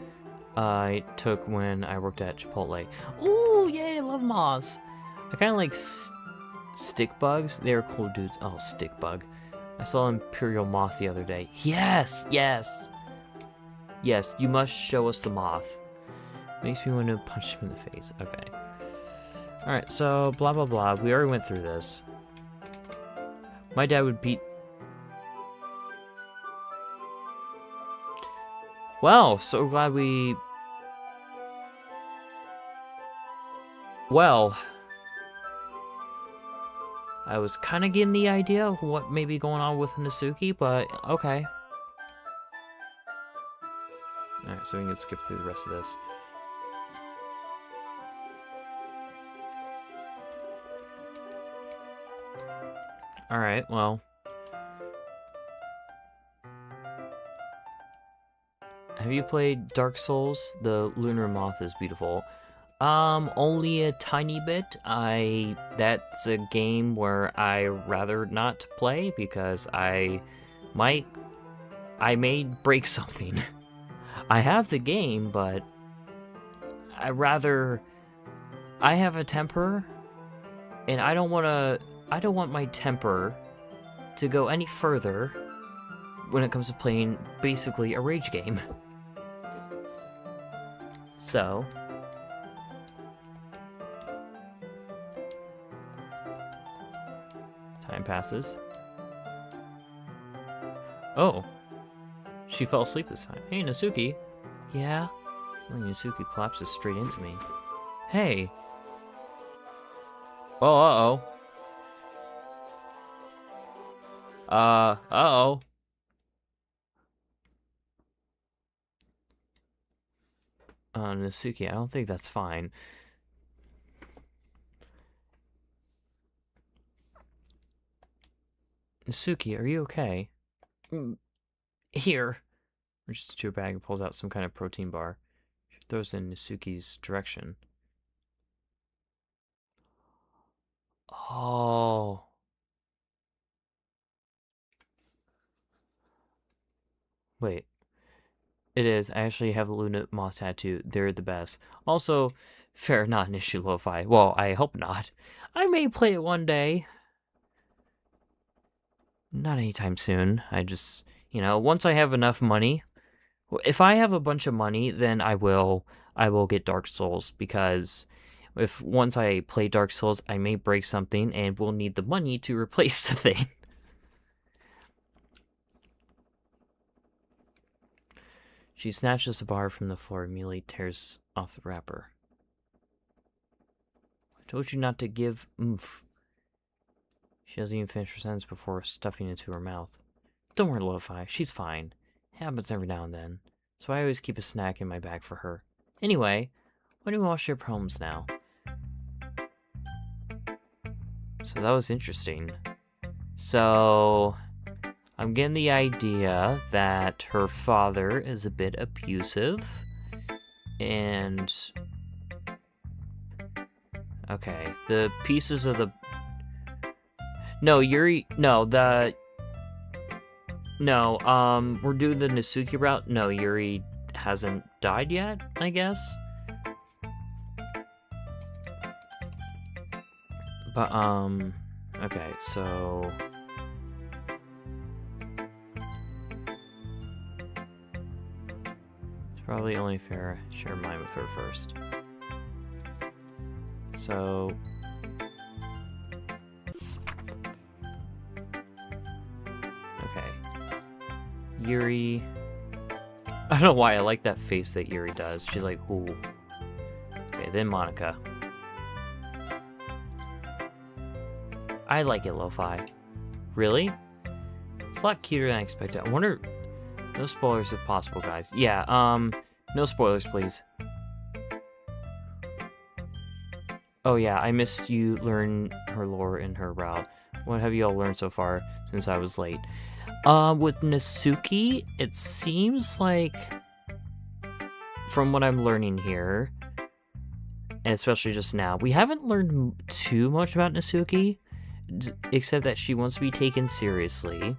S1: I took when I worked at Chipotle. Ooh, yay, I love moths. I kind of like stick bugs. They're cool dudes. Oh, stick bug. I saw Imperial Moth the other day. Yes, yes. Yes, you must show us the moth. Makes me want to punch him in the face. Okay. Alright, so blah blah blah. We already went through this. My dad would beat... Well, so glad we... Well... I was kind of getting the idea of what may be going on with Natsuki, but okay. Alright, so we can skip through the rest of this. Alright, well. Have you played Dark Souls? The Lunar Moth is beautiful. Only a tiny bit. That's a game where I rather not play because I may break something. I have the game, but I have a temper, and I don't want my temper to go any further when it comes to playing basically a rage game. So, time passes. Oh, she fell asleep this time. Hey, Natsuki. Yeah? Suddenly Natsuki collapses straight into me. Hey. Oh, uh-oh. Natsuki, I don't think that's fine. Natsuki, are you okay? Here. Reaches into her bag and pulls out some kind of protein bar. She throws it in Natsuki's direction. Oh. Wait. It is. I actually have a Luna Moth tattoo. They're the best. Also, fair, not an issue, Lo-Fi. Well, I hope not. I may play it one day. Not anytime soon. I just, once I have enough money. If I have a bunch of money, then I will get Dark Souls, because if once I play Dark Souls, I may break something and we'll need the money to replace the thing. She snatches the bar from the floor and immediately tears off the wrapper. I told you not to give oomph. She doesn't even finish her sentence before stuffing it into her mouth. Don't worry, Lo-Fi. She's fine. It happens every now and then. So I always keep a snack in my bag for her. Anyway, why don't we all share poems now? So that was interesting. So I'm getting the idea that her father is a bit abusive. And okay, the pieces of the... No, Yuri... No, the... No, we're doing the Natsuki route. No, Yuri hasn't died yet, I guess. But, okay, so... It's probably only fair to share mine with her first. So... Yuri... I don't know why I like that face that Yuri does. She's like, ooh. Okay, then Monica. I like it, Lo-Fi. Really? It's a lot cuter than I expected. I wonder... No spoilers if possible, guys. Yeah, no spoilers, please. Oh yeah, I missed you learn her lore in her route. What have you all learned so far since I was late? With Natsuki, it seems like, from what I'm learning here, and especially just now, we haven't learned too much about Natsuki, except that she wants to be taken seriously,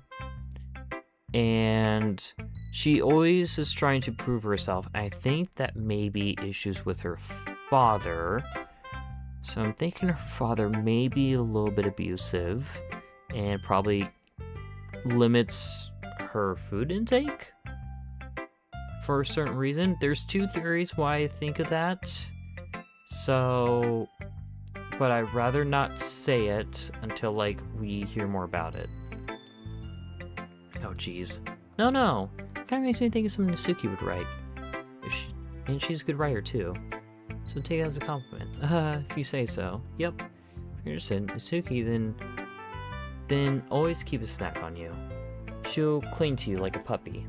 S1: and she always is trying to prove herself. I think that may be issues with her father, so I'm thinking her father may be a little bit abusive, and probably limits her food intake for a certain reason. There's two theories why I think of that. So, but I'd rather not say it until, like, we hear more about it. Oh, jeez. No. Kind of makes me think of something Natsuki would write. And she's a good writer, too. So take it as a compliment. If you say so. Yep. If you're interested in Natsuki, then always keep a snack on you. She'll cling to you like a puppy.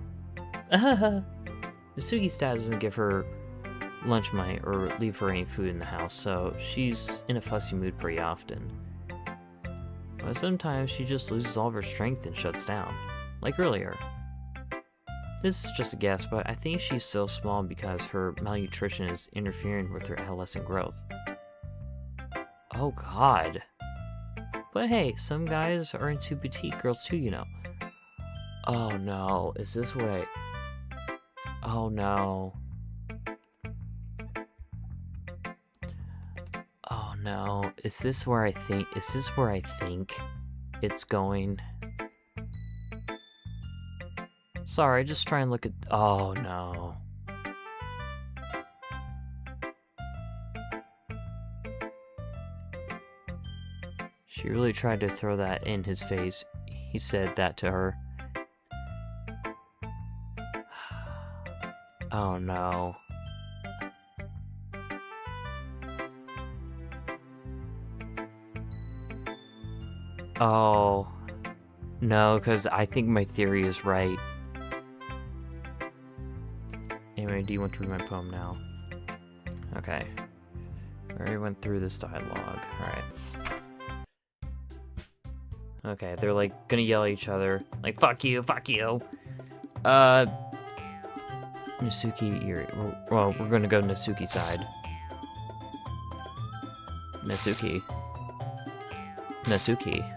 S1: Natsuki's dad doesn't give her lunch money or leave her any food in the house, so she's in a fussy mood pretty often. But sometimes she just loses all of her strength and shuts down, like earlier. This is just a guess, but I think she's so small because her malnutrition is interfering with her adolescent growth. Oh god. But hey, some guys are into petite girls too, you know. Oh no, is this what I... Oh no. Oh no, is this where I think it's going? Sorry, just try and look at... Oh no. She really tried to throw that in his face. He said that to her. Oh no. Oh. No, because I think my theory is right. Anyway, do you want to read my poem now? Okay. I already went through this dialogue. Alright. Okay, they're like gonna yell at each other. Like, fuck you, fuck you. Natsuki, well, we're gonna go Natsuki side. Natsuki. Natsuki.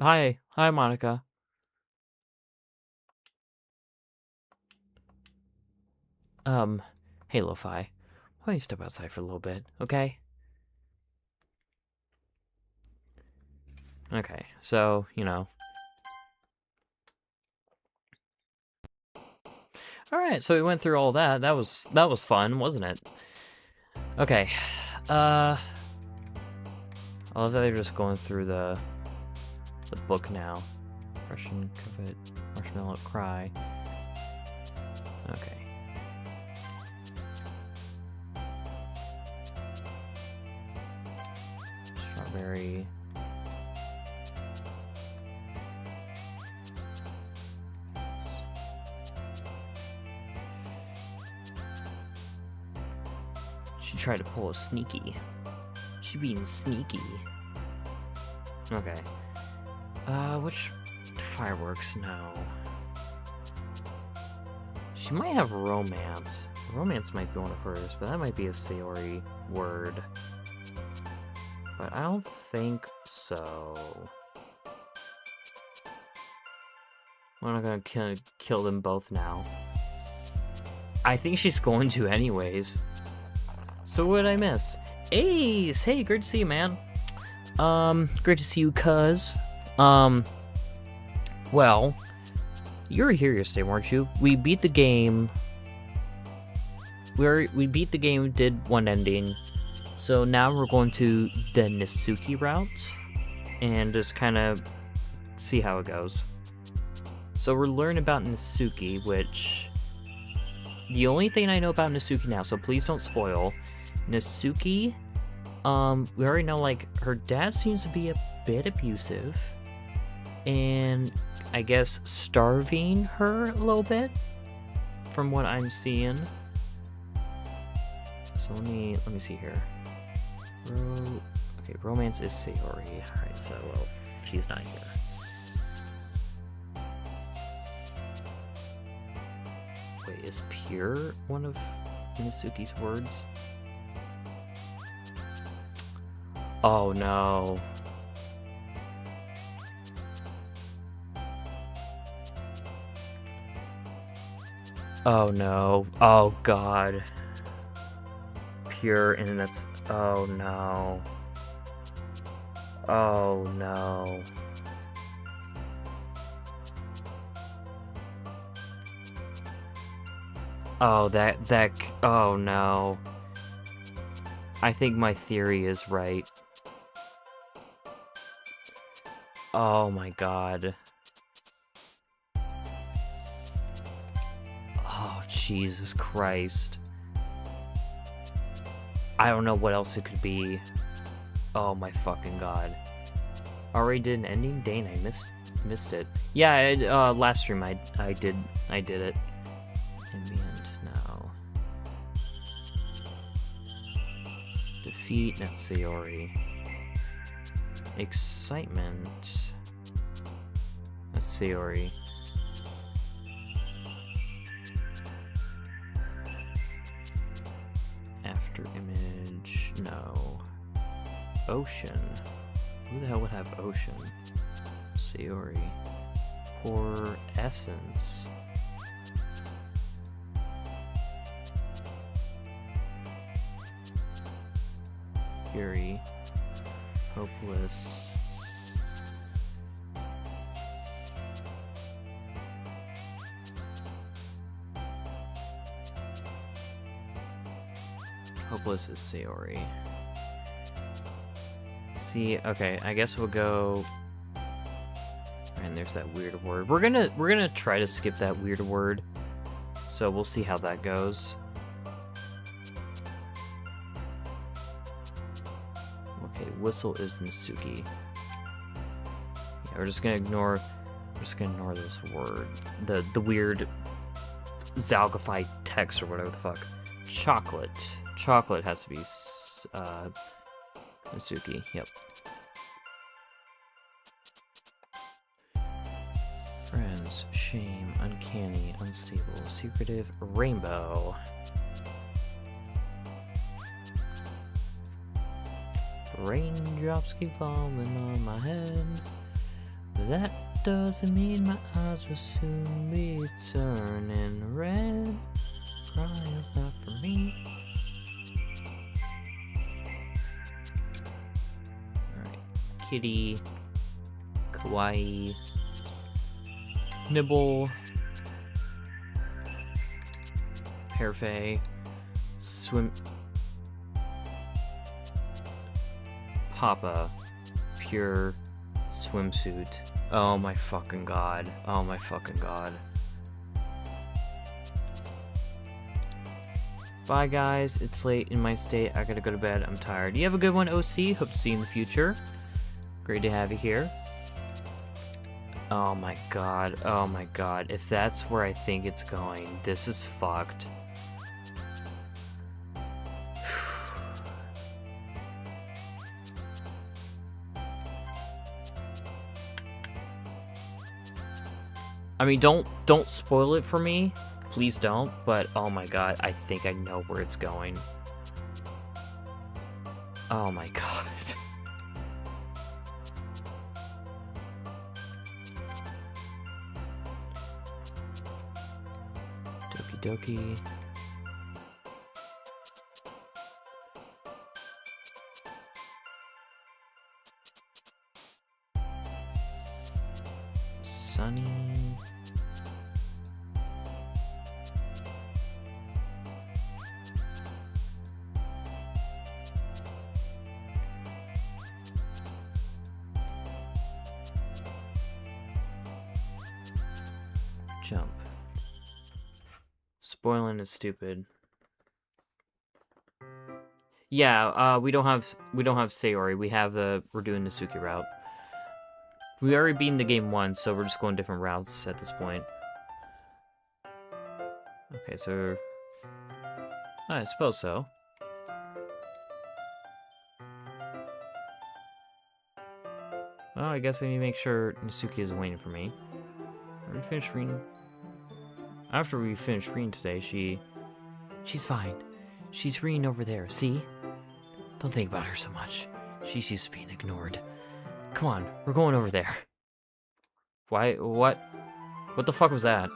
S1: Hi. Hi, Monica. Hey, Lo-Fi. Why don't you step outside for a little bit, okay? Okay, so, you know. Alright, so we went through all that. That was fun, wasn't it? Okay. I love that they're just going through the book now. Russian covet, marshmallow cry. Okay. Strawberry. She tried to pull a sneaky. She being sneaky. Okay. Which fireworks? No. She might have romance. Romance might be one of hers, but that might be a Sayori word. But I don't think so. We're not gonna kill them both now. I think she's going to anyways. So what did I miss? Ace! Hey, great to see you, man. Great to see you, cuz. Well, you were here yesterday, weren't you? We beat the game. We beat the game, did one ending. So now we're going to the Natsuki route and just kind of see how it goes. So we're learning about Natsuki, which the only thing I know about Natsuki now, so please don't spoil. Natsuki, we already know, like, her dad seems to be a bit abusive and I guess starving her a little bit from what I'm seeing. So let me see here. Okay, romance is Sayori. Alright, so, well, she's not here. Wait, is pure one of Natsuki's words? Oh no. Oh no. Oh god. Pure, and that's... Oh no. Oh no. Oh, oh no. I think my theory is right. Oh my god. Oh, Jesus Christ. I don't know what else it could be. Oh my fucking god. Already did an ending? Dang, I missed it. Yeah, last stream I did it. In the end, no. Defeat Natsuyori. Excitement. Natsuyori. After image, no. Ocean. Who the hell would have ocean? Sayori. Pour essence. Fury. Hopeless. Hopeless is Sayori. See, okay, I guess we'll go. And there's that weird word. We're gonna try to skip that weird word. So we'll see how that goes. Okay, whistle is Natsuki. we're just gonna ignore this word. The weird Zalgified text or whatever the fuck. Chocolate. Chocolate has to be Natsuki. Yep. Friends, shame, uncanny, unstable, secretive, rainbow. Raindrops keep falling on my head, but that doesn't mean my eyes will soon be turning red. Crying's not for me. Alright. Kitty. Kawaii. Nibble. Parfait. Swim. Papa. Pure. Swimsuit. Oh my fucking god. Oh my fucking god. Bye guys, it's late in my state, I gotta go to bed, I'm tired. You have a good one, OC, hope to see you in the future. Great to have you here. Oh my god, if that's where I think it's going, this is fucked. I mean, don't spoil it for me. Please don't, but oh my god, I think I know where it's going. Oh my god. Doki doki. Sunny. Jump. Spoiling is stupid. Yeah, we don't have Sayori. We have we're doing the Natsuki route. We already beaten the game once, so we're just going different routes at this point. Okay, so I suppose so. Well, I guess I need to make sure Natsuki isn't waiting for me. We're finished reading. After we finished reading today, she's fine. She's reading over there, see? Don't think about her so much. She's used to being ignored. Come on, we're going over there. Why? What? What the fuck was that?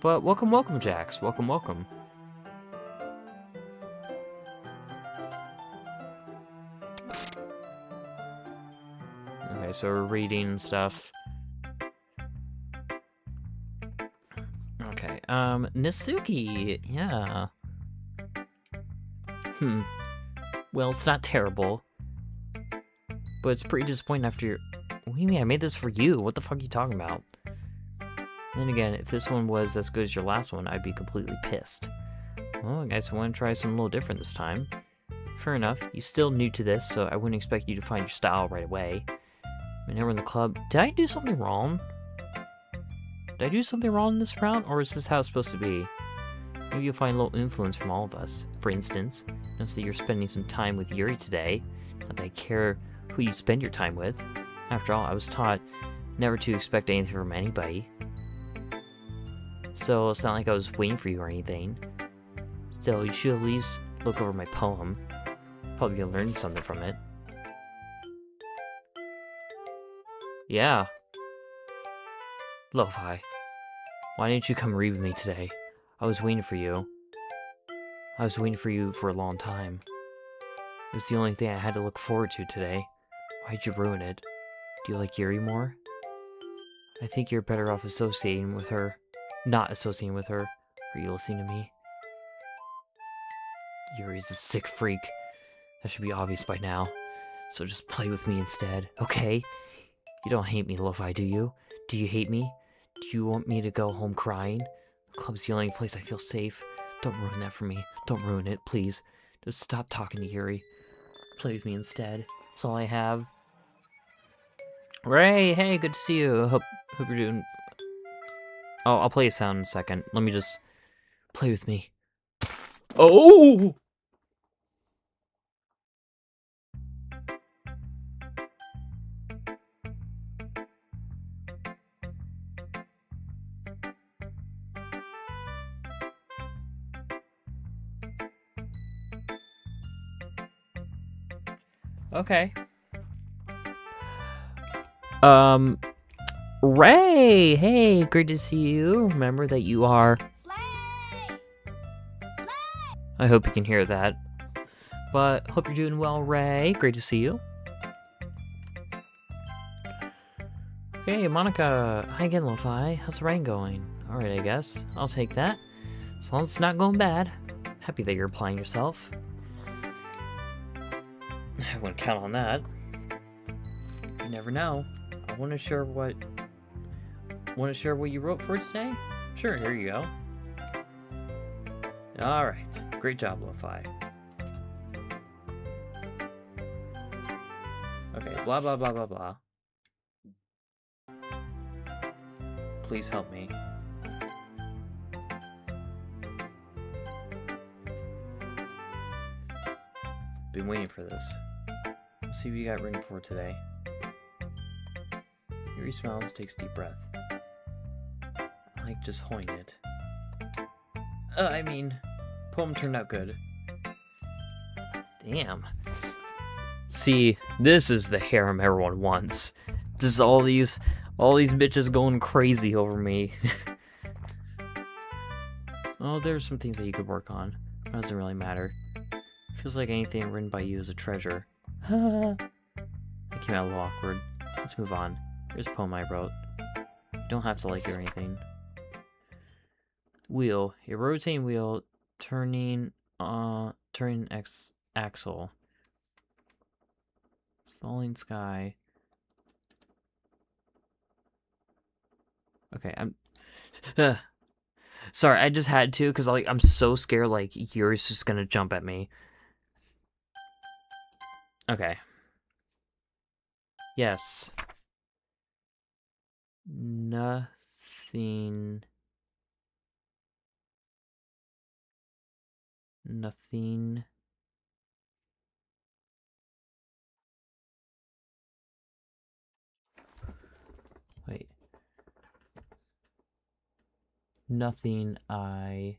S1: But welcome, Jax. Welcome. Okay, so we're reading stuff. Okay, Natsuki, yeah. Well, it's not terrible. But it's pretty disappointing after your... What do you mean? I made this for you. What the fuck are you talking about? Then again, if this one was as good as your last one, I'd be completely pissed. Well, I guess I want to try something a little different this time. Fair enough. You're still new to this, so I wouldn't expect you to find your style right away. Whenever in the club... Did I do something wrong? Did I do something wrong in this round, or is this how it's supposed to be? Maybe you'll find a little influence from all of us. For instance, notice that you're spending some time with Yuri today. Not that I care who you spend your time with. After all, I was taught never to expect anything from anybody. So it's not like I was waiting for you or anything. Still, you should at least look over my poem. Probably gonna learn something from it. Yeah. Lo-fi, why didn't you come read with me today? I was waiting for you. I was waiting for you for a long time. It was the only thing I had to look forward to today. Why'd you ruin it? Do you like Yuri more? I think you're better off associating with her. Not associating with her. Are you listening to me? Yuri's a sick freak. That should be obvious by now. So just play with me instead, okay? You don't hate me, Lo-fi, do you? Do you hate me? Do you want me to go home crying? The club's the only place I feel safe. Don't ruin that for me. Don't ruin it, please. Just stop talking to Yuri. Play with me instead. That's all I have. Ray, hey, good to see you. Hope you're doing... Oh, I'll play a sound in a second. Let me just play with me. Oh! Okay. Ray! Hey, great to see you. Remember that you are...
S2: Slay! Slay!
S1: I hope you can hear that. But, hope you're doing well, Ray. Great to see you. Okay, Monica. Hi again, Lo-Fi. How's the rain going? Alright, I guess. I'll take that. As long as it's not going bad. Happy that you're applying yourself. I wouldn't count on that. You never know. I want to share what you wrote for today? Sure, here you go. Alright. Great job, Lo-Fi. Okay, blah blah blah blah blah. Please help me. Been waiting for this. Let's see what you got written for today. Yuri smiles, takes a deep breath. I like just holding it. I mean, poem turned out good. Damn. See, this is the harem everyone wants. Just all these bitches going crazy over me. Oh, there's some things that you could work on. It doesn't really matter. Feels like anything written by you is a treasure. That came out a little awkward. Let's move on. Here's a poem I wrote. You don't have to like it or anything. Wheel. A rotating wheel turning axle. Falling sky. Okay, I'm... Sorry, I just had to, because I'm so scared, like, Yuri's just gonna jump at me. Okay. Yes. Nothing... Wait. Nothing I...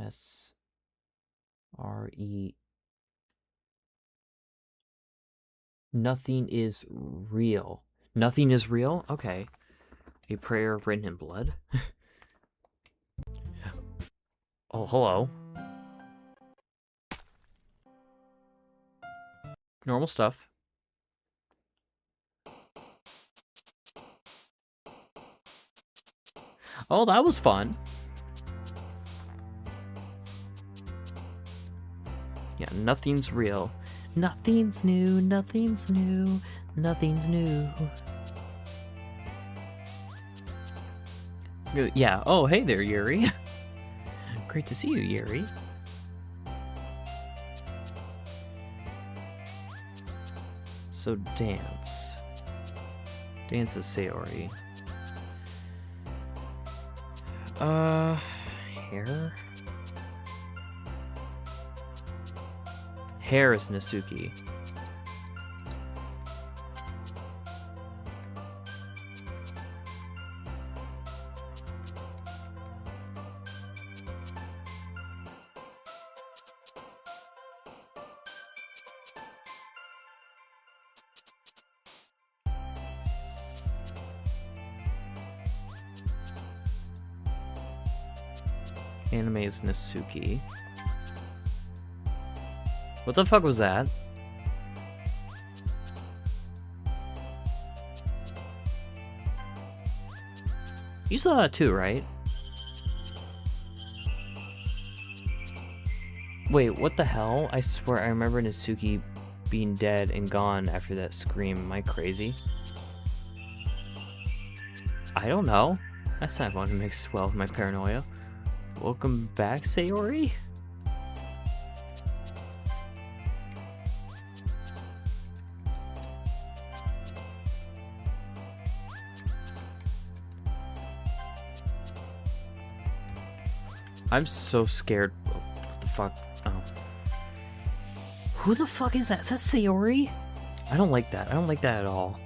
S1: S-R-E... Nothing is real. Nothing is real? Okay. A prayer written in blood? Oh, hello. Normal stuff. Oh, that was fun. Yeah, nothing's real. Nothing's new, nothing's new, nothing's new. It's good. Yeah, oh, hey there, Yuri. Great to see you, Yuri. So, dance. Dance is Sayori. Hair? Hair is Natsuki. Anime is Natsuki. What the fuck was that? You saw that too, right? Wait, what the hell? I swear I remember Natsuki being dead and gone after that scream. Am I crazy? I don't know. That's not going to mix well with my paranoia. Welcome back, Sayori. I'm so scared. What the fuck? Oh. Who the fuck is that? Is that Sayori? I don't like that. I don't like that at all.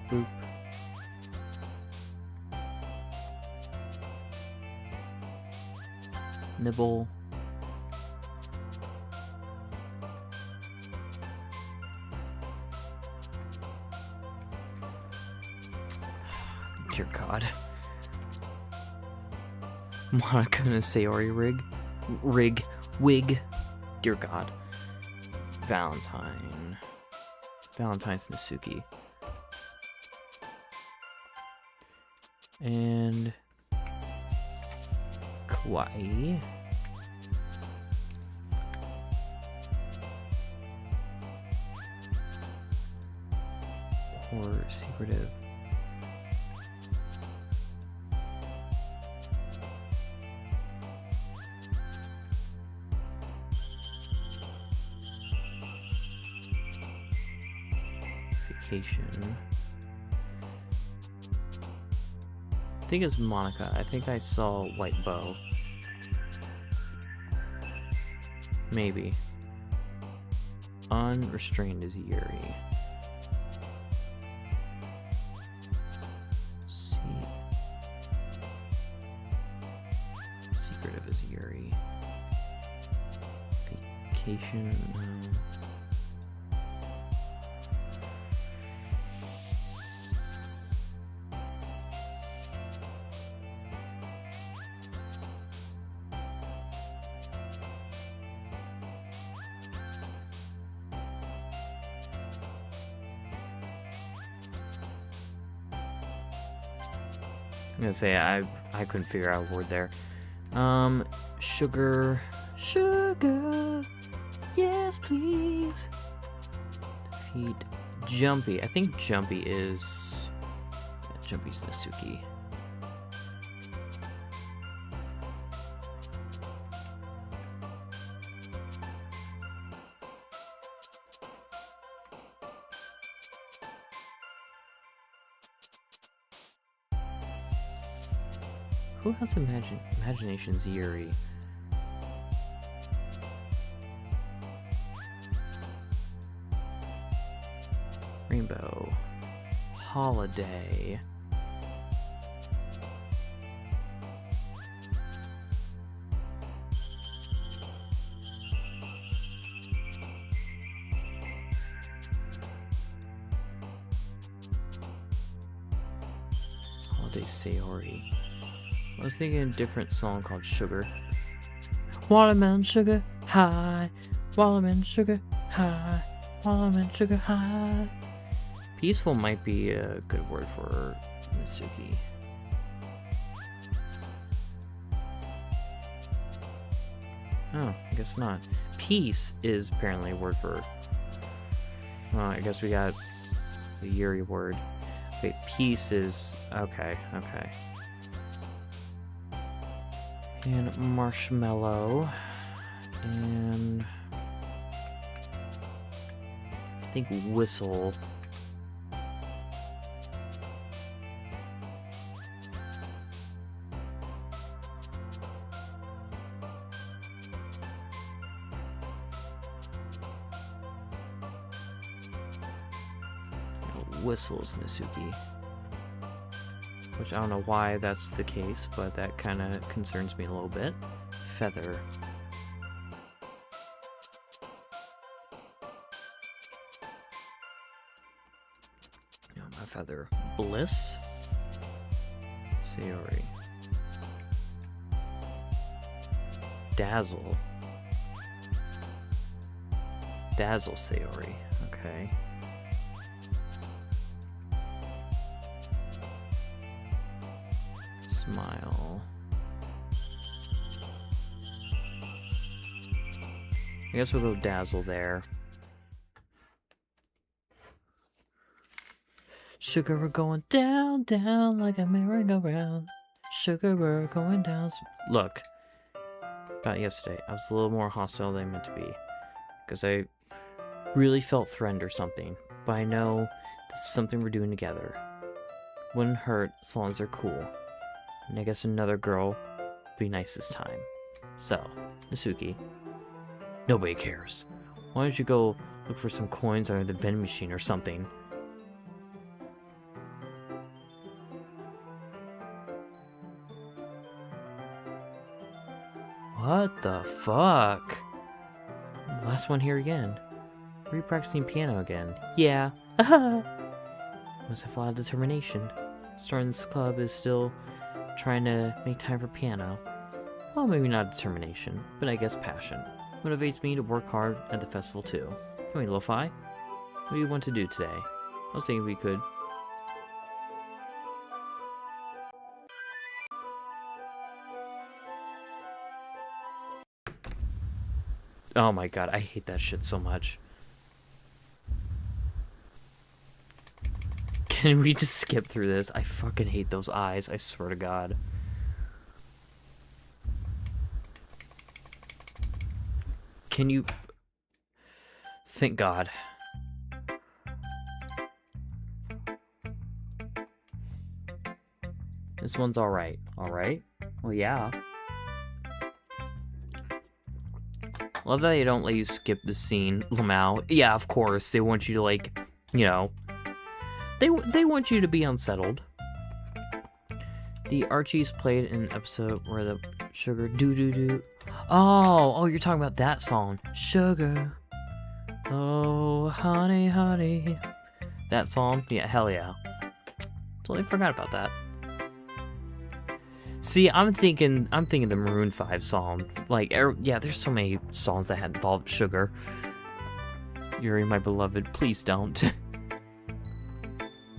S1: Boop. Nibble. Dear God. Monica and a Sayori wig. Dear God. Valentine's Natsuki. And Kawaii. Or secretive. Vacation. I think it's Monica. I think I saw White Bow. Maybe. Unrestrained is Yuri. Secretive is Yuri. Vacation. I'm gonna say I couldn't figure out a word there. Sugar, yes please. Defeat Jumpy. I think Jumpy is Jumpy's Natsuki. Who has imagination's Yuri? Rainbow. Holiday. Holiday Sayori. I was thinking a different song called Sugar. Watermelon sugar high, watermelon sugar high, watermelon sugar high. Peaceful might be a good word for Natsuki. Oh, I guess not. Peace is apparently a word for... Well, I guess we got the Yuri word. Wait, peace is... Okay. And marshmallow, and I think whistle. Whistles Natsuki. Which I don't know why that's the case, but that kind of concerns me a little bit. Feather. Oh, my feather. Bliss. Sayori. Dazzle. Dazzle Sayori. Okay. Smile. I guess we'll go Dazzle there. Sugar, we're going down, down like a merry-go-round. Sugar, we're going down. Look, about yesterday, I was a little more hostile than I meant to be. Because I really felt threatened or something. But I know this is something we're doing together. Wouldn't hurt as long as they're cool. And I guess another girl would be nice this time. So, Natsuki, nobody cares. Why don't you go look for some coins under the vending machine or something? What the fuck? Last one here again. Are you practicing piano again? Yeah. Must have a lot of determination. Starting this club is still trying to make time for piano. Well, maybe not determination, but I guess passion. Motivates me to work hard at the festival too. Anyway, Lo-Fi, what do you want to do today? I was thinking we could... Oh my god, I hate that shit so much. Can we just skip through this? I fucking hate those eyes, I swear to god. Can you... Thank god. This one's alright. Alright? Well, yeah. Love that they don't let you skip the scene, Lamau. Yeah, of course. They want you to, like, you know... They want you to be unsettled. The Archies played an episode where the sugar doo-doo-doo... Oh, you're talking about that song. Sugar. Oh, honey, honey. That song? Yeah, hell yeah. Totally forgot about that. See, I'm thinking the Maroon 5 song. Like, yeah, there's so many songs that had involved sugar. Yuri, my beloved, please don't.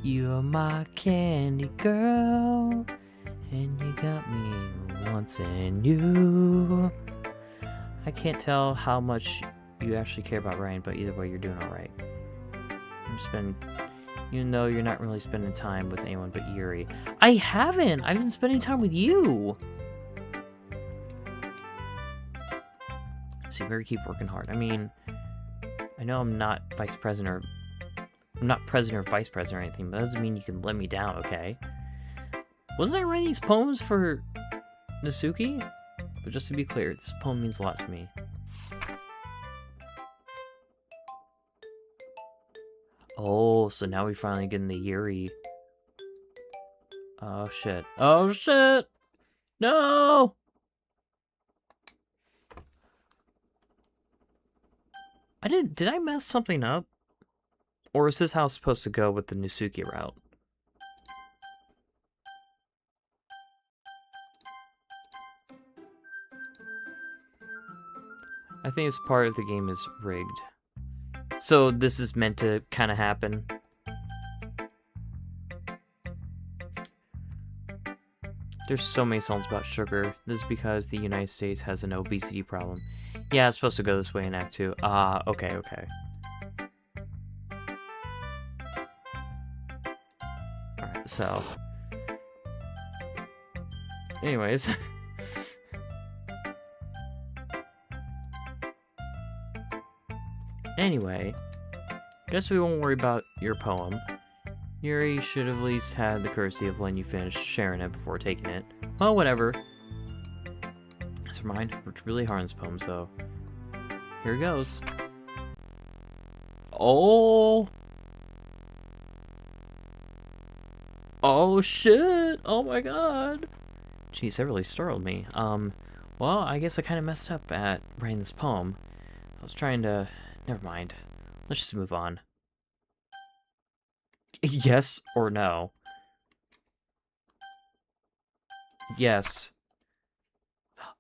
S1: You're my candy girl, and you got me wanting you. I can't tell how much you actually care about Ryan, but either way, you're doing alright. Even though you're not really spending time with anyone but Yuri. I haven't! I've been spending time with you! So you better keep working hard. I mean, I know I'm not vice president or... I'm not president or vice president or anything, but that doesn't mean you can let me down, okay? Wasn't I writing these poems for Natsuki? But just to be clear, this poem means a lot to me. Oh, so now we finally get in the Yuri. Oh shit. Oh shit! No! Did I mess something up? Or is this how it's supposed to go with the Natsuki route? I think this part of the game is rigged. So this is meant to kind of happen. There's so many songs about sugar. This is because the United States has an obesity problem. Yeah, it's supposed to go this way in Act 2. Okay. Alright, so... Anyways... Anyway, guess we won't worry about your poem. Yuri should have at least had the courtesy of letting you finish sharing it before taking it. Well, whatever. As for mine, worked really hard on this poem, so here goes. Oh! Oh shit! Oh my god! Jeez, that really startled me. Well, I guess I kind of messed up at writing this poem. I was trying to... Never mind. Let's just move on. Yes or no? Yes.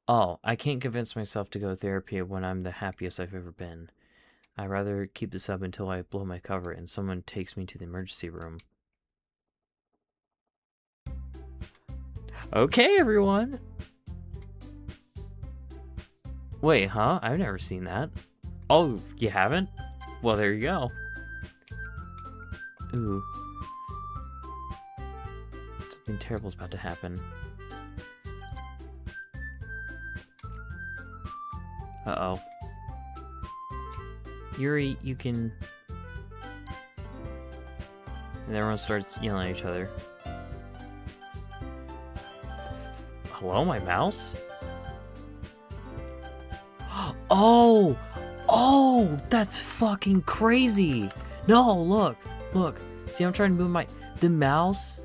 S1: Oh, I can't convince myself to go to therapy when I'm the happiest I've ever been. I'd rather keep this up until I blow my cover and someone takes me to the emergency room. Okay, everyone! Wait, huh? I've never seen that. Oh, you haven't? Well, there you go. Ooh. Something terrible's about to happen. Uh-oh. Yuri, you can... And everyone starts yelling at each other. Hello, my mouse? Oh! Oh! That's fucking crazy! No, look! Look! See, I'm trying to move my... The mouse?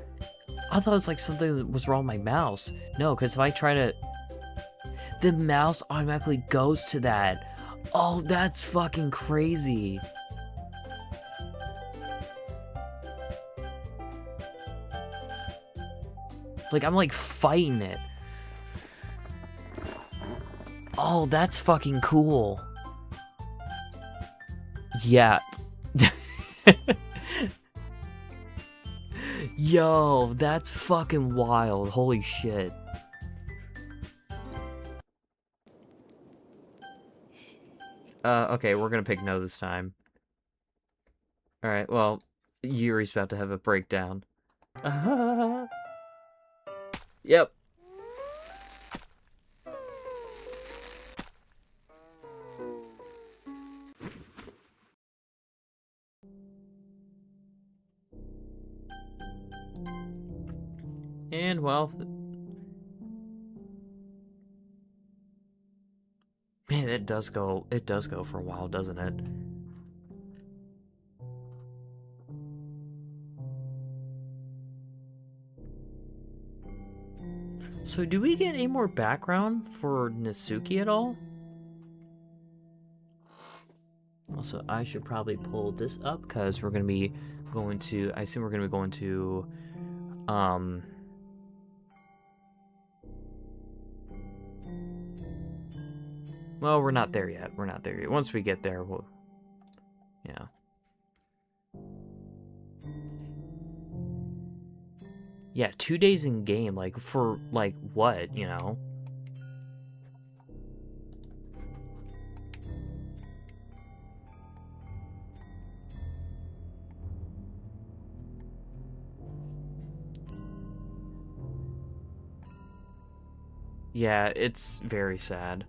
S1: I thought it was like something was wrong with my mouse. No, because if I try to... The mouse automatically goes to that. Oh, that's fucking crazy. Like, I'm like fighting it. Oh, that's fucking cool. Yeah. Yo, that's fucking wild. Holy shit. Okay, we're gonna pick no this time. Alright, well, Yuri's about to have a breakdown. Yep. And, well... Man, it does go for a while, doesn't it? So do we get any more background for Natsuki at all? Also, I should probably pull this up because we're going to be going to, I assume we're going to be going to, well, we're not there yet. We're not there yet. Once we get there, we'll, yeah. Yeah, 2 days in game, like, for, like, what, you know? Yeah, it's very sad.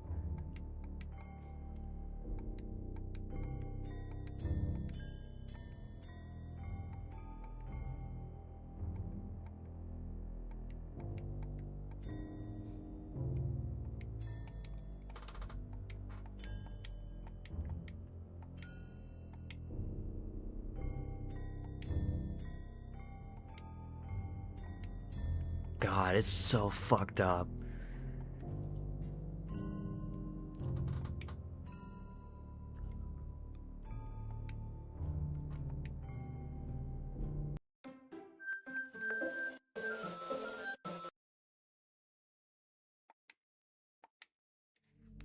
S1: God, it's so fucked up.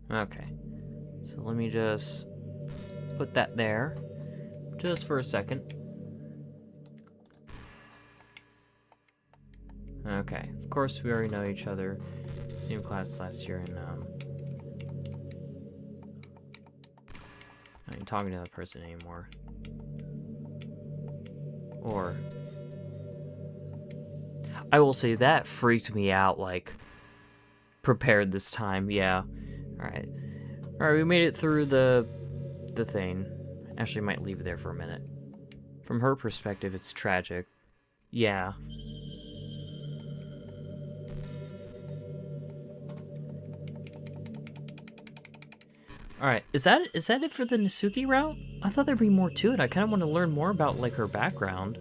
S1: Okay, so let me just put that there, just for a second. Okay, of course we already know each other. Same class last year, and I ain't talking to that person anymore. Or I will say that freaked me out, like, prepared this time, yeah. Alright. Alright, we made it through the thing. Actually, might leave it there for a minute. From her perspective, it's tragic. Yeah. Alright, is that it for the Natsuki route? I thought there'd be more to it. I kind of want to learn more about, like, her background.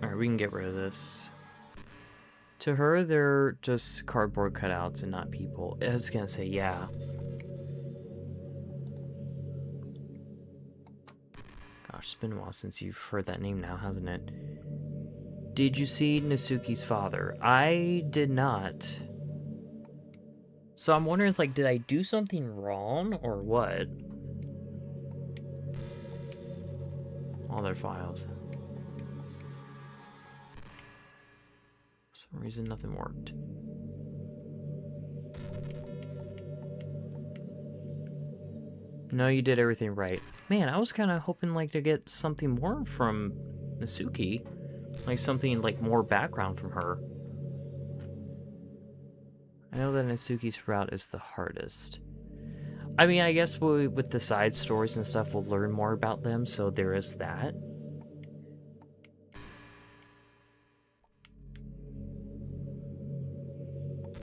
S1: Alright, we can get rid of this. To her, they're just cardboard cutouts and not people. I was gonna say, yeah. Gosh, it's been a while since you've heard that name now, hasn't it? Did you see Natsuki's father? I did not. So I'm wondering, is, like, did I do something wrong or what? All their files. For some reason, nothing worked. No, you did everything right. Man, I was kind of hoping like to get something more from Natsuki. Like something like more background from her. I know that Natsuki's route is the hardest. I mean, I guess with the side stories and stuff, we'll learn more about them, so there is that.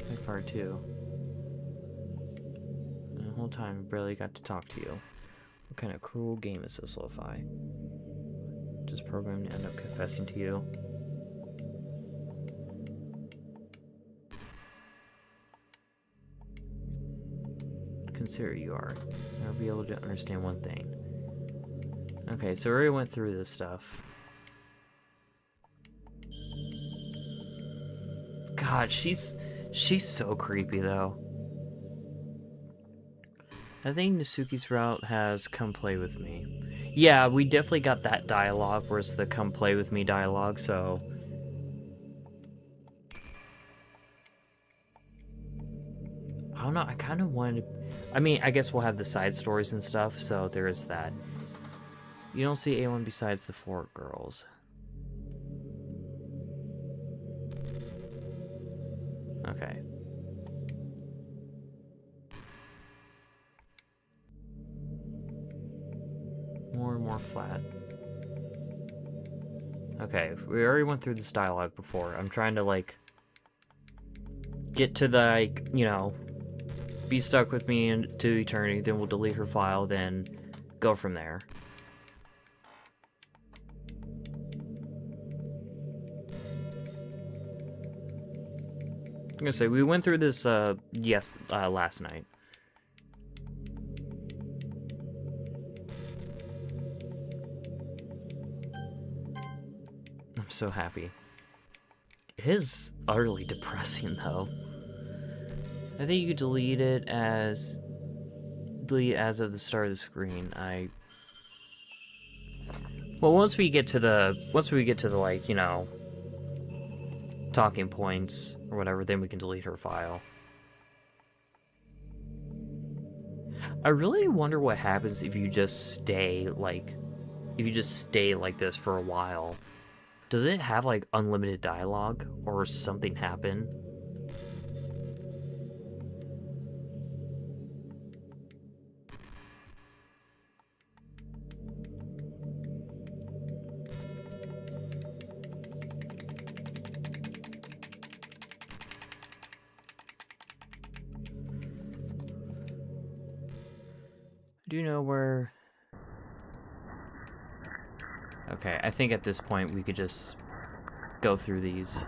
S1: By far too. And the whole time, I barely got to talk to you. What kind of cruel game is this, Lo-Fi? Just programmed to end up confessing to you. Consider you are. I'll be able to understand one thing. Okay, so we already went through this stuff. God, she's so creepy though. I think Natsuki's route has come play with me. Yeah, we definitely got that dialogue where it's the come play with me dialogue, so I don't know, I kind of wanted to... I mean, I guess we'll have the side stories and stuff, so there is that. You don't see anyone besides the 4 girls. Okay. More and more flat. Okay, we already went through this dialogue before. I'm trying to, like, get to the, like, you know, be stuck with me into eternity, then we'll delete her file, then go from there. I'm gonna say, we went through this, last night. I'm so happy. It is utterly depressing, though. I think you could delete it as of the start of the screen. Well, once we get to the like, you know, talking points or whatever, then we can delete her file. I really wonder what happens if you just stay like this for a while. Does it have like unlimited dialogue or something happen? Do you know where... Okay, I think at this point we could just go through these.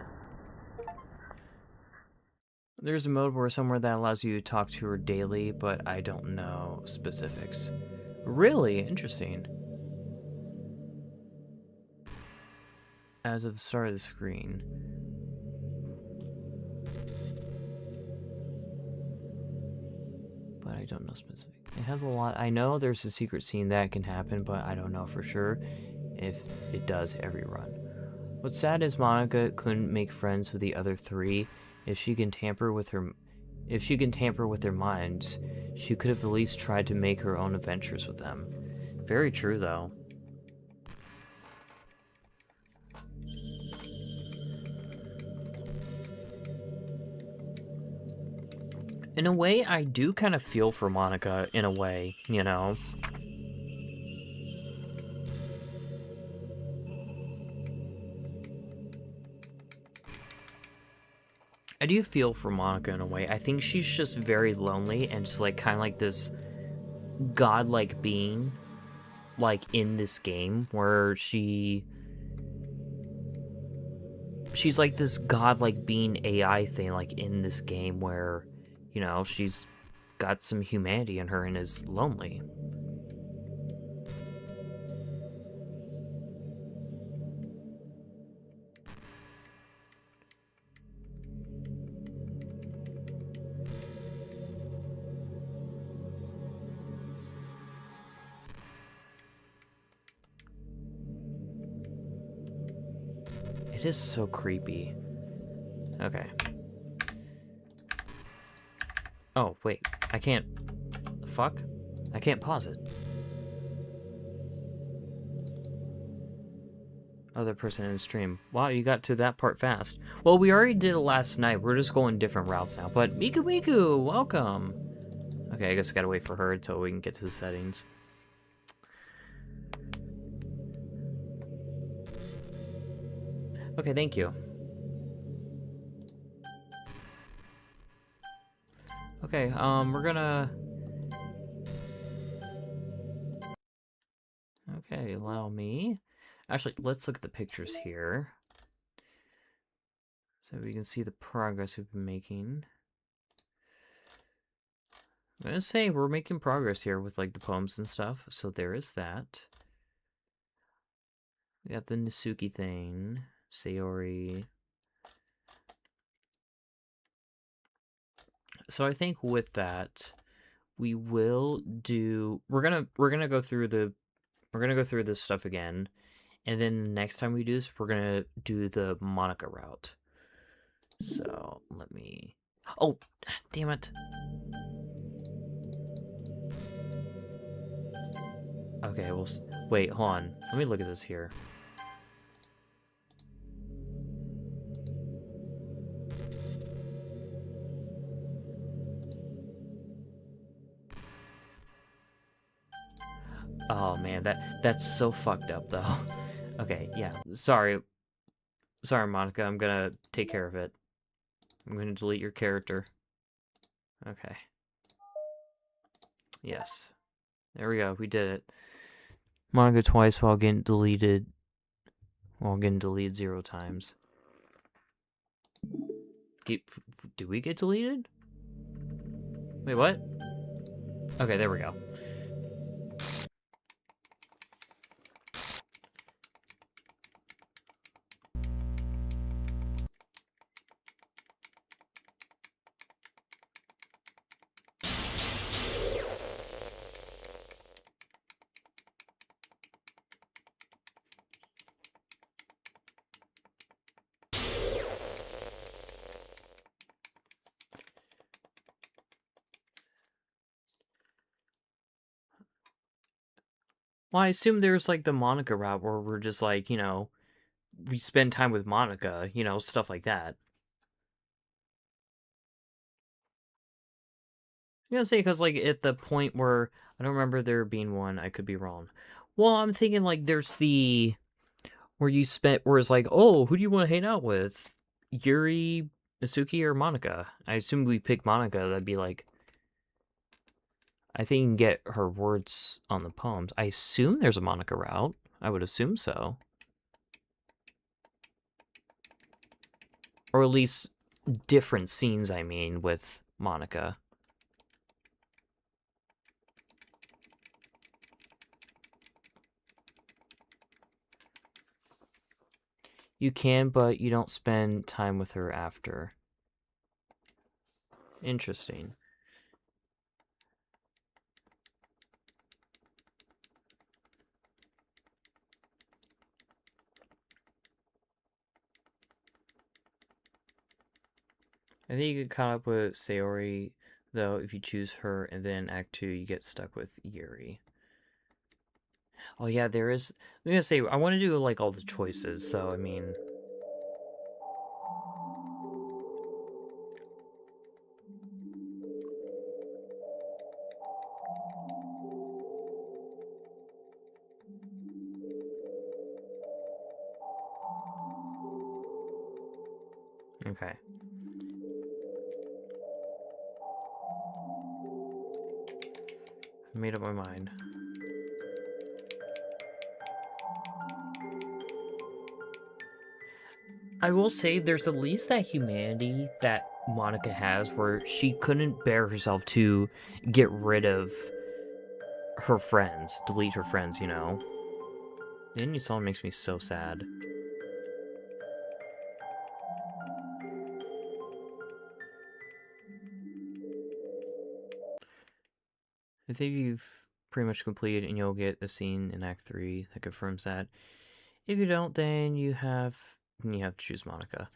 S1: There's a mode where somewhere that allows you to talk to her daily, but I don't know specifics. Really interesting. As of the start of the screen. But I don't know specific. It has a lot. I know there's a secret scene that can happen, but I don't know for sure if it does every run. What's sad is Monica couldn't make friends with the other 3. If she can tamper with their minds, she could have at least tried to make her own adventures with them. Very true, though. In a way, I do kind of feel for Monica, in a way, you know? I do feel for Monica in a way. I think she's just very lonely and just like kind of like this godlike being, like in this game where she's like this godlike being AI thing, like in this game where, you know, she's got some humanity in her and is lonely. It is so creepy. Okay. Oh, wait. I can't... Fuck? I can't pause it. Other person in the stream. Wow, you got to that part fast. Well, we already did it last night. We're just going different routes now. But Miku Miku, welcome. Okay, I guess I gotta wait for her until we can get to the settings. Okay, thank you. Okay, we're gonna... Okay, allow me. Actually, let's look at the pictures here. So we can see the progress we've been making. I'm gonna say we're making progress here with like the poems and stuff. So there is that. We got the Natsuki thing. Sayori. So I think with that, we will do... We're gonna go through this stuff again. And then the next time we do this, we're gonna do the Monica route. So let me... Oh, damn it. Okay, well, wait, hold on. Let me look at this here. Oh man, that's so fucked up though. Okay, yeah. Sorry, Monica. I'm gonna take care of it. I'm gonna delete your character. Okay. Yes. There we go. We did it. Monica twice while getting deleted. While getting deleted 0 times. Do we get deleted? Wait, what? Okay, there we go. Well, I assume there's like the Monica route where we're just like, you know, we spend time with Monica, you know, stuff like that. I'm gonna say because like at the point where I don't remember there being one, I could be wrong. Well, I'm thinking like there's the where it's like, oh, who do you want to hang out with? Yuri, Natsuki, or Monica? I assume we pick Monica. That'd be like, I think you can get her words on the poems. I assume there's a Monica route. I would assume so. Or at least different scenes, I mean, with Monica. You can, but you don't spend time with her after. Interesting. I think you get caught up with Sayori, though, if you choose her, and then Act 2, you get stuck with Yuri. Oh yeah, there is... I'm gonna say, I want to do, like, all the choices, so, I mean... Okay. I made up my mind. I will say there's at least that humanity that Monica has where she couldn't bear herself to get rid of her friends, delete her friends, you know? The ending song makes me so sad. I think you've pretty much completed and you'll get a scene in Act 3 that confirms that. If you don't, then you have to choose Monica.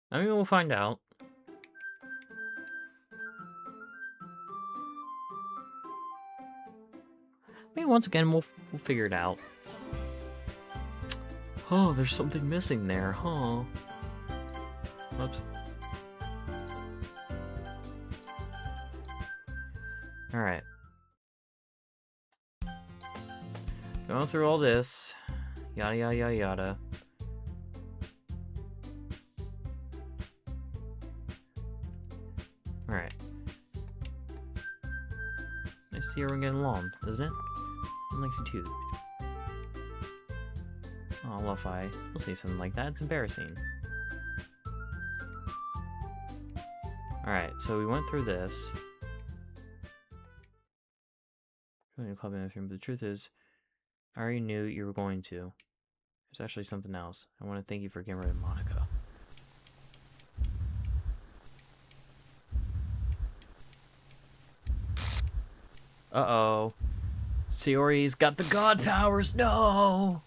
S1: I mean, we'll find out. Maybe once again we'll figure it out. Oh, there's something missing there, huh? Whoops. Alright. Going through all this. Yada yada yada yada. Alright. I see everyone getting along, isn't it? One likes you too. Oh, well, if I will say something like that, it's embarrassing. Alright, so we went through this. Club but the truth is, I already knew you were going to. There's actually something else. I want to thank you for getting rid of Monica. Uh-oh. Sayori's got the god powers! No!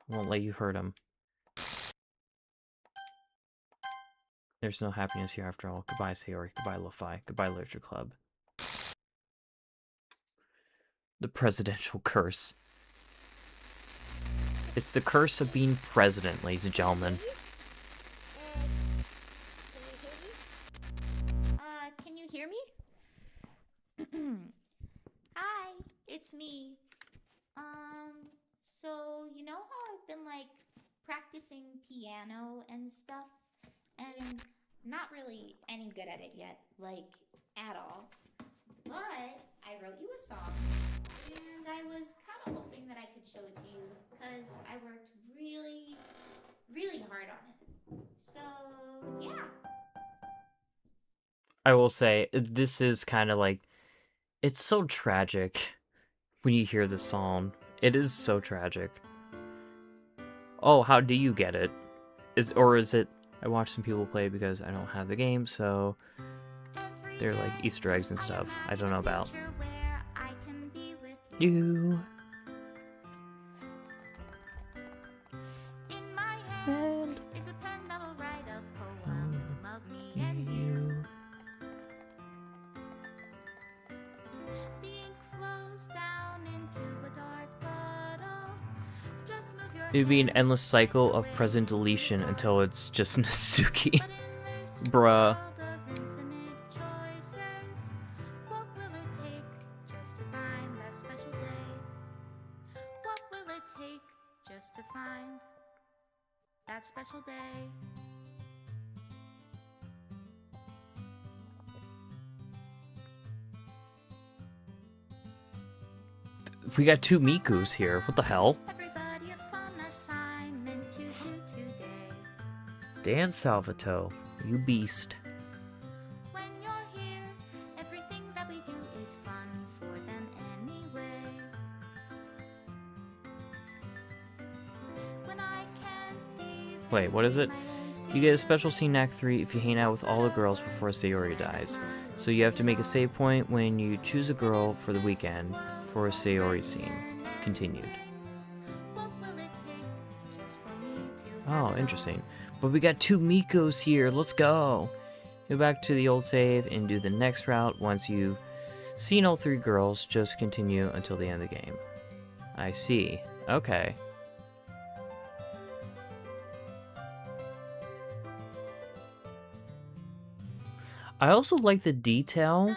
S1: Won't let you hurt him. There's no happiness here after all. Goodbye, Sayori. Goodbye, Lo-Fi. Goodbye, Literature Club. The presidential curse. It's the curse of being president, ladies and gentlemen.
S2: Can you hear me? Hi, it's me. So you know how I've been like practicing piano and stuff, and not really any good at it yet, like at all. But I wrote you a song, and I was kind of hoping that I could show it to you, because I worked really, really hard on it. So, yeah.
S1: I will say, this is kind of like... It's so tragic when you hear this song. It is so tragic. Oh, how do you get it? Or is it... I watch some people play because I don't have the game, so... They're like Easter eggs and stuff. I don't know about. You.
S2: In my hand is a pen that will write a poem of me and you. The ink flows down into a dark puddle. Just move your
S1: It would be an endless cycle of present deletion until it's just Natsuki. Bruh.
S2: To find that special day.
S1: We got two Mikus here. What the hell?
S2: Everybody a fun assignment to do today.
S1: Dan Salvato, you beast.
S2: When you're here, everything that we do is fun for them anyway. When I can't
S1: Wait, what is it? You get a special scene in Act 3 if you hang out with all the girls before Sayori dies. So you have to make a save point when you choose a girl for the weekend for a Sayori scene. Continued. Oh, interesting. But we got two Mikos here. Let's go. Go back to the old save and do the next route. Once you've seen all three girls, just continue until the end of the game. I see. Okay. I also like the detail.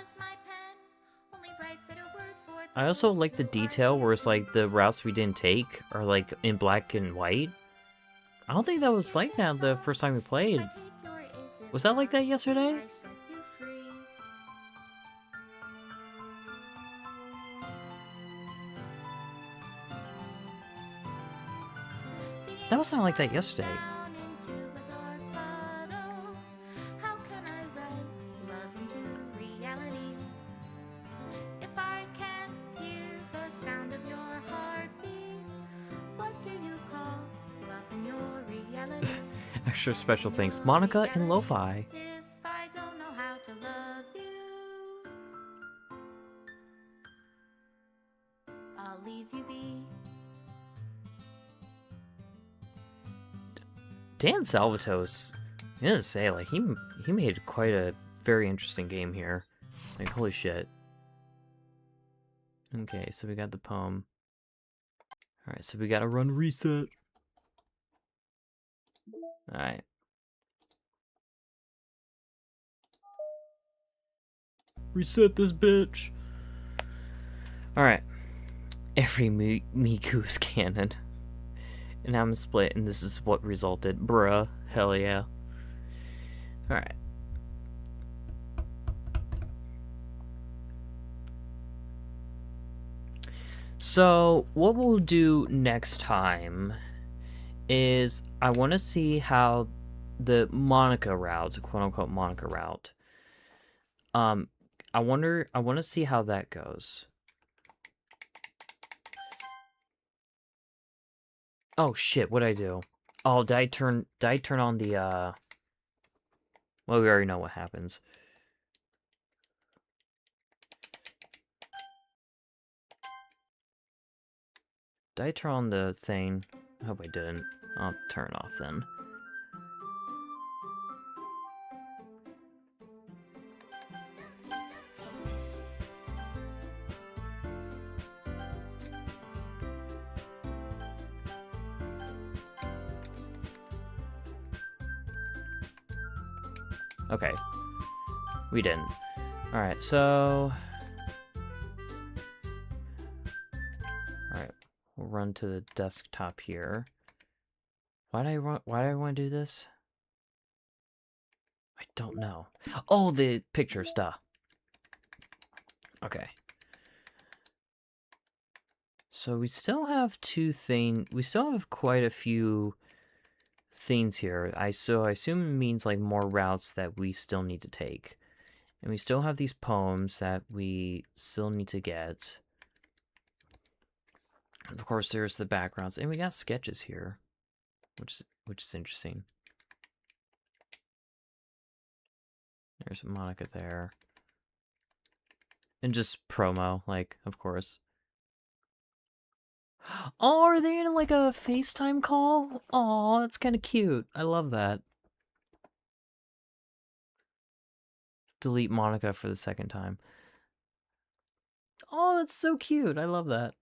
S1: I also like the detail where it's like the routes we didn't take are like in black and white. I don't think that was like that the first time we played. Was that like that yesterday? That was not like that yesterday. Extra special thanks, Monica and Lo-Fi.
S2: If I don't know how to love you, I'll leave you be.
S1: Dan Salvatos, I gotta say, like he made quite a very interesting game here. Like, holy shit. Okay, so we got the poem. Alright, so we gotta run reset. Alright. Reset this bitch. Alright. Every Miku's canon. And I'm split, and this is what resulted. Bruh. Hell yeah. Alright. So, what we'll do next time is I want to see how the Monica route, quote-unquote Monica route, I want to see how that goes. Oh shit, what'd I do? Oh, did I turn on the, well, we already know what happens. Did I turn on the thing? I hope I didn't. I'll turn it off then. Okay. We didn't. Alright, so... Alright, we'll run to the desktop here. Why do I want to do this? I don't know. Oh, the picture stuff. Okay. So we still have we still have quite a few things here. So I assume it means like more routes that we still need to take. And we still have these poems that we still need to get. And of course, there's the backgrounds, and we got sketches here, which is interesting. There's Monica there, and just promo, like, of course. Oh, are they in like a FaceTime call? Oh, that's kind of cute. I love that. Delete Monica for the second time. Oh, that's so cute. I love that.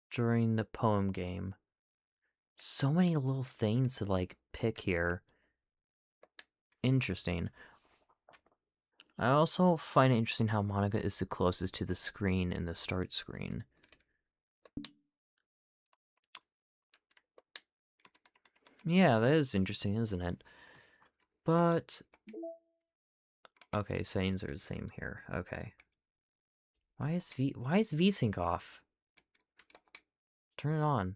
S1: During the poem game. So many little things to like pick here. Interesting. I also find it interesting how Monica is the closest to the screen in the start screen. Yeah, that is interesting, isn't it? But... okay, settings are the same here. Okay. Why is VSync off? Turn it on.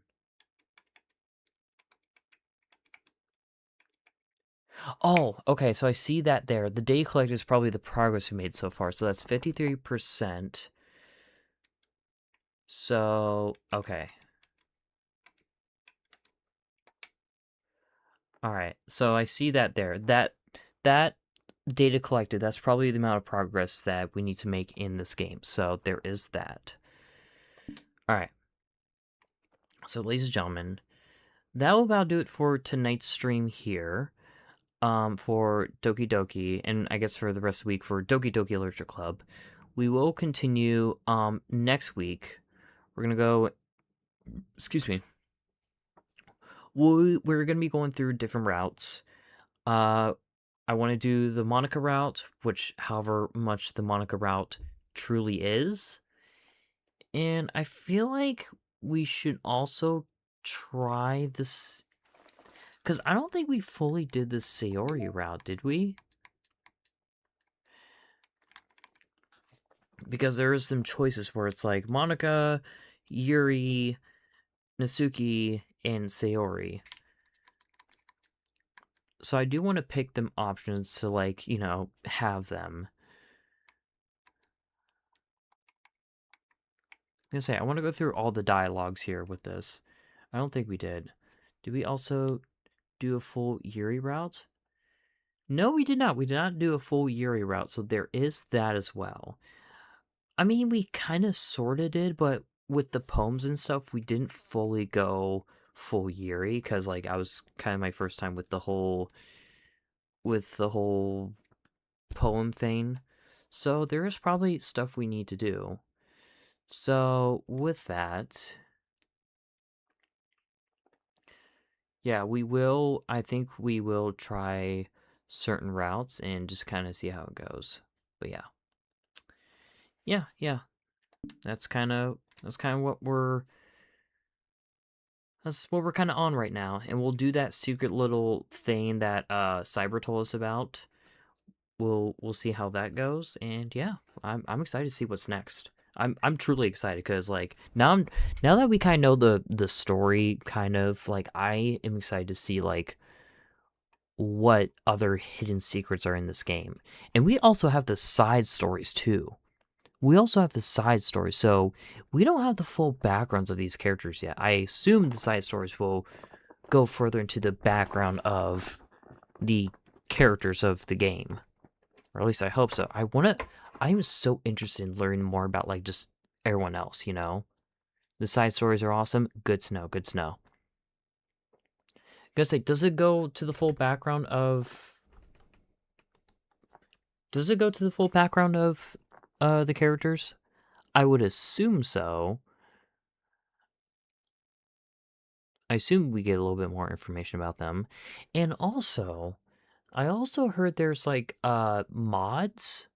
S1: Oh, okay, so I see that there. The data collected is probably the progress we made so far. So that's 53%. So, okay. Alright, so I see that there. That data collected, that's probably the amount of progress that we need to make in this game. So there is that. Alright. So, ladies and gentlemen, that will about do it for tonight's stream here. For Doki Doki, and I guess for the rest of the week for Doki Doki Literature Club. We will continue next week. We're gonna go, excuse me. We're gonna be going through different routes. I want to do the Monica route, which however much the Monica route truly is. And I feel like we should also try this, because I don't think we fully did the Sayori route, did we? Because there is some choices where it's like Monica, Yuri, Natsuki, and Sayori. So I do want to pick them options to, like, you know, have them. I'm gonna say, I want to go through all the dialogues here with this. I don't think we did. Did we also do a full Yuri route? No, we did not. We did not do a full Yuri route, so there is that as well. I mean, we kind of sort of did, but with the poems and stuff, we didn't fully go full Yuri, because, like, I was kind of my first time with the whole with the whole poem thing. So there is probably stuff we need to do. So with that, yeah, I think we will try certain routes and just kind of see how it goes. But yeah. Yeah. That's kind of what we're kind of on right now, and we'll do that secret little thing that Cyber told us about. We'll see how that goes, and yeah, I'm excited to see what's next. I'm truly excited because like now that we kind of know the story, kind of like I am excited to see like what other hidden secrets are in this game, and we also have the side stories too. So we don't have the full backgrounds of these characters yet. I assume the side stories will go further into the background of the characters of the game. Or at least I hope so. I'm so interested in learning more about, like, just everyone else, you know? The side stories are awesome. Good to know. Gonna say, does it go to the full background of... Does it go to the full background of the characters? I would assume so. I assume we get a little bit more information about them. And also, I also heard there's like mods.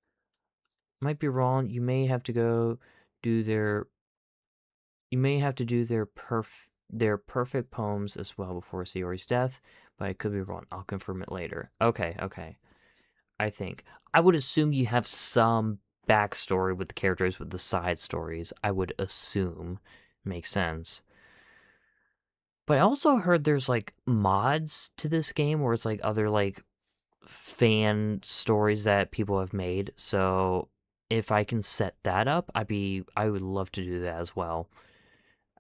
S1: Might be wrong. You may have to go do their their perfect poems as well before Sayori's death, but I could be wrong. I'll confirm it later. Okay. I think. I would assume you have some backstory with the characters with the side stories. I would assume. Makes sense. But I also heard there's like mods to this game where it's like other like fan stories that people have made. So if I can set that up, I would love to do that as well.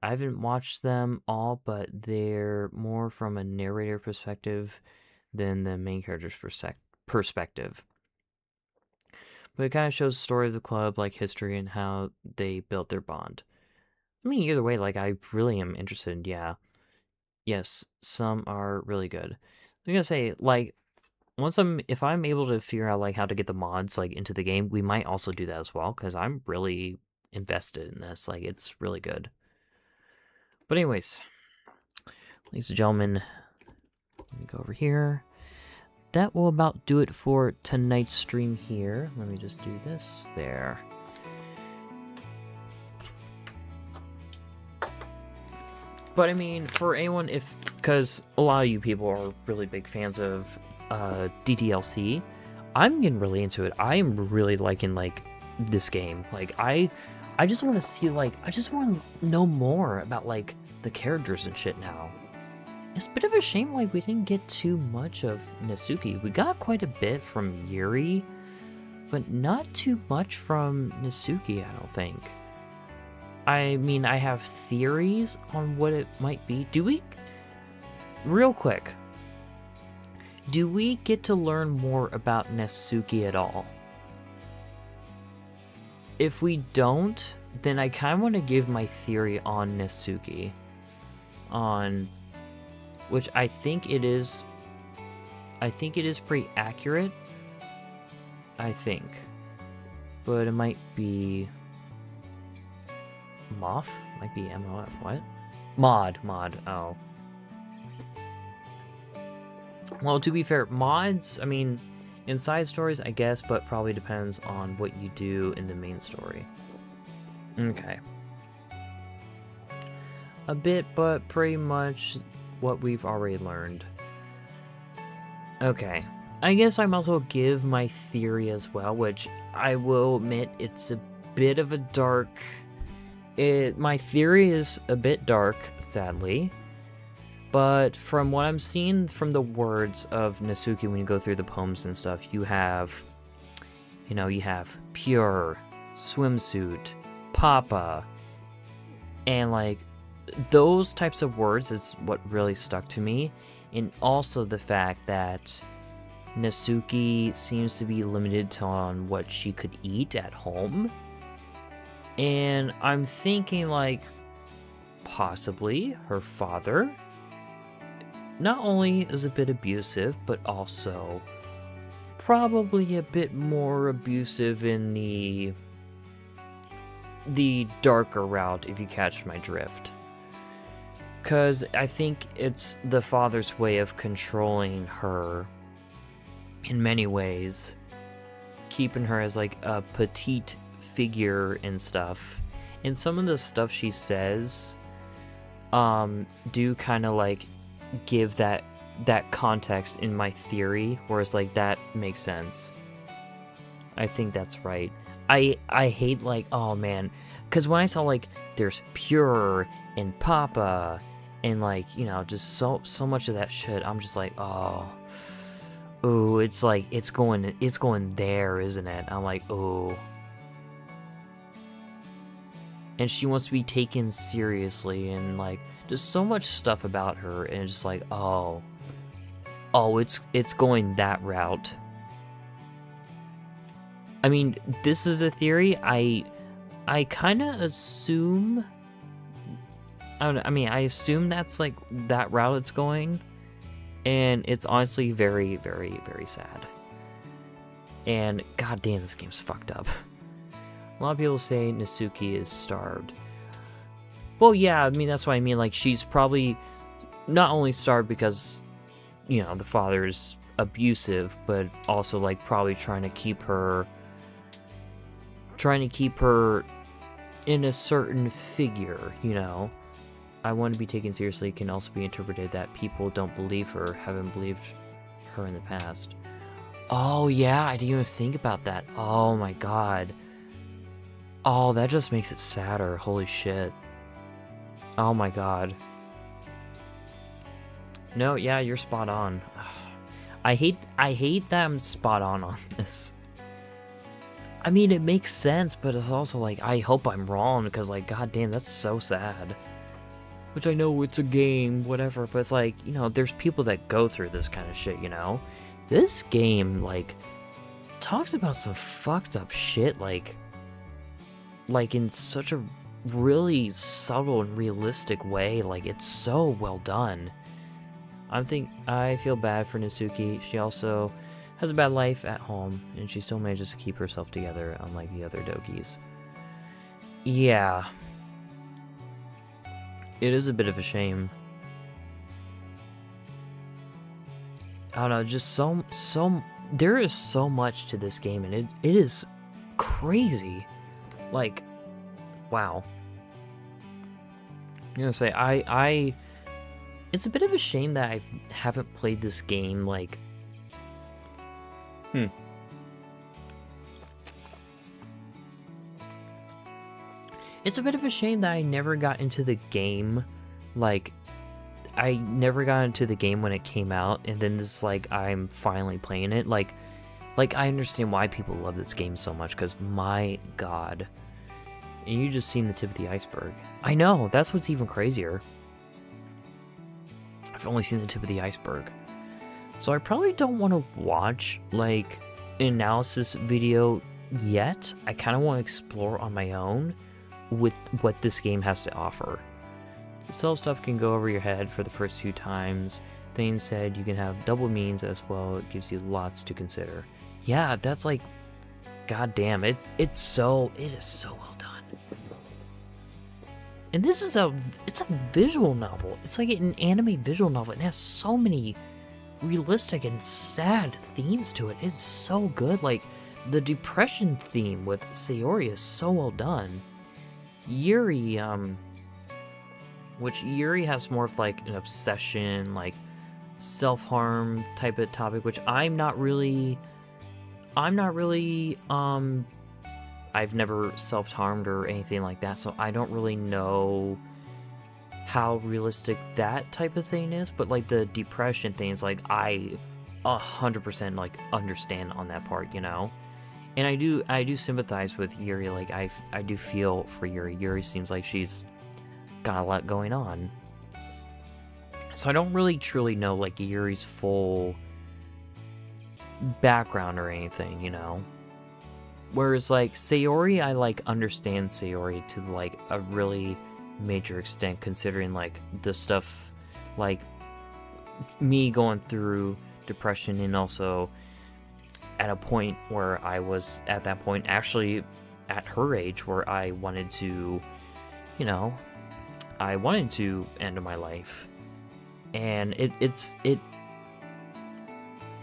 S1: I haven't watched them all, but they're more from a narrator perspective than the main character's perspective. But it kind of shows the story of the club, like history and how they built their bond. I mean, either way, like I really am interested. Yeah. Yes, some are really good. I'm gonna say, like, if I'm able to figure out like how to get the mods like into the game, we might also do that as well because I'm really invested in this. Like, it's really good. But anyways, ladies and gentlemen, let me go over here. That will about do it for tonight's stream here. Let me just do this there. But I mean, for anyone, because a lot of you people are really big fans of DDLC, I'm getting really into it. I am really liking like this game. Like I just want to see I just want to know more about like the characters and shit now. It's a bit of a shame like we didn't get too much of Natsuki. We got quite a bit from Yuri, but not too much from Natsuki, I don't think. I mean, I have theories on what it might be. Real quick, do we get to learn more about Natsuki at all? If we don't, then I kind of want to give my theory on Natsuki. Which I think it is pretty accurate. I think. But it might be... Moth? Might be MOF. What? Mod. Oh. Well, to be fair, mods, I mean, in side stories, I guess, but probably depends on what you do in the main story. Okay. A bit, but pretty much what we've already learned. Okay. I guess I might as well give my theory as well, which I will admit it's a bit of a dark... My theory is a bit dark, sadly, but from what I'm seeing from the words of Natsuki when you go through the poems and stuff, you have pure, swimsuit, papa, and like those types of words is what really stuck to me, and also the fact that Natsuki seems to be limited on what she could eat at home. And I'm thinking, like, possibly her father not only is a bit abusive, but also probably a bit more abusive in the darker route, if you catch my drift. Because I think it's the father's way of controlling her in many ways, keeping her as like a petite figure and stuff. And some of the stuff she says do kind of like give that context in my theory, where it's like, that makes sense. I think that's right. I hate, like, oh man, because when I saw like there's Pure and Papa and, like, you know, just so much of that shit, I'm just like, ooh, it's like it's going there, isn't it? I'm like, ooh. And she wants to be taken seriously, and like just so much stuff about her, and it's just like, oh, it's going that route. I mean, this is a theory. I kind of assume. I don't know. I mean, I assume that's like that route it's going, and it's honestly very, very, very sad. And goddamn, this game's fucked up. A lot of people say Natsuki is starved. Well, yeah, I mean, that's what I mean. Like, she's probably not only starved because, you know, the father's abusive, but also, like, probably trying to keep her in a certain figure, you know. I want to be taken seriously can also be interpreted that people don't believe her, haven't believed her in the past. Oh, yeah, I didn't even think about that. Oh, my God. Oh, that just makes it sadder. Holy shit. Oh my god. No, yeah, you're spot on. I hate that I'm spot on this. I mean, it makes sense, but it's also like, I hope I'm wrong, because like, goddamn, that's so sad. Which I know it's a game, whatever, but it's like, you know, there's people that go through this kind of shit, you know? This game, like, talks about some fucked up shit, like in such a really subtle and realistic way. Like, it's so well done. I feel bad for Natsuki. She also has a bad life at home, and she still manages to keep herself together, unlike the other Dokis. Yeah. It is a bit of a shame. I don't know, just so there is so much to this game, and it is crazy. Like, wow. I'm gonna say, it's a bit of a shame that I haven't played this game, like, It's a bit of a shame that I never got into the game, like, I never got into the game when it came out, and then this, like, I'm finally playing it, like, I understand why people love this game so much, because, my god. And you just seen the tip of the iceberg. I know, that's what's even crazier. I've only seen the tip of the iceberg. So I probably don't want to watch, like, an analysis video yet. I kind of want to explore on my own with what this game has to offer. The stealth stuff can go over your head for the first few times. Thane said you can have double means as well. It gives you lots to consider. Yeah, that's like, goddamn, it is so well done. And this is it's a visual novel. It's like an anime visual novel. It has so many realistic and sad themes to it. It's so good. Like, the depression theme with Sayori is so well done. Yuri, which Yuri has more of like an obsession, like self-harm type of topic, which I'm not really, I've never self-harmed or anything like that, so I don't really know how realistic that type of thing is, but like the depression things, like I 100% like understand on that part, you know? And I do sympathize with Yuri. Like, I do feel for Yuri. Yuri seems like she's got a lot going on. So I don't really truly know, like, Yuri's full background or anything, you know? Whereas, like, Sayori, I, like, understand Sayori to, like, a really major extent, considering, like, the stuff, like, me going through depression and also at a point where I was at that point actually at her age where I wanted to, you know, I wanted to end my life. And it's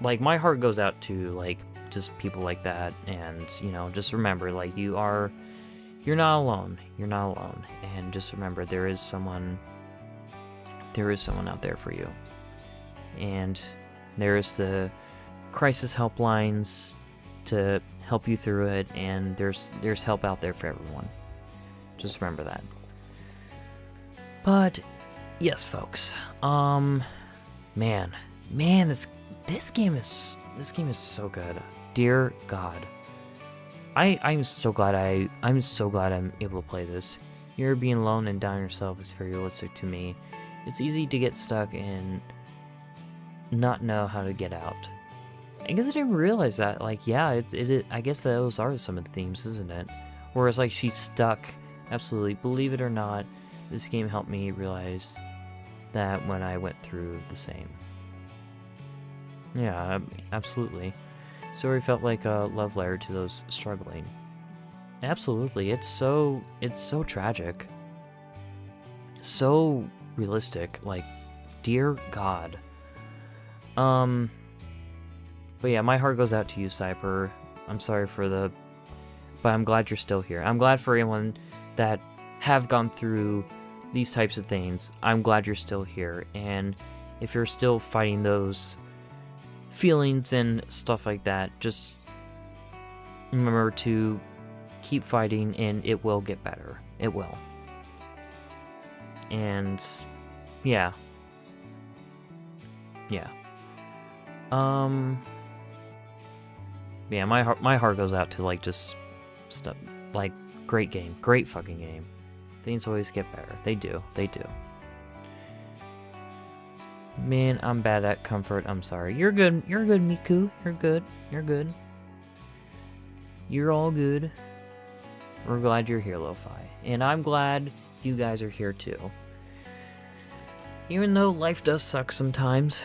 S1: like, my heart goes out to, like, just people like that. And, you know, just remember, like, you're not alone. You're not alone. And just remember, there is someone out there for you. And there's the crisis helplines to help you through it, and there's help out there for everyone. Just remember that. But yes, folks. Man, this game is so good. Dear God. I'm so glad I'm able to play this. You're being alone and down yourself is very realistic to me. It's easy to get stuck and not know how to get out. I guess I didn't realize that. Like, yeah, it. I guess those are some of the themes, isn't it? Whereas, like, she's stuck. Absolutely, believe it or not, this game helped me realize that when I went through the same. Yeah, absolutely. Story felt like a love letter to those struggling. Absolutely, it's so tragic, so realistic. Like, dear God. But yeah, my heart goes out to you, Cyper. I'm sorry but I'm glad you're still here. I'm glad for anyone that have gone through these types of things. I'm glad you're still here, and if you're still fighting those feelings and stuff like that, just remember to keep fighting, and it will get better. It will. And yeah, my heart goes out to, like, just stuff like, great game, great fucking game. Things always get better. They do. Man, I'm bad at comfort. I'm sorry. You're good, Miku. You're good. You're all good. We're glad you're here, Lo-Fi. And I'm glad you guys are here too. Even though life does suck sometimes.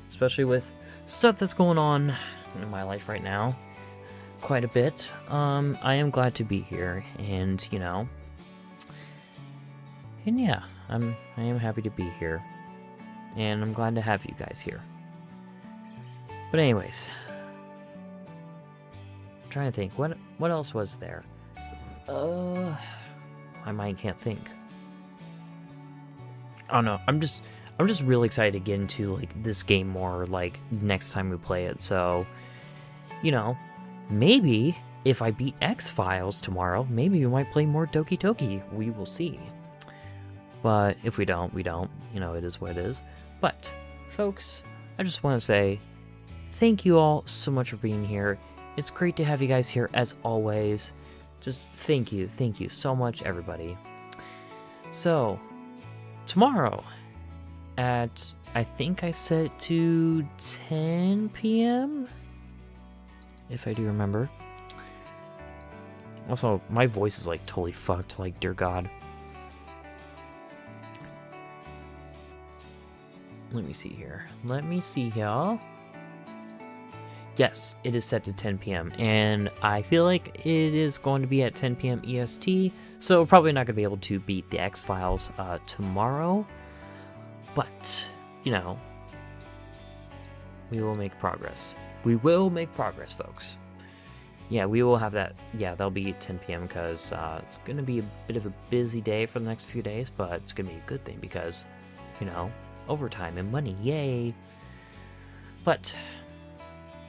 S1: Especially with stuff that's going on in my life right now. Quite a bit. I am glad to be here. And, you know. And yeah, I am happy to be here. And I'm glad to have you guys here. But anyways, I'm trying to think, what else was there? My mind can't think. I don't know. I'm just really excited to get into, like, this game more, like, next time we play it. So, you know, maybe if I beat X-Files tomorrow, maybe we might play more Doki Doki. We will see. But if we don't, we don't. You know, it is what it is. But, folks, I just want to say thank you all so much for being here. It's great to have you guys here as always. Just thank you so much, everybody. So, tomorrow at, I think I set it to 10 p.m. if I do remember. Also, my voice is, like, totally fucked, like, dear God. Let me see here. Yes, it is set to 10 p.m. And I feel like it is going to be at 10 p.m. EST. So probably not going to be able to beat the X-Files tomorrow. But, you know, we will make progress. We will make progress, folks. Yeah, we will have that. Yeah, that'll be 10 p.m. because it's going to be a bit of a busy day for the next few days. But it's going to be a good thing because, you know, overtime and money, yay. But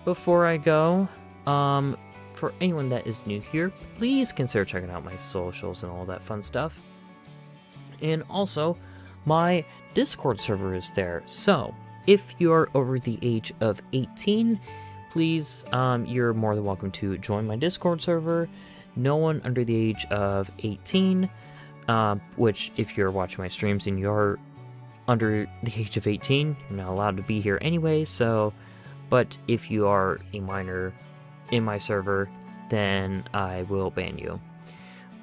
S1: before I go, for anyone that is new here, please consider checking out my socials and all that fun stuff. And also, my Discord server is there. So, if you're over the age of 18, please, you're more than welcome to join my Discord server. No one under the age of 18, which if you're watching my streams and you're under the age of 18, you're not allowed to be here anyway, so, but if you are a minor in my server, then I will ban you.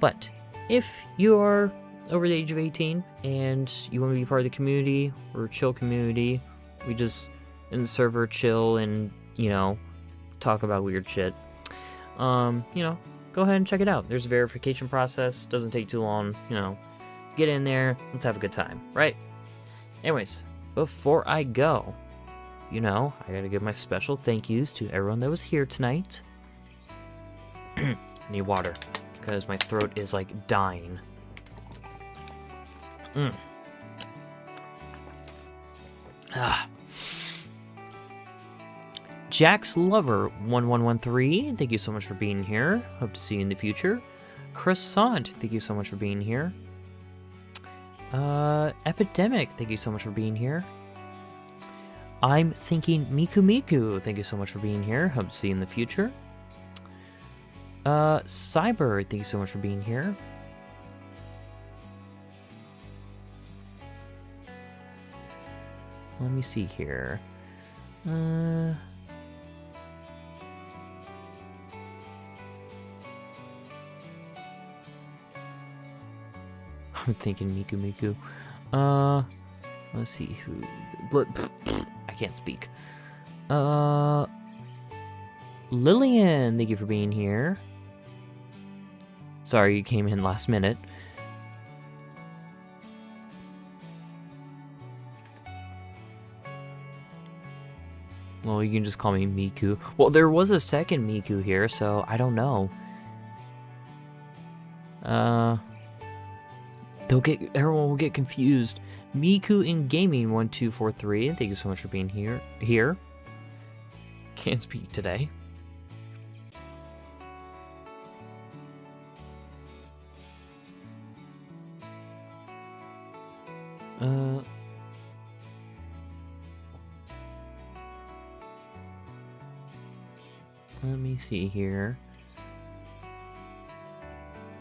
S1: But if you are over the age of 18 and you want to be part of the community, or chill community, we just in the server chill and, you know, talk about weird shit, you know, go ahead and check it out. There's a verification process. Doesn't take too long, you know. Get in there. Let's have a good time, right? Anyways, before I go, you know, I gotta give my special thank yous to everyone that was here tonight. I need water, because my throat is, like, dying. Jack's Lover 1113, thank you so much for being here. Hope to see you in the future. Croissant, thank you so much for being here. Epidemic, thank you so much for being here. I'm thinking Miku Miku, thank you so much for being here. Hope to see you in the future. Cyber, thank you so much for being here. Let me see here. I'm thinking Miku Miku. Let's see who. I can't speak. Lillian, thank you for being here. Sorry you came in last minute. Well, you can just call me Miku. Well, there was a second Miku here, so I don't know. Everyone will get confused. Miku in Gaming 1243. Thank you so much for being here. Can't speak today. Let me see here.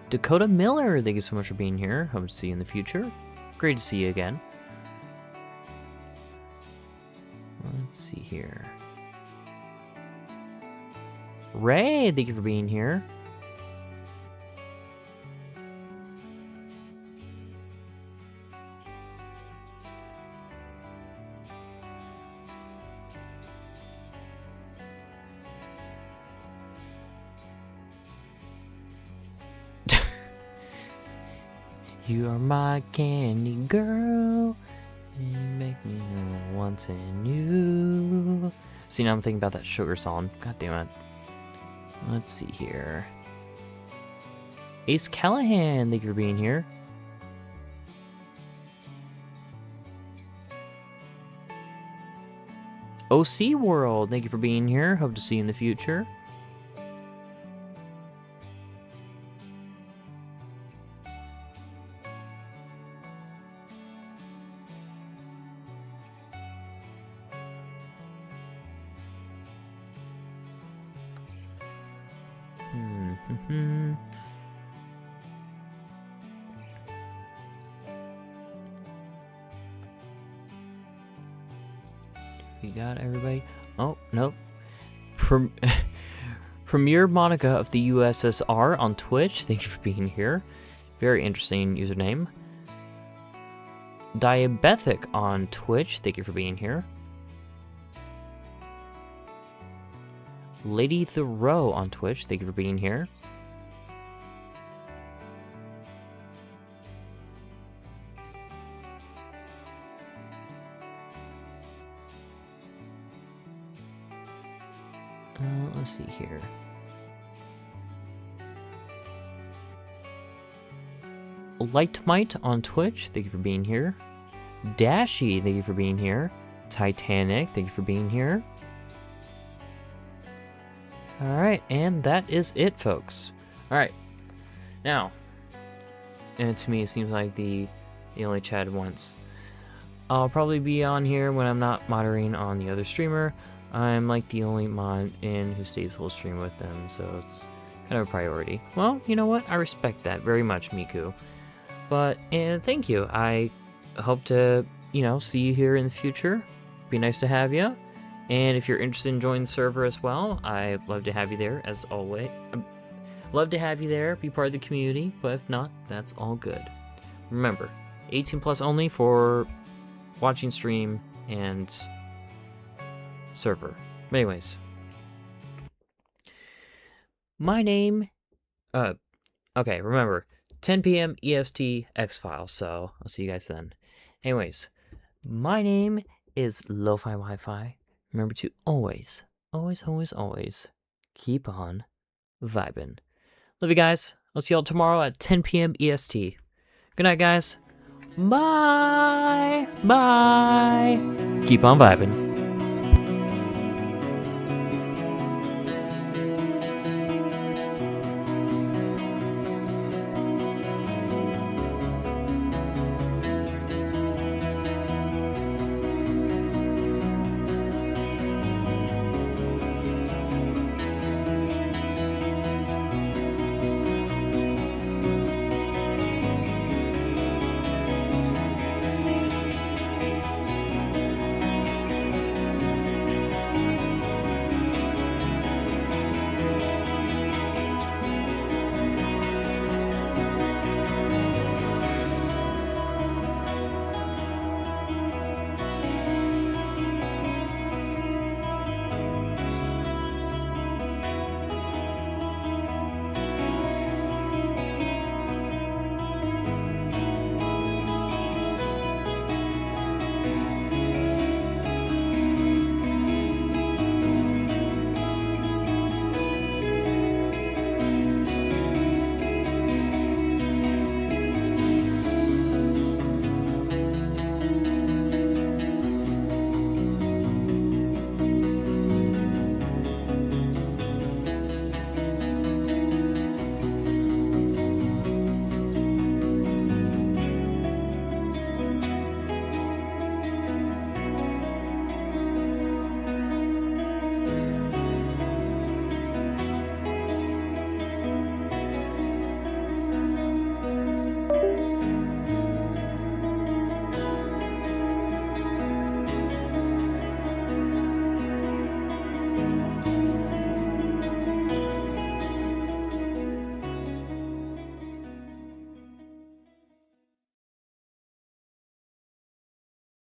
S1: Dakota Miller, thank you so much for being here. Hope to see you in the future. Great to see you again. Let's see here. Ray, thank you for being here. You are my candy girl, and you make me want you. See, now I'm thinking about that sugar song. God damn it. Let's see here. Ace Callahan, thank you for being here. OC World, thank you for being here. Hope to see you in the future. You got everybody? Oh, no. Premier Monica of the USSR on Twitch, thank you for being here. Very interesting username. Diabetic on Twitch, thank you for being here. Lady Thoreau on Twitch, thank you for being here. Let's see here. Lightmite on Twitch, thank you for being here. Dashy, thank you for being here. Titanic, thank you for being here. Alright, and that is it, folks. Alright, now, and to me it seems like the only chat once. I'll probably be on here when I'm not moderating on the other streamer. I'm like the only mod in who stays the whole stream with them, so it's kind of a priority. Well, you know what? I respect that very much, Miku. But, and thank you. I hope to, you know, see you here in the future. Be nice to have you. And if you're interested in joining the server as well, I'd love to have you there, as always. Love to have you there, be part of the community, but if not, that's all good. Remember, 18 plus only for watching stream and server. But anyways, My name, okay, remember, 10 p.m. EST X-Files, so I'll see you guys then. Anyways, my name is Lo-Fi Wi-Fi. Remember to always, always, always, always keep on vibing. Love you guys. I'll see y'all tomorrow at 10 p.m. EST. Good night, guys. Bye. Bye. Keep on vibing.